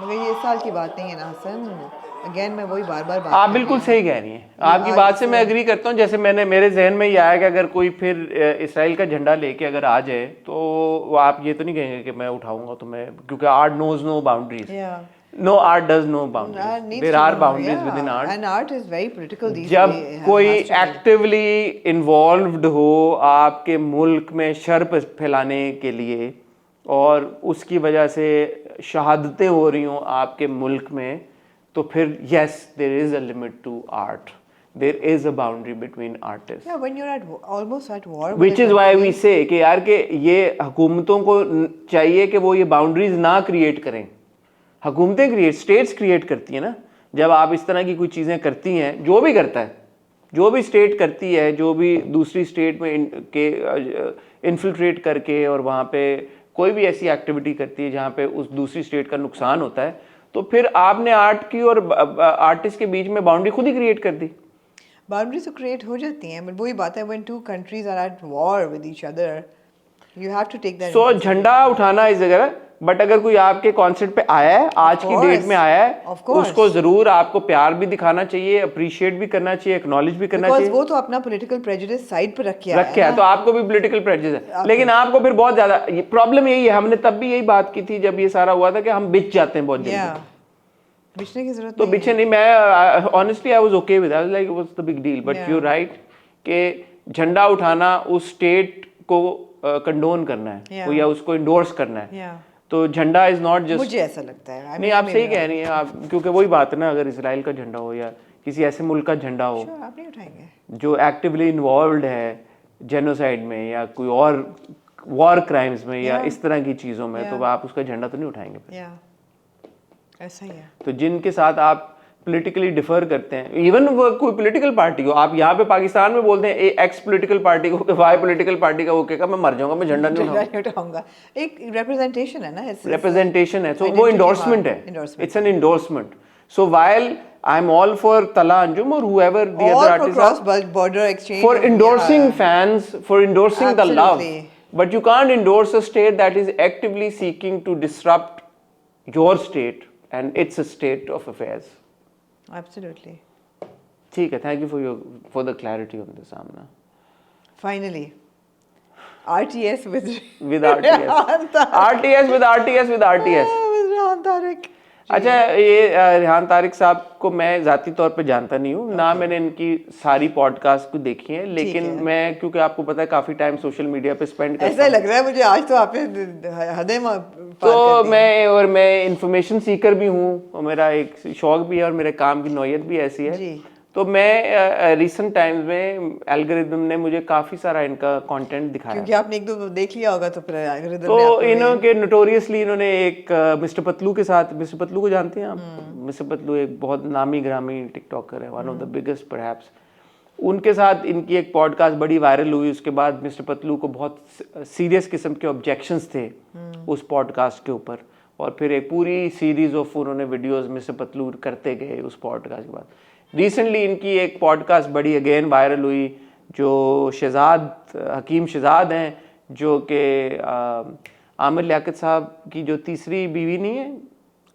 [SPEAKER 2] मगर ये इस साल की बात नहीं है ना हसन। अगेन मैं वही बार बात
[SPEAKER 1] आप बिल्कुल सही कह रही हैं, आपकी बात से मैं एग्री करता हूँ। जैसे मेरे जहन में ये आया कि अगर कोई फिर इसराइल का झंडा लेके अगर आ जाए तो आप ये तो नहीं कहेंगे कि मैं उठाऊंगा, तो मैं, क्योंकि art knows no boundaries, no art does no boundaries, there are boundaries within art,
[SPEAKER 2] and art is very political these days.
[SPEAKER 1] जब कोई एक्टिवली इन्वॉल्व्ड हो आपके मुल्क में शर फैलाने के लिए और उसकी वजह से शहादतें हो रही हों आपके मुल्क में, तो फिर yes there is a limit to art, there is a boundary between artist,
[SPEAKER 2] या when you are almost at war,
[SPEAKER 1] which is why we say कि यार कि ये हुकूमतों को चाहिए कि वो ये बाउंड्रीज ना क्रिएट करें। हुकूमतें क्रिएट, स्टेट्स क्रिएट करती हैं ना, जब आप इस तरह की कुछ चीज़ें करती हैं, जो भी करता है, जो भी स्टेट करती है, जो भी दूसरी स्टेट में इन्फिल्ट्रेट करके और वहाँ पे कोई भी ऐसी एक्टिविटी करती है जहाँ पे उस दूसरी स्टेट का नुकसान होता है, तो फिर आपने आर्ट की और आर्टिस्ट के बीच में बाउंड्री खुद ही क्रिएट कर दी।
[SPEAKER 2] बाउंड्रीज तो क्रिएट हो जाती हैं, बट वही बात है, when two countries are at war with each other, you have to take that.
[SPEAKER 1] So झंडा उठाना इस जगह, बट अगर कोई आपके कॉन्सर्ट पे आया है, आज की डेट में आया है, उसको जरूर आपको प्यार भी दिखाना चाहिए, अप्रिशिएट भी करना चाहिए, एक्नॉलेज भी करना चाहिए।
[SPEAKER 2] वो तो अपना पॉलिटिकल प्रेजुडिस साइड पर रखे
[SPEAKER 1] है, तो आपको भी पॉलिटिकल प्रेजुडिस है, लेकिन आपको फिर बहुत ज्यादा प्रॉब्लम यही है। हमने तब भी यही बात की थी जब ये सारा हुआ था कि हम बिच जाते हैं बहुत जल्दी।
[SPEAKER 2] बिचने की जरूरत
[SPEAKER 1] तो बिचे नहीं, मैं honestly I was okay with, I was like what's the big deal, but you right कि झंडा उठाना उस स्टेट को कंडोन करना है या उसको इंडोर्स करना है, तो झंडा इज नॉट जस्ट,
[SPEAKER 2] मुझे ऐसा लगता है।
[SPEAKER 1] नहीं आप सही कह रही हैं आप, क्योंकि वही बात है ना, अगर इजराइल का झंडा हो या किसी ऐसे मुल्क का झंडा हो
[SPEAKER 2] आप नहीं उठाएंगे
[SPEAKER 1] जो एक्टिवली इन्वॉल्व्ड है जेनोसाइड में या कोई और वॉर क्राइम्स में या इस तरह की चीजों में, तो आप उसका झंडा तो नहीं उठाएंगे।
[SPEAKER 2] ऐसा ही है।
[SPEAKER 1] तो जिनके साथ आप पॉलिटिकली डिफर करते हैं, इवन वो कोई पॉलिटिकल पार्टी हो, आप यहाँ पे पाकिस्तान में बोलते हैं एक्स पॉलिटिकल पार्टी को कि वाई पॉलिटिकल पार्टी का वो कहेगा मैं मर जाऊंगा, मैं झंडा नहीं
[SPEAKER 2] उठाऊंगा। एक रिप्रेजेंटेशन है ना,
[SPEAKER 1] रिप्रेजेंटेशन है, तो वो इंडोर्समेंट है, it's an endorsement. So while I am all for तला अंजुम और whoever the other artists
[SPEAKER 2] cross border exchange,
[SPEAKER 1] for endorsing fans, for endorsing the love, but you can't endorse a state that is actively seeking to disrupt your state and it's a state of affairs.
[SPEAKER 2] Absolutely.
[SPEAKER 1] ठीक है, thank you for the clarity on this, Amna.
[SPEAKER 2] Finally, RTS with
[SPEAKER 1] RTS. RTS with RTS with RTS.
[SPEAKER 2] with Rehan Tariq.
[SPEAKER 1] अच्छा, ये रेहान तारिक साहब को मैं ज़ाती तौर पे जानता नहीं हूँ, ना मैंने इनकी सारी पॉडकास्ट को देखी है, लेकिन मैं, क्योंकि आपको पता है काफ़ी टाइम सोशल मीडिया पे स्पेंड करता हूँ,
[SPEAKER 2] ऐसा लग रहा है मुझे आज तो आपने हदें
[SPEAKER 1] तो मैं इंफॉर्मेशन सीकर भी हूँ और मेरा एक शौक भी है और मेरे काम की नौयत भी ऐसी है। तो मैं रिसेंट टाइम्स में एल्गोरिदम ने मुझे काफ़ी सारा इनका कंटेंट दिखाया,
[SPEAKER 2] क्योंकि आपने एक दो देख लिया होगा, तो फिर एल्गोरिदम
[SPEAKER 1] तो इन्होंने नोटोरियसली इन्होंने एक मिस्टर पतलू के साथ, मिस्टर पतलू को जानते हैं आप? मिस्टर पतलू एक बहुत नामी ग्रामी टिकटॉकर है, one of the biggest perhaps. उनके साथ इनकी एक पॉडकास्ट बड़ी वायरल हुई, उसके बाद मिस्टर पतलू को बहुत सीरियस किस्म के ऑब्जेक्शंस थे उस पॉडकास्ट के ऊपर, और फिर एक पूरी सीरीज ऑफ उन्होंने वीडियोस मिस्टर पतलू करते गए उस पॉडकास्ट के बाद। रिसेंटली इनकी एक पॉडकास्ट बड़ी अगेन वायरल हुई, जो हकीम शहजाद हैं, जो कि आमिर लियाकत साहब की जो तीसरी बीवी नहीं है,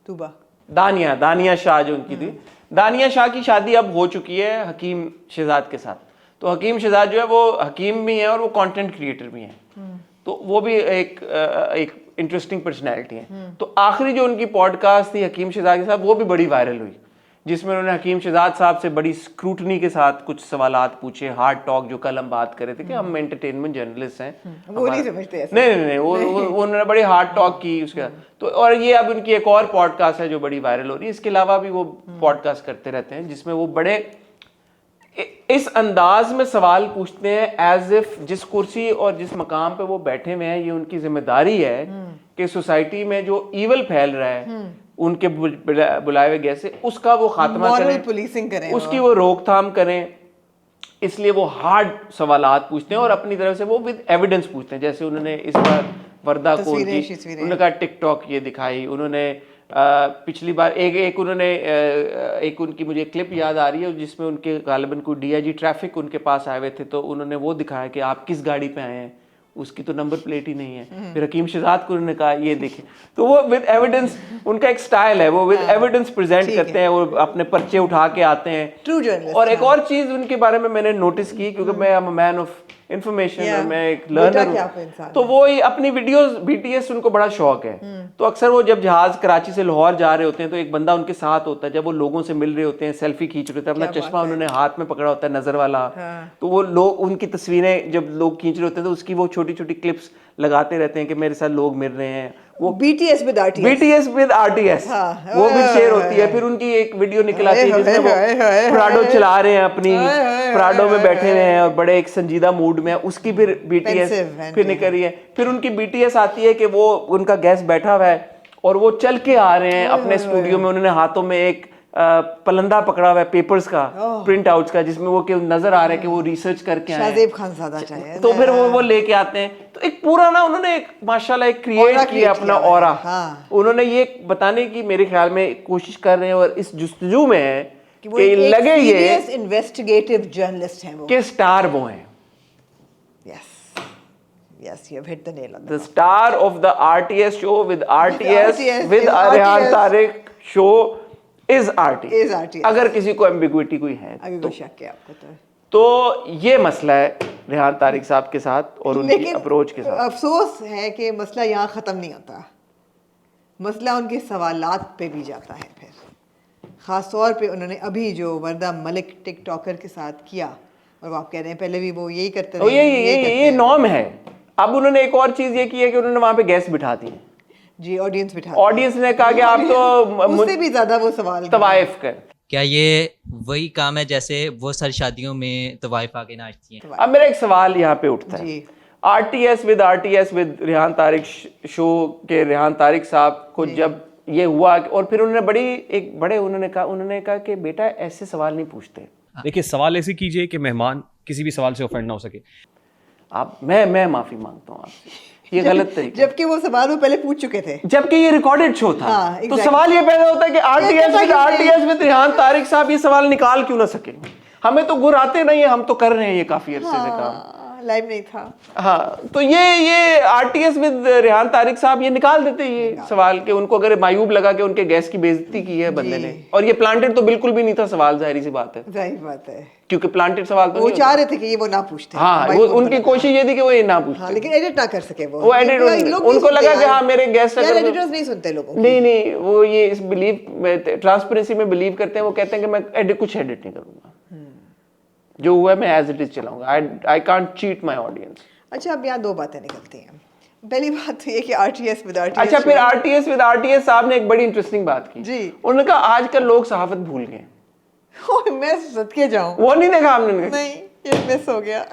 [SPEAKER 2] तूबा,
[SPEAKER 1] दानिया शाह जो उनकी थी, दानिया शाह की शादी अब हो चुकी है हकीम शहजाद के साथ। तो हकीम शहजाद जो है वो हकीम भी हैं और वो कंटेंट क्रिएटर भी हैं, तो वो भी एक इंटरेस्टिंग पर्सनैलिटी है। तो आखिरी जो उनकी पॉडकास्ट थी हकीम शहजाद के साथ, वो भी बड़ी वायरल हुई, जिसमें उन्होंने हकीम शहजाद साहब से बड़ी स्क्रूटनी के साथ कुछ सवालात पूछे, हार्ड टॉक, जो कल हम बात कर रहे थे कि हम एंटरटेनमेंट जर्नलिस्ट हैं,
[SPEAKER 2] वो नहीं समझते ऐसे।
[SPEAKER 1] नहीं वो उन्होंने बड़ी हार्ड टॉक की उसके बाद। तो और ये अब उनकी एक और पॉडकास्ट है जो बड़ी वायरल हो रही है। इसके अलावा भी वो पॉडकास्ट करते रहते हैं जिसमें वो बड़े इस अंदाज में सवाल पूछते हैं एज इफ जिस कुर्सी और जिस मकाम पे वो बैठे हुए हैं, ये उनकी जिम्मेदारी है कि सोसाइटी में जो ईवल फैल रहा है उनके बुलाए हुए गैस से, उसका वो खात्मा करें,
[SPEAKER 2] पुलिसिंग करें,
[SPEAKER 1] उसकी वो रोकथाम करें। इसलिए वो हार्ड सवालात पूछते हैं और अपनी तरफ से वो विद एविडेंस पूछते हैं। जैसे उन्होंने इस बार वर्दा कौर की, उन्होंने कहा टिकटॉक ये दिखाई, उन्होंने पिछली बार एक उन्होंने एक उनकी मुझे क्लिप याद आ रही है जिसमें उनके गालिबन को डीआईजी ट्रैफिक उनके पास आए हुए थे, तो उन्होंने वो दिखाया कि आप किस गाड़ी पे आए हैं, उसकी तो नंबर प्लेट ही नहीं है। फिर हकीम शहजाद को उन्होंने कहा ये देखें, तो वो विद एविडेंस, उनका एक स्टाइल है, वो विद एविडेंस प्रेजेंट करते हैं, वो अपने पर्चे उठा के आते हैं, ट्रू जर्नलिस्ट। और एक और चीज उनके बारे में मैंने नोटिस की, क्योंकि मैं am a man of information और मैं एक लर्नर, तो वो अपनी वीडियोस बीटीएस उनको बड़ा शौक है। तो अक्सर वो जब जहाज कराची से लाहौर जा रहे होते हैं तो एक बंदा उनके साथ होता है, जब वो लोगों से मिल रहे होते हैं, सेल्फी खींच रहे होते हैं, अपना चश्मा उन्होंने हाथ में पकड़ा होता है नजर वाला, तो वो लोग उनकी तस्वीरें जब लोग खींच रहे होते हैं तो उसकी वो छोटी छोटी क्लिप्स लगाते रहते हैं कि मेरे साथ लोग मिल रहे हैं। वो
[SPEAKER 2] BTS with RTS,
[SPEAKER 1] वो भी शेयर होती है। फिर उनकी एक वीडियो निकल आती है जिसमें वो प्राडो चला रहे हैं, अपनी प्राडो में बैठे हुए हैं और बड़े एक संजीदा मूड में, उसकी फिर BTS फिर निकल रही है। फिर उनकी BTS आती है कि वो उनका गेस्ट बैठा हुआ है और वो चल के आ रहे हैं अपने स्टूडियो में, उन्होंने हाथों में एक पलंदा पकड़ा हुआ है पेपर्स का, प्रिंट आउट्स का, जिसमें वो नजर आ रहा है कि वो रिसर्च करके आए हैं।
[SPEAKER 2] शाहजेब खानज़ादा चाहिए
[SPEAKER 1] तो फिर वो लेके आते हैं। तो एक पूरा ना उन्होंने एक माशाल्लाह एक क्रिएट किया अपना ऑरा। उन्होंने ये बताने की मेरे ख्याल में कोशिश कर रहे हैं और इस जुस्तजू में है कि लगे ये
[SPEAKER 2] इन्वेस्टिगेटिव जर्नलिस्ट हैं वो,
[SPEAKER 1] कि स्टार वो हैं।
[SPEAKER 2] Yes, you have hit the nail on
[SPEAKER 1] The star of the RTS show with RTS with Rehan Tariq show is RTS. अगर किसी को एम्बिग्विटी कोई है
[SPEAKER 2] तो शक है आपको
[SPEAKER 1] तो ये मसला है रेहान तारिक साहब के साथ और उनकी अप्रोच के साथ।
[SPEAKER 2] अफसोस है कि मसला यहाँ ख़त्म नहीं होता, मसला उनके सवालात पे भी जाता है। फिर ख़ास तौर पे उन्होंने अभी जो वर्दा मलिक टिकटॉकर के साथ किया, और वो आप कह रहे हैं पहले भी वो यही करते रहे,
[SPEAKER 1] ये नॉर्म है। अब उन्होंने एक और चीज़ ये की है कि उन्होंने वहाँ पे गेस्ट बिठा दिए
[SPEAKER 2] जी, ऑडियंस बिठा,
[SPEAKER 1] ऑडियंस ने कहा कि आप तो
[SPEAKER 2] मुझसे भी ज़्यादा वो सवाल
[SPEAKER 1] तवाइफ कर।
[SPEAKER 6] क्या ये वही काम है जैसे वो सर शादियों में तवाइफ आके नाचती हैं?
[SPEAKER 1] अब मेरा एक सवाल यहाँ पे उठता है, RTS with Rehan Tariq show के रेहान तारिक साहब को जब ये हुआ और फिर उन्होंने कहा कि बेटा ऐसे सवाल नहीं पूछते।
[SPEAKER 10] देखिए, सवाल ऐसे कीजिए कि मेहमान किसी भी सवाल से ऑफेंड ना हो सके।
[SPEAKER 1] मैं माफी मांगता हूँ आपसे, ये गलत तरीका।
[SPEAKER 2] जबकि वो सवाल वो पहले पूछ चुके थे,
[SPEAKER 1] जबकि ये रिकॉर्डेड शो था। तो सवाल ये पैदा होता है कि RTS विद रेहान तारिक साहब ये सवाल निकाल क्यों ना सके? हमें तो गुर आते नहीं है, हम तो कर रहे हैं ये काफी अरसे से काम,
[SPEAKER 2] लाइव नहीं था।
[SPEAKER 1] हाँ, तो ये RTS विद रेहान तारिक साहब ये निकाल देते ये सवाल के, उनको अगर मायूब लगा कि उनके गेस्ट की बेइज्जती की है बंदे ने, और ये प्लांटेड तो बिल्कुल भी नहीं था सवाल, जाहिर सी बात है, क्योंकि प्लांटेड सवाल तो
[SPEAKER 2] वो चाह रहे थे कि ये वो ना पूछते।
[SPEAKER 1] हाँ, वो उनकी कोशिश ये थी कि वो ये ना पूछते।
[SPEAKER 2] लेकिन एडिट ना कर सके वो
[SPEAKER 1] एडिट उनको लगा कि हाँ मेरे गेस्ट
[SPEAKER 2] एडिटर्स नहीं सुनते लोगों की।
[SPEAKER 1] नहीं वो ये इस ट्रांसपेरेंसी में बिलीव करते हैं। वो कहते हैं कि मैं कुछ एडिट नहीं करूंगा, जो हुआ है मैं एज इट इज चलाऊंगा। I can't cheat my audience.
[SPEAKER 2] अच्छा, अब यहाँ दो बातें निकलती हैं। पहली बात तो ये कि RTS विद RTS,
[SPEAKER 1] अच्छा, फिर RTS विद RTS साहब ने एक बड़ी इंटरेस्टिंग बात की जी। उन्होंने कहा आजकल लोग सहाफत भूल गए।
[SPEAKER 2] मैं सदके जाऊं,
[SPEAKER 1] वो नहीं देखा आपने?
[SPEAKER 2] नहीं, ये मिस हो गया।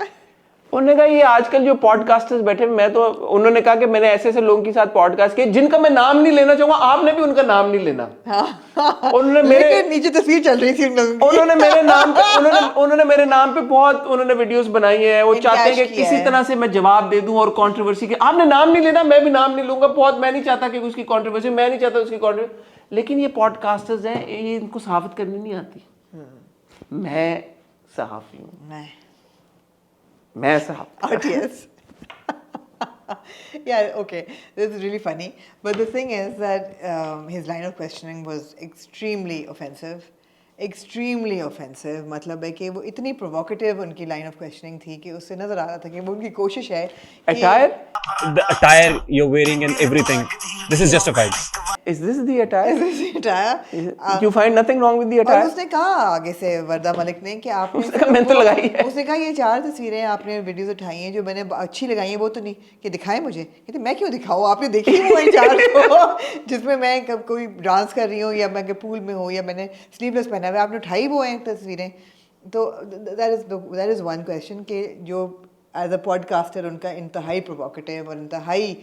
[SPEAKER 1] उन्होंने कहा ये आजकल जो पॉडकास्टर्स बैठे, उन्होंने कहा कि मैंने ऐसे लोगों के साथ पॉडकास्ट किए जिनका मैं नाम नहीं लेना चाहूंगा, आपने भी उनका नाम नहीं लेना। उन्होंने मेरे
[SPEAKER 2] नीचे तस्वीर चल रही थी
[SPEAKER 1] उन्होंने मेरे नाम पे बहुत वीडियोस बनाई है। वो चाहते हैं कि किसी तरह से मैं जवाब दे दूं और कंट्रोवर्सी के, आपने नाम नहीं लेना, मैं भी नाम नहीं लूंगा। बहुत मैं नहीं चाहता कि उसकी कंट्रोवर्सी, मैं नहीं चाहता उसकी कंट्रोवर्सी, लेकिन ये पॉडकास्टर्स हैं, ये इनको सहाफत करनी नहीं आती। मैं सहाफी हूँ, मैं साहब
[SPEAKER 2] RTS. Yeah, okay, this is really funny, but the thing is that his line of questioning was extremely offensive. मतलब है कि वो इतनी प्रोवोकेटिव उनकी लाइन ऑफ क्वेश्चनिंग थी कि उससे नजर आ रहा था कि वो उनकी कोशिश है
[SPEAKER 10] The attire you're wearing and everything, this is justified.
[SPEAKER 1] Is this the attire?
[SPEAKER 2] Is this the attire?
[SPEAKER 1] You find nothing wrong with the attire?
[SPEAKER 2] और उसने कहा आगे से वर्दा मलिक ने कि आपने
[SPEAKER 1] मैंने तो लगाई है।
[SPEAKER 2] उसने कहा ये 4 तस्वीरें आपने वीडियोस उठाई हैं जो मैंने अच्छी लगाई हैं, वो तो नहीं कि दिखाएं मुझे। कहते मैं क्यों दिखाऊं, आपने देखी वो इन 4 को जिसमें मैं कोई डांस कर रही हूँ या मैं पूल में हूँ या मैंने स्लीवलेस पहना हुआ, आपने उठाई वो हैं तस्वीरें। तो दैट इज़ वन क्वेश्चन कि जो एज अ पॉडकास्टर उनका इंतहाई प्रोवोकेटिव और इंतहाई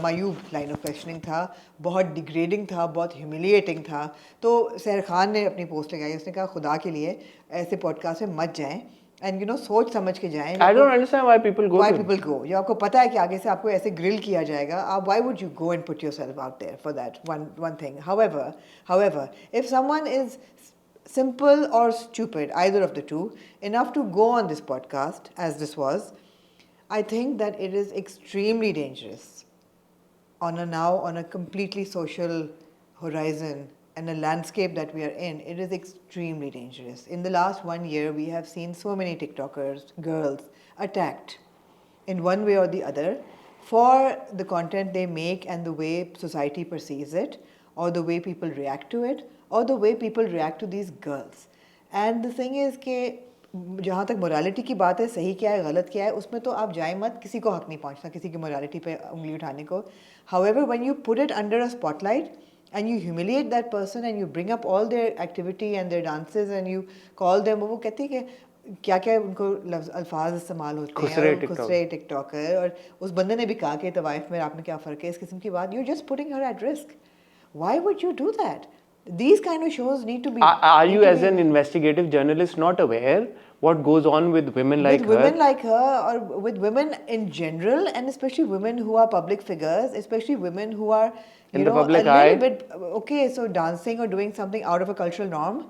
[SPEAKER 2] मायूब लाइन ऑफ क्वेश्चनिंग था, बहुत डिग्रेडिंग था, बहुत ह्यूमिलिएटिंग था। तो सहर खान ने अपनी पोस्ट लगाई, उसने कहा खुदा के लिए ऐसे पॉडकास्ट में मत जाएं, एंड यू नो सोच समझ के जाएं।
[SPEAKER 1] I don't understand why people go.
[SPEAKER 2] जो आपको पता है कि आगे से आपको ऐसे ग्रिल किया जाएगा, आप why would you go and put yourself out there for that one thing? However, if someone is simple or stupid, either of the two, enough to go on this podcast as this was, I think that it is extremely dangerous on a completely social horizon and a landscape that we are in. It is extremely dangerous. In the last 1 year, we have seen so many TikTokers, girls, attacked in one way or the other for the content they make and the way society perceives it, or the way people react to it, or the way people react to these girls. And the thing is कि जहाँ तक morality की बात है, सही क्या है गलत क्या है, उसमें तो आप जाए मत, किसी को हक नहीं पहुँचता किसी की मोरालिटी पे उंगली उठाने को। However, when you put it under a spotlight and you humiliate that person and you bring up all their activity and their dances and you call them, वो कहते हैं कि क्या क्या उनको अल्फाज इस्तेमाल होते हैं, खुसरे टिकटॉकर, और उस बंदे ने भी कहा कि तवाइफ में आप में क्या फ़र्क है, इस किस्म की बात। You're just putting her at risk. Why would you do that? These kind of shows need to be.
[SPEAKER 1] Are you
[SPEAKER 2] need to
[SPEAKER 1] as
[SPEAKER 2] be-
[SPEAKER 1] an investigative journalist not aware what goes on with women like
[SPEAKER 2] with women
[SPEAKER 1] her?
[SPEAKER 2] like her, or with women in general, and especially women who are public figures, especially women who are,
[SPEAKER 1] In
[SPEAKER 2] you
[SPEAKER 1] the
[SPEAKER 2] know,
[SPEAKER 1] public
[SPEAKER 2] a little
[SPEAKER 1] eye.
[SPEAKER 2] bit okay. So dancing or doing something out of a cultural norm,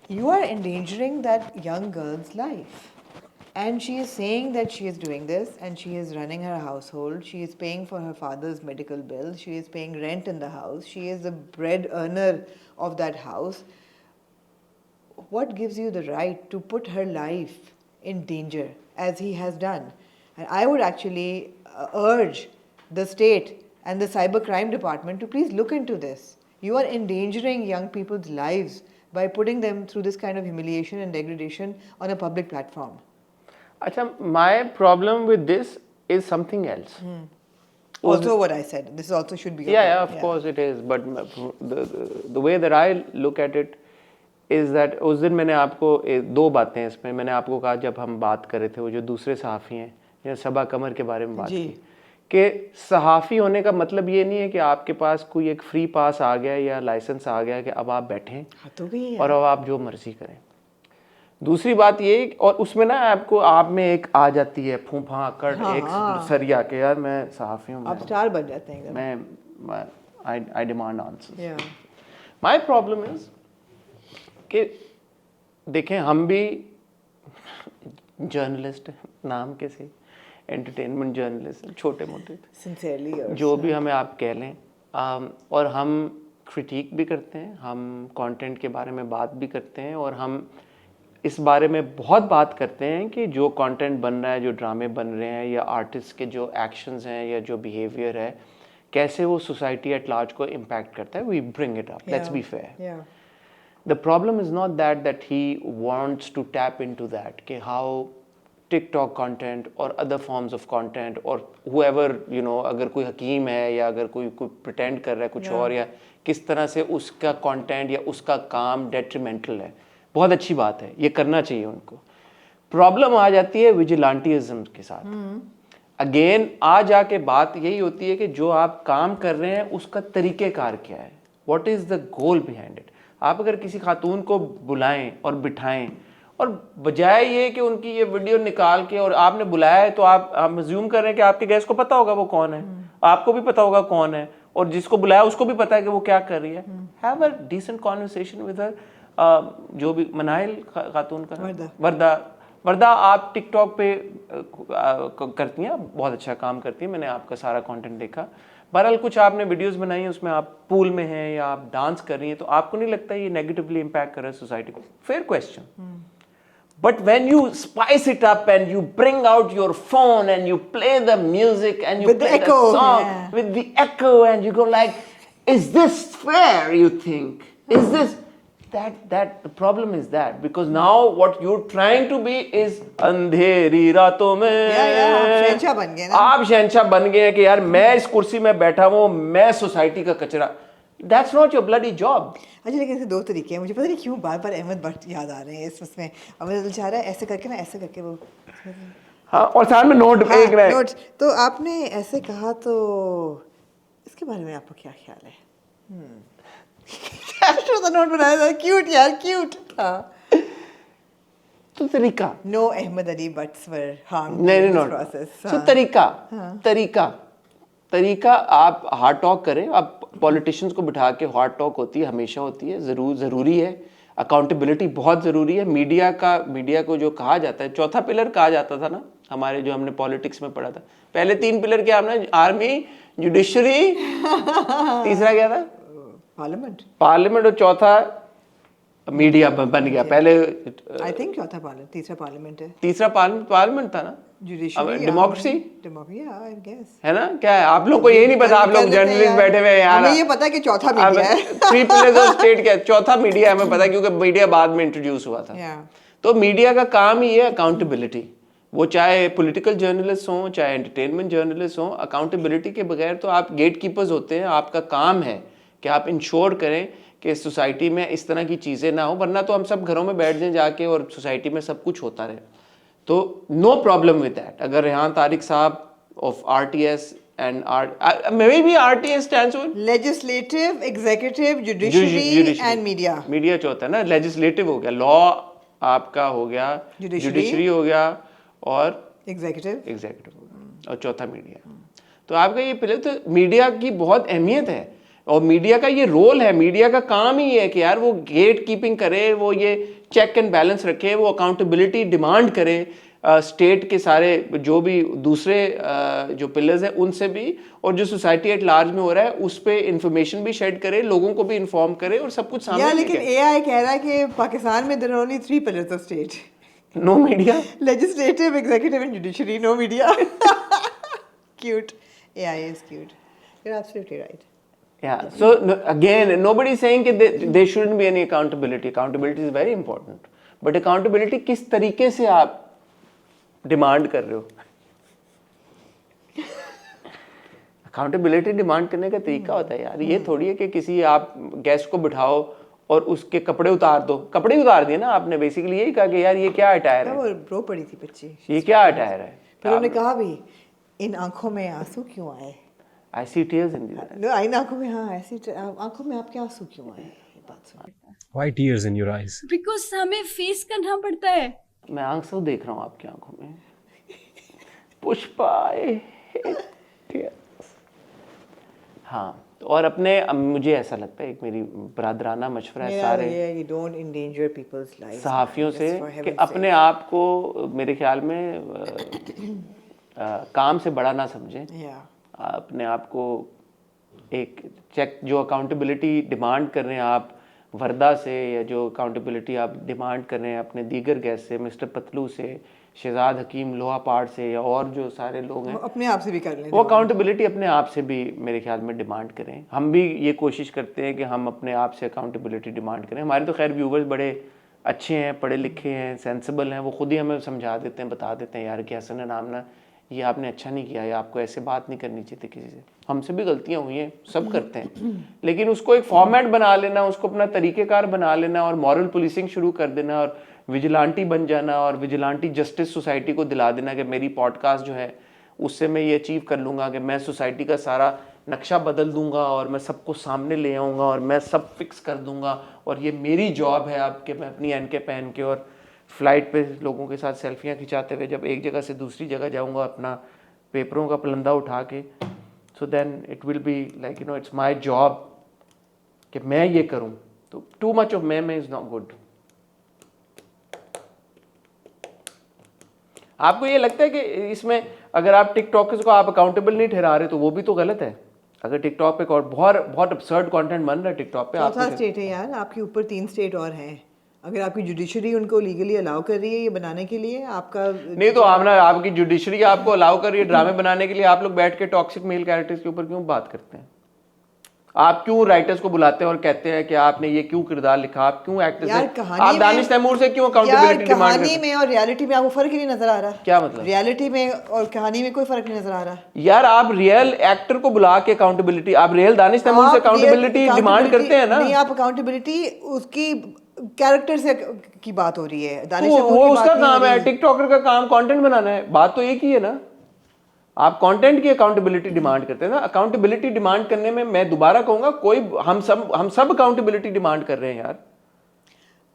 [SPEAKER 2] you are endangering that young girl's life. And she is saying that she is doing this, and she is running her household. She is paying for her father's medical bill. She is paying rent in the house. She is the bread earner of that house. What gives you the right to put her life in danger as he has done? And I would actually urge the state and the cybercrime department to please look into this. You are endangering young people's lives by putting them through this kind of humiliation and degradation on a public platform.
[SPEAKER 1] Acha, my problem with this is something else.
[SPEAKER 2] Also what I said, this also should be your
[SPEAKER 1] Yeah,
[SPEAKER 2] problem.
[SPEAKER 1] of course it is. But the way that I look at it is that उस दिन मैंने आपको दो बातें हैं इसमें मैंने आपको कहा जब हम बात कर रहे थे वो जो दूसरे सहाफ़ी हैं या सबा कमर के बारे में बात
[SPEAKER 2] जी।
[SPEAKER 1] की कि सहाफ़ी होने का मतलब ये नहीं है कि आपके पास कोई एक फ्री पास आ गया या लाइसेंस आ गया कि अब आप बैठें
[SPEAKER 2] हाँ, तो भी है।
[SPEAKER 1] और अब आप जो मर्जी करें। दूसरी बात ये और उसमें ना आपको आप में एक आ जाती है फूफा कड़ एक सरिया के यार मैं सहाफ़ी हूँ
[SPEAKER 2] आप स्टार बन जाते हैं एकदम।
[SPEAKER 1] मैं आई demand answers.
[SPEAKER 2] Yeah.
[SPEAKER 1] My problem is कि देखें हम भी जर्नलिस्ट नाम के से एंटरटेनमेंट जर्नलिस्ट छोटे मोटे
[SPEAKER 2] Sincerely yours.
[SPEAKER 1] जो भी हमें आप कह लें और हम क्रिटिक भी करते हैं हम कंटेंट के बारे में बात भी करते हैं और हम इस बारे में बहुत बात करते हैं कि जो कंटेंट बन रहा है जो ड्रामे बन रहे हैं या आर्टिस्ट के जो एक्शंस हैं या जो बिहेवियर है कैसे वो सोसाइटी एट लार्ज को इम्पैक्ट करता है we bring it up let's be fair
[SPEAKER 2] Yeah.
[SPEAKER 1] The problem is not that he wants to tap into that कि how TikTok content or other forms of content or whoever you know अगर कोई हकीम है या अगर कोई pretend कर रहा है कुछ और या किस तरह से उसका content या उसका काम detrimental है बहुत अच्छी बात है ये करना चाहिए उनको प्रॉब्लम आ जाती है विजिलेंटिज्म के साथ अगेन आ जाके बात यही होती है कि जो आप काम कर रहे हैं उसका तरीक़ेकार क्या है what is the goal behind it आप अगर किसी खातून को बुलाएं और बिठाएं और बजाय ये कि उनकी ये वीडियो निकाल के और आपने बुलाया है तो आप अज्यूम कर रहे हैं कि आपके गेस्ट को पता होगा वो कौन है आपको भी पता होगा कौन है और जिसको बुलाया उसको भी पता है कि वो क्या कर रही है have a decent conversation with her जो भी मनाइल खातून का वर्दा आप टिकटॉक पे करती हैं बहुत अच्छा काम करती हैं मैंने आपका सारा कंटेंट देखा बहरहाल कुछ आपने वीडियोस बनाई हैं उसमें आप पूल में हैं या आप डांस कर रही हैं तो आपको नहीं लगता ये नेगेटिवली इम्पैक्ट कर रहा है सोसाइटी को fair question but when you spice it up and you bring out your phone and you play the music and you play the song with the echo and you go like is this fair you think is this that the problem is that because now what you're trying to be is अंधेरी रातों में
[SPEAKER 2] शहंशाह बन गए ना
[SPEAKER 1] आप शहंशाह बन गए हैं कि यार मैं इस कुर्सी में बैठा हूँ मैं सोसाइटी का कचरा That's not your bloody job.
[SPEAKER 2] अच्छा लेकिन ऐसे दो तरीके हैं मुझे पता नहीं क्यों बार बार अहमद भट्ट याद आ रहे हैं इसमें अब मुझे दिल चाह रहा है ऐसे करके ना ऐसे करके वो
[SPEAKER 1] हाँ और साथ में नोट एक रहे
[SPEAKER 2] नोट तो आपने ऐसे कहा तो इसके बारे में आपको क्या ख्याल है तो नोट बनाया था क्यूट यार क्यूट था
[SPEAKER 1] तो तरीका
[SPEAKER 2] नो अहमद अली बट्स वर हार्म
[SPEAKER 1] नहीं प्रोसेस तो तरीका आप हार्ड टॉक करें आप पॉलिटिशियंस को बिठा के हार्ड टॉक होती है हमेशा होती है ज़रूरी है अकाउंटेबिलिटी बहुत ज़रूरी है मीडिया को जो कहा जाता है चौथा पिलर कहा जाता था ना हमारे जो हमने पॉलिटिक्स में पढ़ा था पहले 3 पिलर क्या हमने आर्मी जुडिशरी तीसरा क्या था पार्लियामेंट और चौथा मीडिया बन गया पहले
[SPEAKER 2] आई थिंक चौथा पार्लियामेंट
[SPEAKER 1] तीसरा पार्लियामेंट था ना डेमोक्रेसी
[SPEAKER 2] आई गेस
[SPEAKER 1] है ना क्या है आप लोग को यही नहीं पता आप लोग जर्नलिस्ट बैठे हुए हैं यार
[SPEAKER 2] हमें ये पता है कि चौथा मीडिया है
[SPEAKER 1] 3 पिलर्स ऑफ स्टेट क्या चौथा मीडिया हमें पता है क्योंकि मीडिया बाद में इंट्रोड्यूस हुआ था तो मीडिया का काम ही है अकाउंटेबिलिटी वो चाहे पॉलिटिकल जर्नलिस्ट हों चाहे एंटरटेनमेंट जर्नलिस्ट हों अकाउंटेबिलिटी के बगैर तो आप गेट कीपर्स होते हैं आपका काम है कि आप इंश्योर करें कि सोसाइटी में इस तरह की चीज़ें ना हो वरना तो हम सब घरों में बैठ जाएं जाके और सोसाइटी में सब कुछ होता रहे तो नो प्रॉब्लम विद दैट अगर रेहान तारिक साहब of RTS and maybe RTA stands for
[SPEAKER 2] Legislative, executive, judiciary and media.
[SPEAKER 1] Media चौथा है ना, लेजिस्लेटिव हो गया, लॉ आपका हो गया, जुडिशरी हो गया और एग्जीक्यूटिव हो गया और चौथा मीडिया। तो आपका ये पहले तो मीडिया की बहुत अहमियत है और मीडिया का ये रोल है, मीडिया का काम ही है कि यार वो गेट कीपिंग करे, वो ये चेक एंड बैलेंस रखे, वो अकाउंटेबिलिटी डिमांड करे स्टेट के सारे जो भी दूसरे जो पिलर्स हैं उनसे भी, और जो सोसाइटी एट लार्ज में हो रहा है उस पे इंफॉर्मेशन भी शेड करे, लोगों को भी इन्फॉर्म करे और सब कुछ सामने
[SPEAKER 2] लेकिन AI कह रहा है कि पाकिस्तान में there are only 3 pillars of state.
[SPEAKER 1] No media,
[SPEAKER 2] Legislative, executive and judiciary, no media. Cute. AI is cute. You're absolutely right.
[SPEAKER 1] Yeah. So again, nobody is saying that there shouldn't be any accountability. Accountability is very important. But accountability किस तरीके से आप demand कर रहे हो? Accountability demand करने का तरीका होता है यार, ये थोड़ी है कि किसी आप गेस्ट को बिठाओ और उसके कपड़े उतार दो। कपड़े उतार दिए ना आपने, बेसिकली यही कहा कि यार ये क्या अटायर है,
[SPEAKER 2] वो रो पड़ी थी बच्ची,
[SPEAKER 1] ये क्या अटायर है।
[SPEAKER 2] फिर उन्होंने कहा भी इन आंखों में आंसू क्यों आए,
[SPEAKER 1] I see tears in these eyes.
[SPEAKER 2] इन आंखों में, हाँ ऐसी आंखों में आपके आंसू क्यों आए, ये बात सुन।
[SPEAKER 10] Why tears in your eyes?
[SPEAKER 3] Because हमें फेस करना पड़ता है।
[SPEAKER 1] मैं आंसू देख रहा हूँ आपकी आंखों में। पुष्पा, हाँ, और अपने मुझे ऐसा लगता है, एक मेरी बरादराना मशवरा है सारे सहाफ़ियों से कि अपने आप को मेरे ख्याल में काम से बड़ा ना समझें। अपने आप को एक चेक, जो अकाउंटेबिलिटी डिमांड कर रहे हैं आप वर्दा से, या जो अकाउंटेबिलिटी आप डिमांड कर रहे हैं अपने दीगर गेस्ट से, मिस्टर पतलू से, शहजाद हकीम लोहापाड़ से, या और जो सारे लोग हैं,
[SPEAKER 2] अपने आप से भी कर लें,
[SPEAKER 1] वो अकाउंटेबिलिटी अपने आप से भी मेरे ख्याल में डिमांड करें। हम भी ये कोशिश करते हैं कि हम अपने आप से अकाउंटेबिलिटी डिमांड करें। हमारे तो खैर व्यूवर्स बड़े अच्छे हैं, पढ़े लिखे हैं, सेंसिबल हैं, वो खुद ही हमें समझा देते हैं, बता देते हैं यार कि हसन नाम ना ये आपने अच्छा नहीं किया, या आपको ऐसे बात नहीं करनी चाहिए थी किसी से। हमसे भी गलतियां हुई हैं, सब करते हैं, लेकिन उसको एक फॉर्मेट बना लेना, उसको अपना तरीक़ेकार बना लेना और मॉरल पुलिसिंग शुरू कर देना और विजिलांटी बन जाना और विजिलांटी जस्टिस सोसाइटी को दिला देना कि मेरी पॉडकास्ट जो है उससे मैं ये अचीव कर लूँगा कि मैं सोसाइटी का सारा नक्शा बदल दूंगा और मैं सबको सामने ले आऊँगा और मैं सब फिक्स कर दूंगा और ये मेरी जॉब है अब कि मैं अपनी एनके पहन के और फ्लाइट पे लोगों के साथ सेल्फियाँ खिंचाते हुए जब एक जगह से दूसरी जगह जाऊँगा अपना पेपरों का पलंदा उठा के, so then it will be like you know it's my job कि मैं ये करूँ। तो टू मच ऑफ मैं इज़ नॉट गुड। आपको ये लगता है कि इसमें अगर आप टिकटॉकर्स को आप अकाउंटेबल नहीं ठहरा रहे तो वो भी तो गलत है? अगर टिकटॉक पे और बहुत absurd कंटेंट बन रहा है टिकटॉक पे,
[SPEAKER 2] चौथा स्टेट है यार, आपके ऊपर 3 स्टेट और हैं। अगर आपकी जुडिशरी उनको लीगली अलाउ कर रही है ये बनाने के लिए, आपका
[SPEAKER 1] नहीं तो आप ना, आपकी जुडिशरी आपको अलाउ कर रही है ड्रामे बनाने के लिए, आप लोग बैठ के टॉक्सिक मेल कैरेक्टर्स के ऊपर क्यों बात करते हैं? आप क्यों राइटर्स को बुलाते हैं और कहते हैं कि आपने ये क्यों किरदार लिखा, आप क्यों एक्टर से, आप दानिश तैमूर से क्यों अकाउंटेबिलिटी डिमांड करते हैं?
[SPEAKER 2] कहानी में और रियलिटी में आपको फर्क ही नहीं नजर आ रहा?
[SPEAKER 1] क्या मतलब?
[SPEAKER 2] रियलिटी में और कहानी में कोई फर्क नहीं नजर आ रहा
[SPEAKER 1] यार। आप रियल एक्टर को बुला के अकाउंटेबिलिटी, आप रियल दानिश तैमूर से अकाउंटेबिलिटी डिमांड करते हैं ना?
[SPEAKER 2] नहीं, आप अकाउंटेबिलिटी उसकी कैरेक्टर से की बात हो रही है, दानिश
[SPEAKER 1] तो वो उसका काम है, टिकटॉकर का काम कंटेंट बनाना है, बात तो एक ही है ना। आप कंटेंट की अकाउंटेबिलिटी डिमांड करते हैं ना। अकाउंटेबिलिटी डिमांड करने में मैं दोबारा कहूंगा, कोई हम सब अकाउंटेबिलिटी डिमांड कर रहे हैं यार,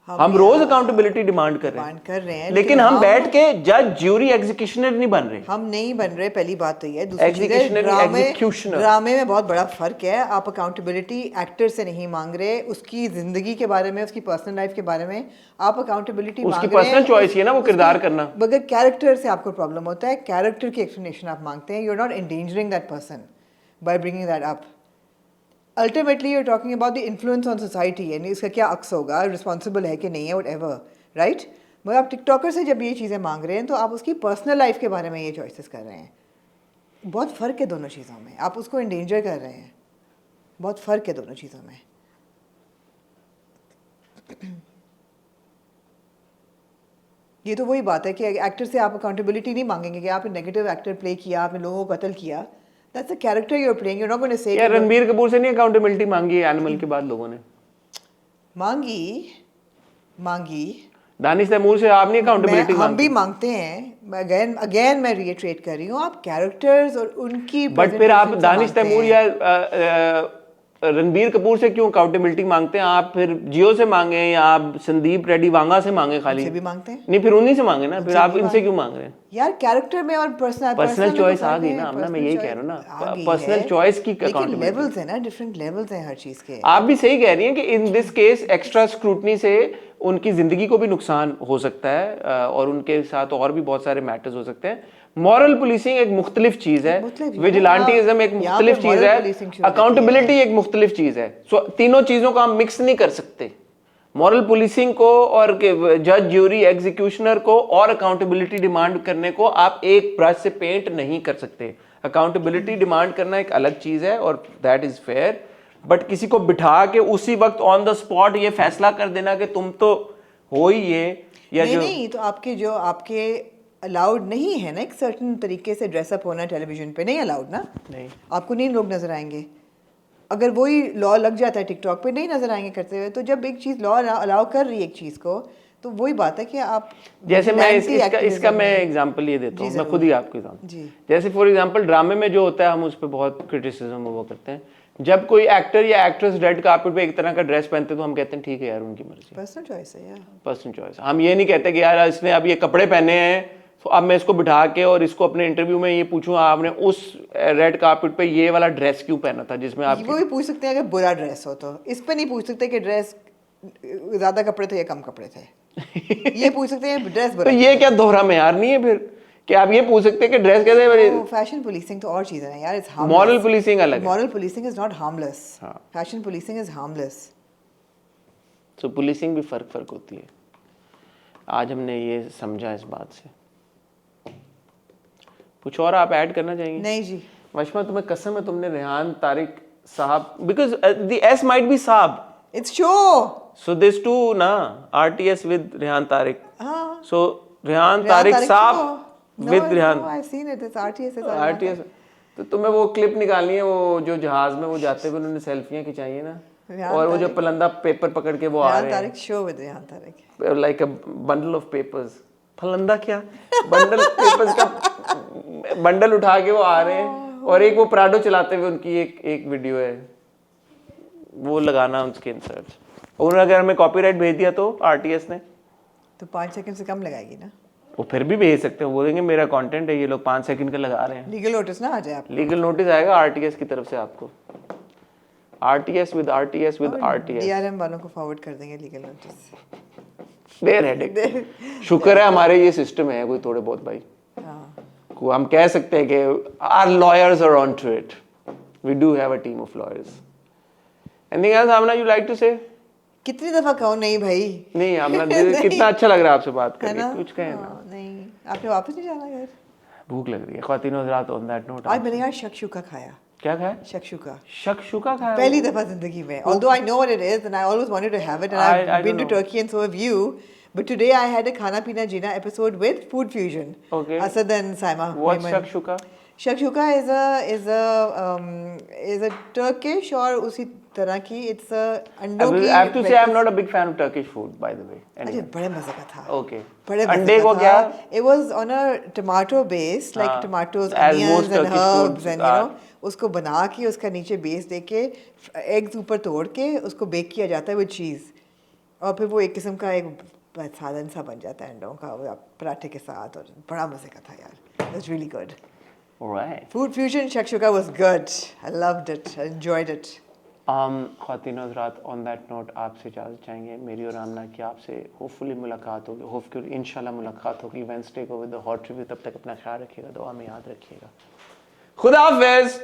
[SPEAKER 1] हम रोज अकाउंटेबिलिटी डिमांड कर रहे हैं, लेकिन हम बैठ के जज ज्यूरी एग्जीक्यूशनर नहीं बन रहे।
[SPEAKER 2] हम नहीं बन रहे, पहली बात तो ये। दूसरी चीज, ड्रामे में बहुत बड़ा फर्क है। आप अकाउंटेबिलिटी एक्टर से नहीं मांग रहे, उसकी जिंदगी के बारे में, उसकी पर्सनल लाइफ के बारे में आप अकाउंटेबिलिटी मांग रहे हैं।
[SPEAKER 1] उसकी पर्सनल चॉइस है ना वो किरदार करना,
[SPEAKER 2] मगर कैरेक्टर से आपको प्रॉब्लम होता है, कैरेक्टर की एक्सप्लेनेशन आप मांगते हैं। You are not endangering that person by bringing that up. Ultimately, you're talking about the influence on society, यानी इसका क्या अक्स होगा, रिस्पॉन्सिबल है कि नहीं है, whatever, right? मगर आप टिकटॉकर से जब ये चीज़ें मांग रहे हैं तो आप उसकी पर्सनल लाइफ के बारे में ये चॉइसेस कर रहे हैं। बहुत फ़र्क है दोनों चीज़ों में, आप उसको इंडेंजर कर रहे हैं, बहुत फ़र्क है दोनों चीज़ों में। ये तो वही बात है कि एक्टर से आप अकाउंटेबिलिटी नहीं मांगेंगे कि आपने नेगेटिव एक्टर प्ले किया, आपने लोगों को कत्ल किया। That's a character you're playing. You're not going to say.
[SPEAKER 1] यार रणबीर कपूर से नहीं अकाउंटेबिलिटी मांगी है एनिमल के बाद लोगों ने?
[SPEAKER 2] मांगी
[SPEAKER 1] दानिश तैमूर से आप नहीं अकाउंटेबिलिटी
[SPEAKER 2] हम भी मांगते हैं, अगेन मैं रिएट्रेट कर रही हूँ, आप कैरेक्टर्स और उनकी
[SPEAKER 1] बट फिर आप दानिश तैमूर या रणबीर कपूर से क्यों अकाउंटेबिलिटी मांगते हैं? आप फिर जियो से मांगे या आप संदीप रेड्डी वांगा से मांगे? खाली
[SPEAKER 2] भी मांगते हैं
[SPEAKER 1] नहीं, फिर उन्हीं से मांगे ना, फिर आप इनसे क्यों मांग रहे हैं?
[SPEAKER 2] यार कैरेक्टर में और पर्सनल
[SPEAKER 1] चॉइस आ गई ना, मैं यही कह रहा हूँ ना, पर्सनल चॉइस की
[SPEAKER 2] लेकिन लेवल्स है ना, डिफरेंट लेवल्स हैं हर चीज के।
[SPEAKER 1] आप भी सही कह रही हैं कि in this case extra scrutiny से उनकी जिंदगी को भी नुकसान हो सकता है और उनके साथ और भी बहुत सारे मैटर्स हो सकते हैं। मॉरल पुलिसिंग एक मुख्तलिफ चीज है, विजिलेंटिज्म एक मुख्तलिफ चीज है, अकाउंटेबिलिटी एक मुख्तलिफ चीज है। सो तीनों चीजों को हम मिक्स नहीं कर सकते। मॉरल पुलिसिंग को और जज, ज्यूरी, एग्जीक्यूशनर को और अकाउंटेबिलिटी डिमांड करने को आप एक ब्रश से पेंट नहीं कर सकते। अकाउंटेबिलिटी डिमांड करना एक अलग चीज है और दैट इज फेयर, बट किसी को बिठा के उसी वक्त ऑन द स्पॉट ये फैसला कर देना कि तुम तो हो ही ये, या
[SPEAKER 2] नहीं तो आपके अलाउड नहीं है ना एक सर्टेन तरीके से ड्रेसअप होना टेलीविजन पे, नहीं अलाउड ना, नहीं आपको नहीं लोग नजर आएंगे। अगर वही लॉ लग जाता है टिकटॉक पे नहीं नजर आएंगे करते हुए, तो जब एक चीज लॉ अलाउ कर रही है एक चीज को, तो वही बात है कि आप
[SPEAKER 1] जैसे मैं इसका मैं एग्जांपल ये देता हूँ, मैं खुद ही आपको एग्जांपल, जैसे फॉर एग्जांपल ड्रामे में जो होता है हम उस पर बहुत क्रिटिसिज्म वो करते हैं। जब कोई एक्टर या एक्ट्रेस रेड कार्पेट पे एक तरह का ड्रेस पहनते तो हम कहते हैं ठीक है यार, उनकी मर्जी,
[SPEAKER 2] पर्सनल चॉइस है यार,
[SPEAKER 1] पर्सनल चॉइस। हम ये नहीं कहते कि यार इसने अब ये कपड़े पहने हैं तो अब मैं इसको बिठा के और इसको अपने इंटरव्यू में ये पूछूं आपने उस रेड कार्पेट पे ये वाला ड्रेस क्यों पहना था, जिसमें आप
[SPEAKER 2] वो भी पूछ सकते हैं अगर बुरा ड्रेस हो तो। इस पे नहीं पूछ सकते कि ड्रेस ज्यादा कपड़े थे या कम कपड़े थे। ये पूछ सकते हैं ड्रेस बुरा,
[SPEAKER 1] तो ये क्या दोहरा मेयार नहीं है फिर कि आप ये पूछ सकते हैं कि ड्रेस कैसे है?
[SPEAKER 2] फैशन पुलिसिंग तो और चीज है यार, इट्स हार्मलेस।
[SPEAKER 1] मॉरल पुलिसिंग अलग है,
[SPEAKER 2] moral policing is not harmless, fashion policing is harmless.
[SPEAKER 1] So policing भी फर्क होती है। आज हमने ये समझा इस बात से। कुछ और आप ऐड करना चाहेंगे?
[SPEAKER 2] नहीं जी
[SPEAKER 1] वशमा, तुम्हें कसम है तुमने रेहान तारिक साहब, because the S might be साहब,
[SPEAKER 2] it's show,
[SPEAKER 1] so this too ना आरटीएस विद रेहान तारिक,
[SPEAKER 2] हाँ
[SPEAKER 1] सो रेहान तारिक साहब with Rehan,
[SPEAKER 2] I have seen it, it's
[SPEAKER 1] RTS. तो तुम्हें वो क्लिप निकालनी है, वो जो जहाज में वो जाते हुए उन्होंने सेल्फियां खिंचाई है ना, और वो जो पलंदा पेपर पकड़ के वो आ रहे हैं,
[SPEAKER 2] Tariq show with Rehan Tariq,
[SPEAKER 1] like a bundle of papers, फलंदा क्या बंडल पेपर्स का बंडल उठा के वो आ रहे हैं, और एक वो प्राडो चलाते हुए उनकी एक वीडियो है, वो लगाना उसके इंसर्ट। और अगर हमें कॉपीराइट भेज दिया तो आरटीएस ने,
[SPEAKER 2] तो 5 सेकंड से कम लगाएगी ना,
[SPEAKER 1] वो फिर भी भेज सकते हैं, बोलेंगे मेरा कंटेंट है, ये लोग 5 सेकंड का लगा रहे हैं,
[SPEAKER 2] लीगल नोटिस ना आ जाए आपको,
[SPEAKER 1] लीगल नोटिस आएगा आरटीएस की तरफ से आपको, आरटीएस विद आरटीएस
[SPEAKER 2] डीआरएम वालों को फॉरवर्ड कर देंगे लीगल नोटिस।
[SPEAKER 1] There headache. शुक्र है हमारे ये सिस्टम है कोई थोड़े बहुत भाई, को हम कह सकते हैं कि our lawyers are on to it, we do have a team of lawyers. Anything else Amna you like to say?
[SPEAKER 2] कितनी दफा कहूं नहीं भाई,
[SPEAKER 1] नहीं आमना कितना अच्छा लग रहा है आपसे बात करके, कुछ कहें ना।
[SPEAKER 2] नहीं आपने वापस नहीं जाना यार,
[SPEAKER 1] भूख लग रही है ख्वातीनो हज़रात। ऑन दैट नोट
[SPEAKER 2] आज मैंने यार शक्शुका खाया।
[SPEAKER 1] क्या खाया? शक्शुका खाया
[SPEAKER 2] पहली दफा जिंदगी में, although I know what it is and I always wanted to have it and I've been to Turkey and so have you, but today I had a Khana Pina Jina episode with Food Fusion.
[SPEAKER 1] Okay.
[SPEAKER 2] Asad and Saima.
[SPEAKER 1] What's shakshuka?
[SPEAKER 2] Shakshuka is a Turkish और उसी तरह की, it's a अंडों की।
[SPEAKER 1] I have to say I'm not a big fan of Turkish food by the way.
[SPEAKER 2] अरे बड़े मजे का था।
[SPEAKER 1] Okay.
[SPEAKER 2] बड़े
[SPEAKER 1] अंडे को क्या?
[SPEAKER 2] It was on a tomato base, like tomatoes, onions and herbs and you know, उसको बना के उसका नीचे बेस देके एग्स ऊपर तोड़ के उसको बेक किया जाता है विद चीज़, और फिर वो एक किस्म का एक सालन सा बन जाता है अंडों का, वो पराठे के साथ, और बड़ा मजे का था यार, it was really good.
[SPEAKER 1] Alright.
[SPEAKER 2] Food Fusion shakshuka was good. I loved it. I enjoyed it.
[SPEAKER 1] ख्वातीनो हज़रात, ऑन दैट नोट आपसे इजाज़त चाहेंगे, मेरी और आमना की आपसे होपफुली मुलाकात होगी, होपफुली इंशाल्लाह मुलाकात होगी वेडनेसडे को विद द हॉट रिव्यू। तब तक अपना ख्याल रखिएगा, दुआ में याद रखिएगा। खुदा हाफ़िज़।